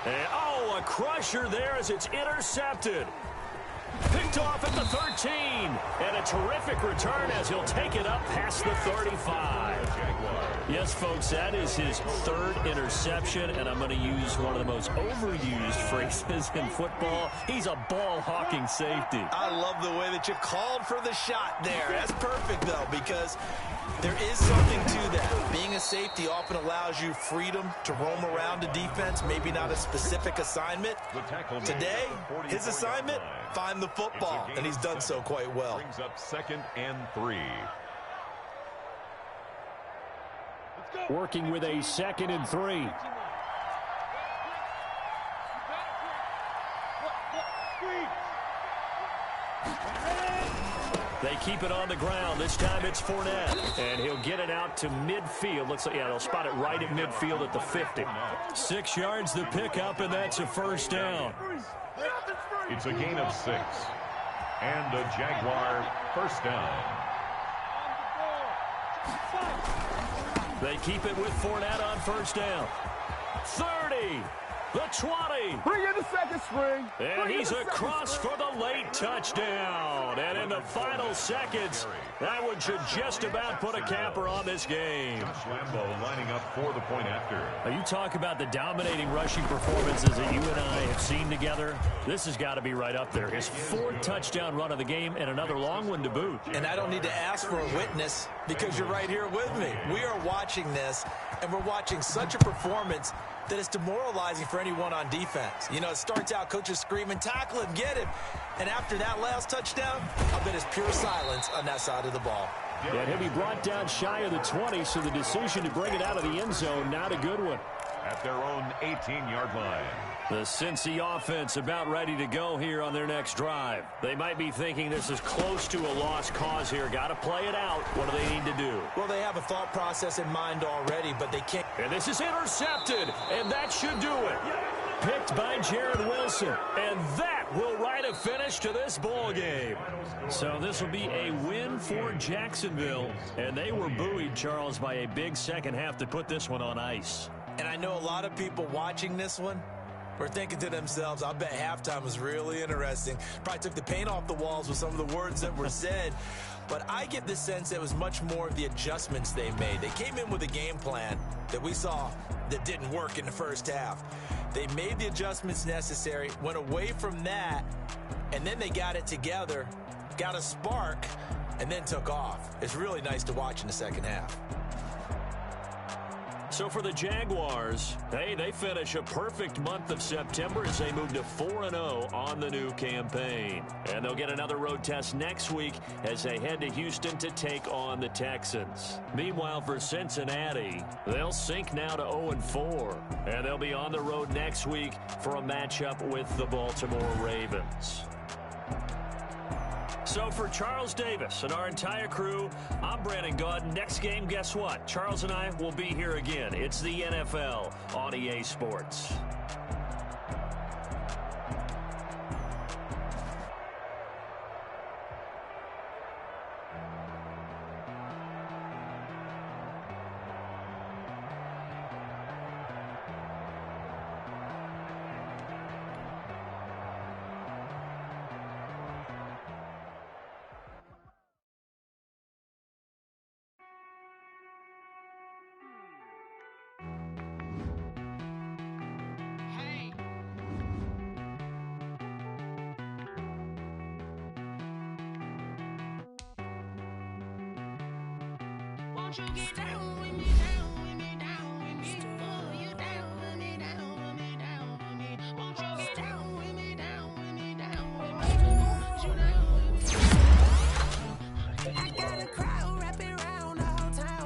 S2: And, oh, a crusher there as it's intercepted. Picked off at the 13. And a terrific return as he'll take it up past the 35. Yes, folks, that is his third interception, and I'm going to use one of the most overused phrases in football. He's a ball-hawking safety.
S6: I love the way that you called for the shot there. That's perfect, though, because there is something to that. Being a safety often allows you freedom to roam around a defense, maybe not a specific assignment. Today, his assignment, find the football, and he's done so quite well.
S3: Brings up 2nd and 3.
S2: Working with a 2nd and 3. They keep it on the ground. This time it's Fournette. And he'll get it out to midfield. Looks like, yeah, they'll spot it right at midfield at the 50. 6 yards the pickup, and that's a first down.
S3: It's a gain of 6. And a Jaguar first down.
S2: They keep it with Fournette on first down. 30. The 20.
S5: Bring in the second string.
S2: And he's across for the late touchdown. And in the final seconds, that one should just about put a capper on this game.
S3: Josh Lambo lining up for the point after.
S2: Now you talk about the dominating rushing performances that you and I have seen together. This has got to be right up there. His 4th touchdown run of the game and another long one to boot.
S6: And I don't need to ask for a witness because you're right here with me. We are watching this, and we're watching such a performance that it's demoralizing for anyone on defense. You know, it starts out coaches screaming, tackle him, get him. And after that last touchdown, I bet it's pure silence on that side of the ball.
S2: And he'll be brought down shy of the 20, so the decision to bring it out of the end zone, not a good one.
S3: At their own 18-yard line.
S2: The Cincy offense about ready to go here on their next drive. They might be thinking this is close to a lost cause here. Got to play it out. What do they need to do?
S6: Well, they have a thought process in mind already, but they can't.
S2: And this is intercepted, and that should do it. Picked by Jared Wilson, and that will write a finish to this ball game. So this will be a win for Jacksonville, and they were buoyed, Charles, by a big second half to put this one on ice.
S6: And I know a lot of people watching this one were thinking to themselves, I bet halftime was really interesting. Probably took the paint off the walls with some of the words that were said. But I get the sense that it was much more of the adjustments they made. They came in with a game plan that we saw that didn't work in the first half. They made the adjustments necessary, went away from that, and then they got it together, got a spark, and then took off. It's really nice to watch in the second half.
S2: So for the Jaguars, hey, they finish a perfect month of September as they move to 4-0 on the new campaign. And they'll get another road test next week as they head to Houston to take on the Texans. Meanwhile, for Cincinnati, they'll sink now to 0-4. And they'll be on the road next week for a matchup with the Baltimore Ravens. So for Charles Davis and our entire crew, I'm Brandon Gaudin. Next game, guess what? Charles and I will be here again. It's the NFL on EA Sports.
S10: Won't you get down with me, down with me, down with me? Oh, you down with me, down with me, down with me. Won't you get down with me, down with me, down with me? Won't you down with me? I got a crowd wrapping around the whole town.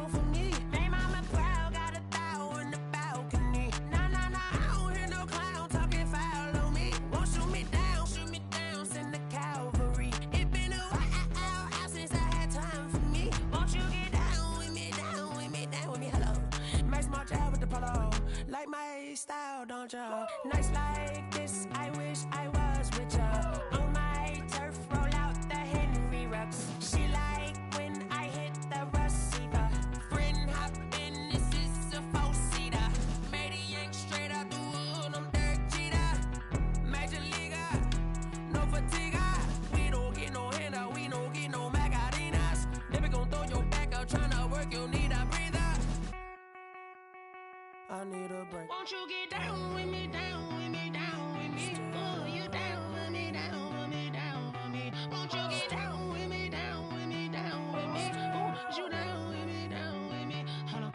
S10: don't ya? Nights like this, I wish I was with ya. On my turf, roll out the Henry Rux. She like when I hit the receiver. Friend hop in, this is a four-seater. Made a yank straight out the wood, I'm Derek Jeter. Major leaguer, no fatigue. We don't get no handout, we don't get no Macarinas. Never gon' throw your back out, tryna work, you need a breather. I need a break. Won't you get down with me, down with me, down with me? Oh, you down with me, down with me, down with me. Won't you get down with me, down with me, down with me? Oh, you down with me, down with me? Hold on.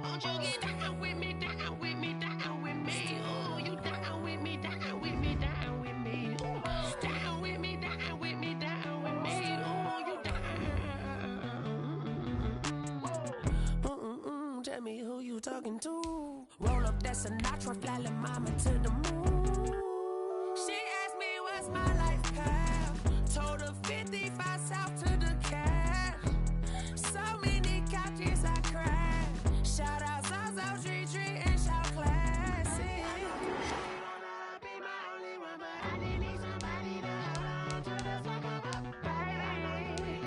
S10: Won't you get down with me, down with me, down with me? Oh, you down with me, down with me, down with me? Oh, down with me, down with me, down with me? Oh, you down. Tell me who you talking to. Roll up that Sinatra, fly la mama to the moon. She asked me what's my life path. Told her 55 south to the cab. So many couches I cried. Shout out South Street Tree and shout classic. Be my only one, but I didn't need somebody to hold on to the sucker up, baby.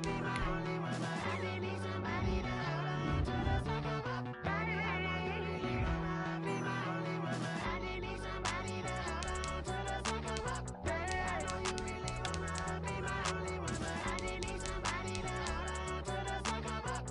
S10: Be my only one, but I didn't need somebody to hold on to the sucker up, baby. Be my only one, but I didn't need somebody to hold on to the sucker up, baby. I know you really wanna be my only one, but I didn't need somebody to hold on to the sucker up.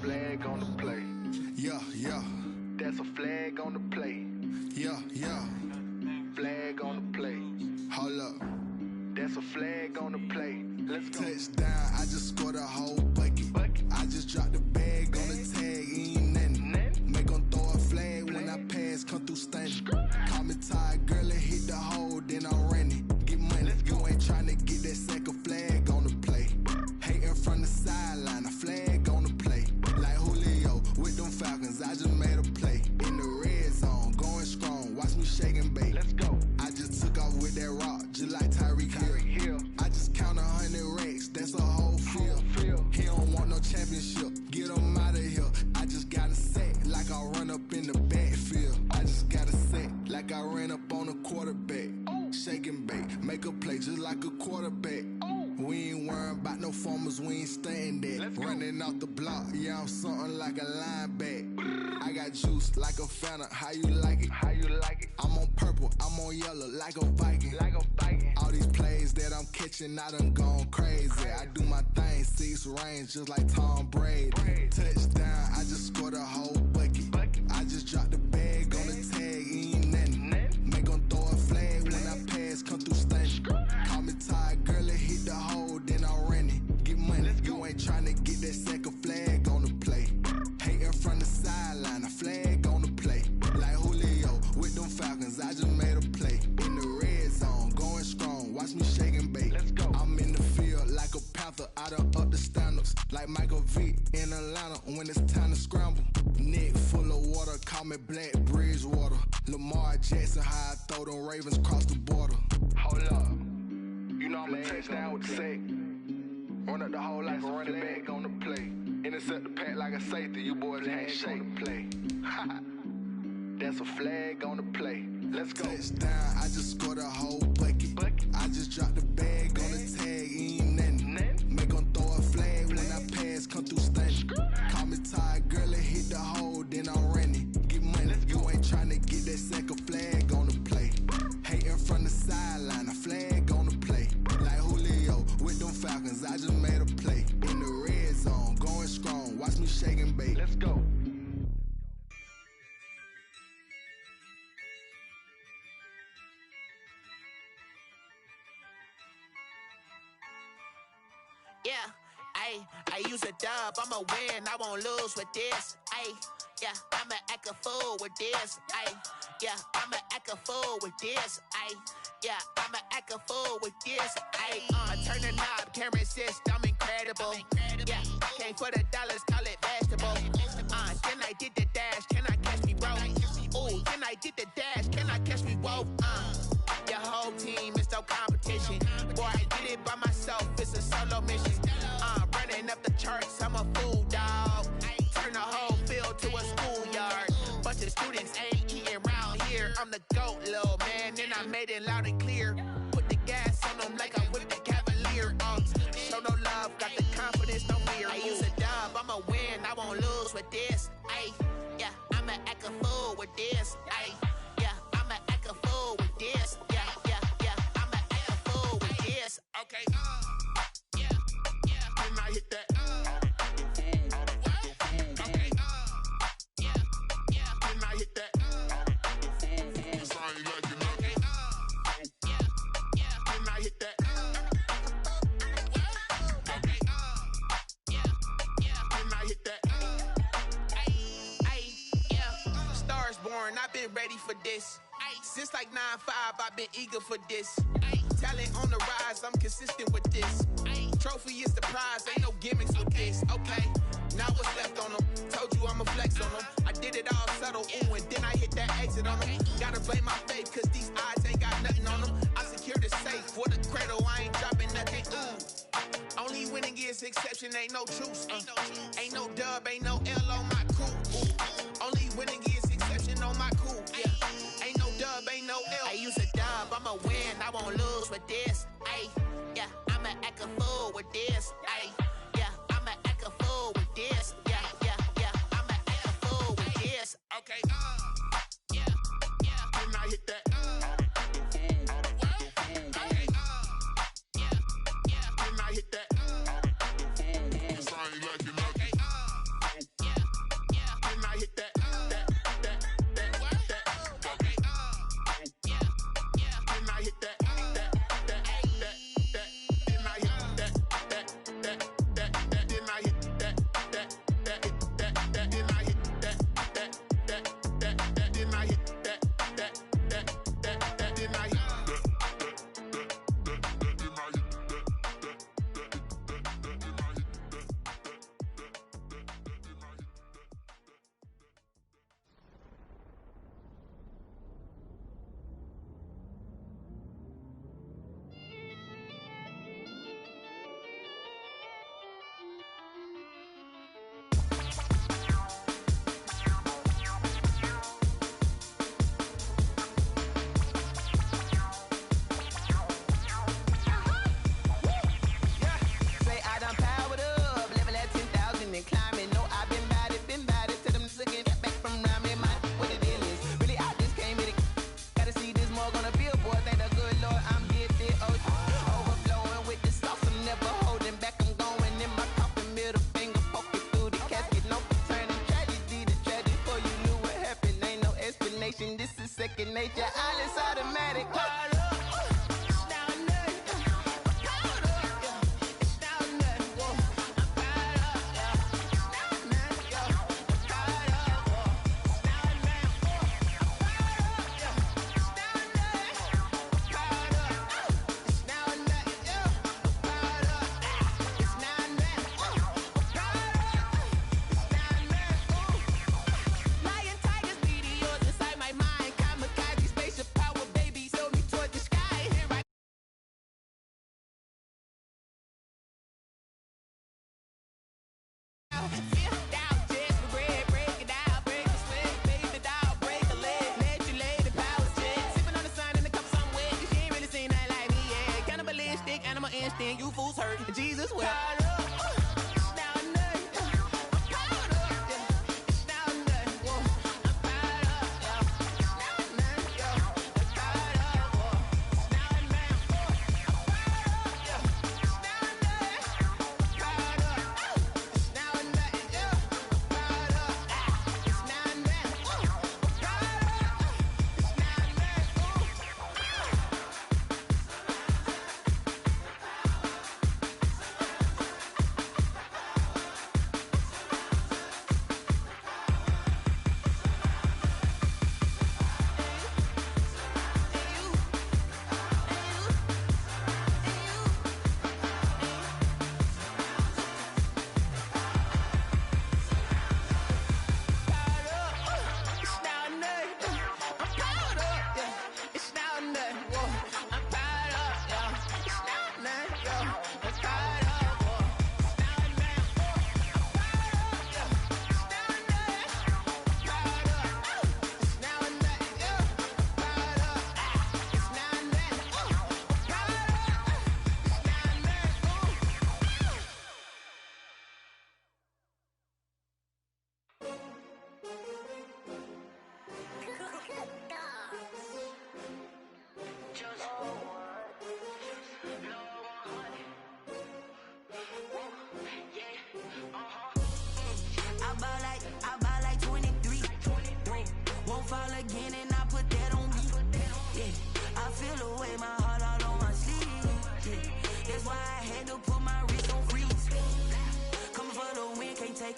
S16: Flag on the play. Yeah, yeah. That's a flag on the play. Yeah, yeah. Flag on the play. Hold up. That's a flag on the play. Let's go. Touchdown, I just scored a whole bucket. I just dropped the bag on the tag, ain't nothing. Make 'em throw a flag when I pass, come through stunning. Call me tired, girl, and hit the hole, then I'm running. Get money, you ain't trying to get that second flag on the play. Hating from the sideline, a flag on the play. Like Julio with them Falcons, I just made a play. In the red zone, going strong, watch me shake and bake. Let's go. I just took off with that rock, just like Tyreek Hill. I just count 100 racks, that's a whole field. He don't want no championship, get him out of here. I just got a set, like I run up in the backfield. I just got a set, like I ran up on a quarterback. Shake and bake, make a play just like a quarterback. We ain't worrying about no formers, we ain't staying there. Running off the block, yeah, I'm something like a linebacker. I got juice like a Fanta, how you like it? How you like it? I'm on purple, I'm on yellow, like a Viking. Like a Viking. All these plays that I'm catching, I done gone crazy. I do my thing, 6 range, just like Tom Brady. Touchdown, I just scored a whole bucket. I just dropped the bag on the tag, ain't nothing. Make 'em throw a flag when I pass, come through stunning. Call me tired, girl, and hit the hole, then I'm running. Get money, you ain't trying to get that second flag on the play. Hating from the sideline, a flag on the play. Like Julio with them Falcons, I just made a play. In the red zone, going strong, watch me shake and bake. Let's go. I'm in the field like a Panther, I done up the standards. Like Michael Vick in Atlanta when it's time to scramble. Neck full of water, call me Black Bridgewater. Lamar Jackson, how I throw them Ravens cross the border. Hold up. You know I'm a touchdown with the sack. Run up the whole like a running back on the play. Intercept the pack like a safety, you boys can't shake the play. That's a flag on the play. Let's go. Touchdown, I just scored a whole bucket. I just dropped the bag on the tag, ain't nothing. Make 'em throw a flag when I pass, come through stunning. Call me tired, girl, and hit the hole, then I'm running. Get money, you ain't tryna get that second flag on the play. Hating from the sideline, a flag on the play. Like Julio with them Falcons, I just made a play. In the red zone, going strong, watch me shake and bake. Let's go.
S7: Yeah, I use a dub, I'ma win, I won't lose with this. Yeah, I'ma act a fool with this. Yeah, I'ma act a fool with this. Yeah, I'ma act a fool with this. I turn the knob, can't resist, I'm incredible. Yeah, came for the dollars, call it vegetable. Then I did the dash, can I catch me, bro? Ooh, then I did the dash, can I catch me, whoa? Your whole team is no competition. Boy, I did it by myself, it's a solo mission. Running up the charts, I'm a fool, dog. Turn the whole field to a schoolyard. Bunch of students ain't eating round here. I'm the GOAT, little man, and I made it loud and clear. Put the gas on them like I'm with the Cavalier. Show no love, got the confidence, no fear. I use a dub, I'ma win, I won't lose with this. Yeah, I'ma act a fool with this. Yeah, I'ma act a fool with this. Yeah, I'ma act a fool with this. Okay, yeah, then I hit that. I've been ready for this. Since like 9-5, I've been eager for this. Talent on the rise, I'm consistent with this. Trophy is the prize, ain't no gimmicks with this. Okay, now what's left on them? Told you I'ma flex on them. I did it all subtle, ooh, and then I hit that exit on them. Gotta blame my faith, cause these odds ain't got nothing on them. I secured the safe for the cradle, I ain't dropping nothing, ooh. Only winning is exception, ain't no truce. Ain't no dub, ain't no L on my crew. Ooh. Only winning is exception on my cool. Yeah. Ain't no dub, ain't no L. I use a dub, I'ma win, I won't lose with this. Yeah, I'ma act a fool with this. Yeah, I'ma act a fool with this. Yeah, I'ma act a fool with this. Okay, yeah, then I hit that. Okay, yeah, then I hit that.
S10: Lion, tigers, meteors inside my mind. Kamikaze, spaceship power, baby. Show me 20.
S7: understand you fools hurt. Jesus will.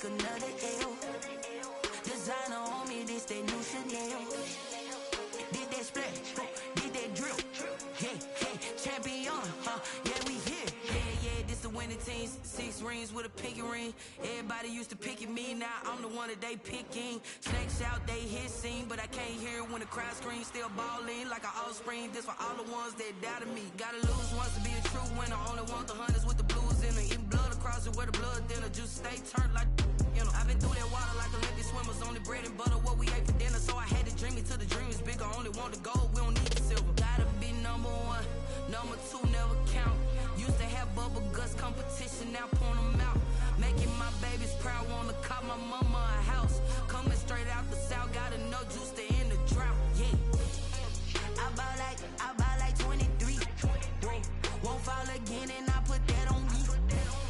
S10: Another L. Designer on me, this that new Chanel. Did that splash, did that drill. Yeah, champion, yeah, we here. Yeah, this the winning team. 6 rings with a pinky ring. Everybody used to picking me, now I'm the one that they picking. Snakes out, they hissing, but I can't hear when the crowd screams. Still balling like an offspring. This for all the ones that doubted me. Gotta lose once to be a true winner. Only want the hunters with the blues in them. Eating blood across it where the blood dinner. Just stay turned like, you know. I've been through that water like Olympic swimmers. Only bread and butter, what we ate for dinner. So I had to dream it till the dream is bigger. Only want the gold, we don't need the silver. Gotta be number 1, number 2 never count. Used to have bubble guts competition, now point them out. Making my babies proud, wanna cop my mama a house. Coming straight out the south, gotta know juice to end the drought. Yeah, I buy like 23. Won't fall again, and I put that on me.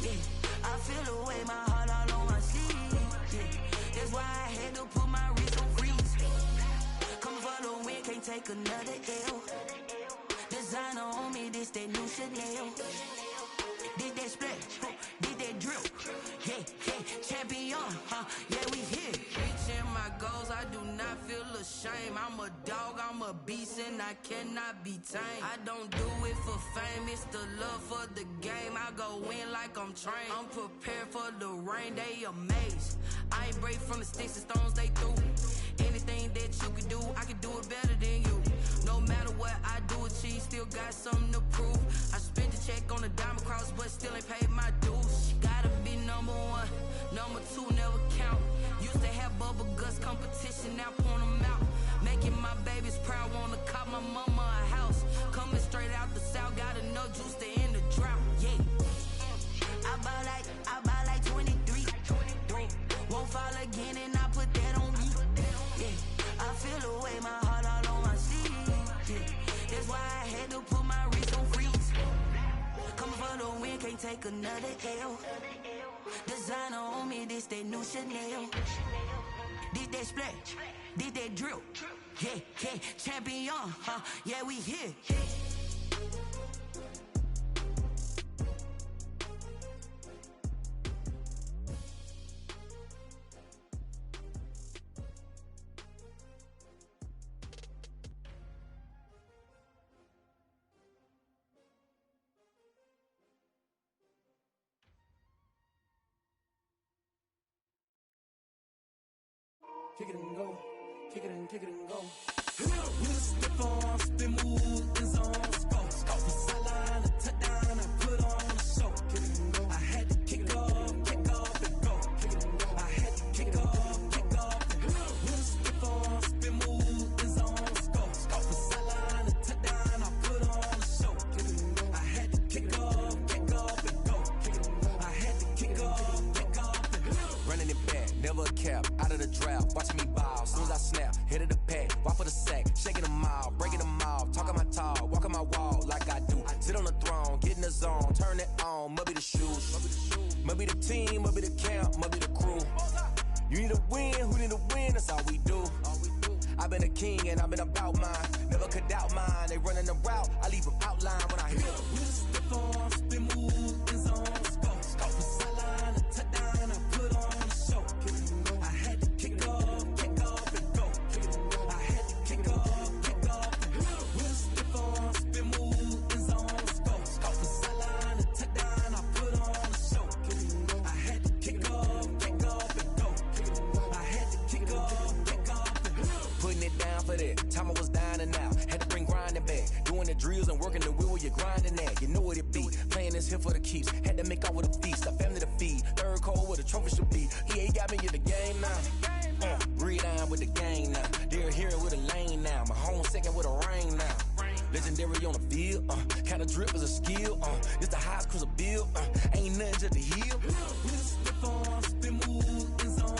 S10: Yeah, I feel the way, my heart all on my sleeve. Yeah, that's why I had to put my wrist on freeze. Coming for the win, can't take another L. Designer on me, this that new Chanel. Did that splash, did that drill. Yeah, champion, yeah, we here. Reaching my goals, I do not feel ashamed. I'm a dog, I'm a beast, and I cannot be tamed. I don't do it for fame, it's the love for the game. I go in like I'm trained. I'm prepared for the rain, they amazed. I ain't break from the sticks and stones they threw. Anything that you can do, I can do it better than you. No matter what I do, achieve, still got something to prove. I spent the check on the diamond cross, but still ain't paid my dues. Gotta be number 1, number 2 never count. Used to have bubble guts competition, now point them out. Making my babies proud, wanna cop my mama a house. Coming straight out the south, gotta know juice to end the drought. Yeah, I buy like 23. Won't fall again, and I put that on me. Yeah, I feel the way, my heart all on my sleeve. Yeah, that's why I had to put my wrist on freeze. Coming for the win, can't take another L. Designer on me, this that new Chanel. Did that splash, did that drill. Yeah, champion, yeah, we here.
S12: Kick it and go, kick it and go. With a step on, spin move, in zone, go. From sideline to touchdown, I put on the show. Kick it and go. I had to kick off and go. Kick it and go. I had to kick off and go. With a step on, spin move, in zone, go. From sideline to touchdown, I put on the show. Kick it and go. I had to kick off and
S15: never a cap, out of the drought, watching me bow. Soon as I snap, hit of the pack, walk for the sack, shaking them out, breaking them out, talking my talk, walking my wall like I do. Sit on the throne, get in the zone, turn it on, must be the shoes, must be the team, must be the camp, must be the crew. You need a win, who need a win, that's all we do. I've been a king and I've been about mine, never could doubt mine. They running the route, I leave them outline when I hit them.
S14: We step on, spin move, in zone, go. From sideline to touchdown, I put on a show. I had to kick off and go. I had to kick off and go. We step on, spin move, in zone, go. From sideline to touchdown, I put on a show. I had to kick off and go. I had to kick off and go.
S15: Putting it down for that, time I was down and out. Had to bring grinding back, doing the drills and working the wheel where you're grinding at. You know what it be, playing this here for the keeps. Had to make out with a feast, a family to feed. Third cold where the trophy should be. EA got me in the game now. Breathe down with the game now. They're here with a lane now. My home second with a rain now. Legendary on the field, kind of drip is a skill. It's the highest cruiser bill, ain't nothing just to heal.
S14: We step on, spin move, in zone.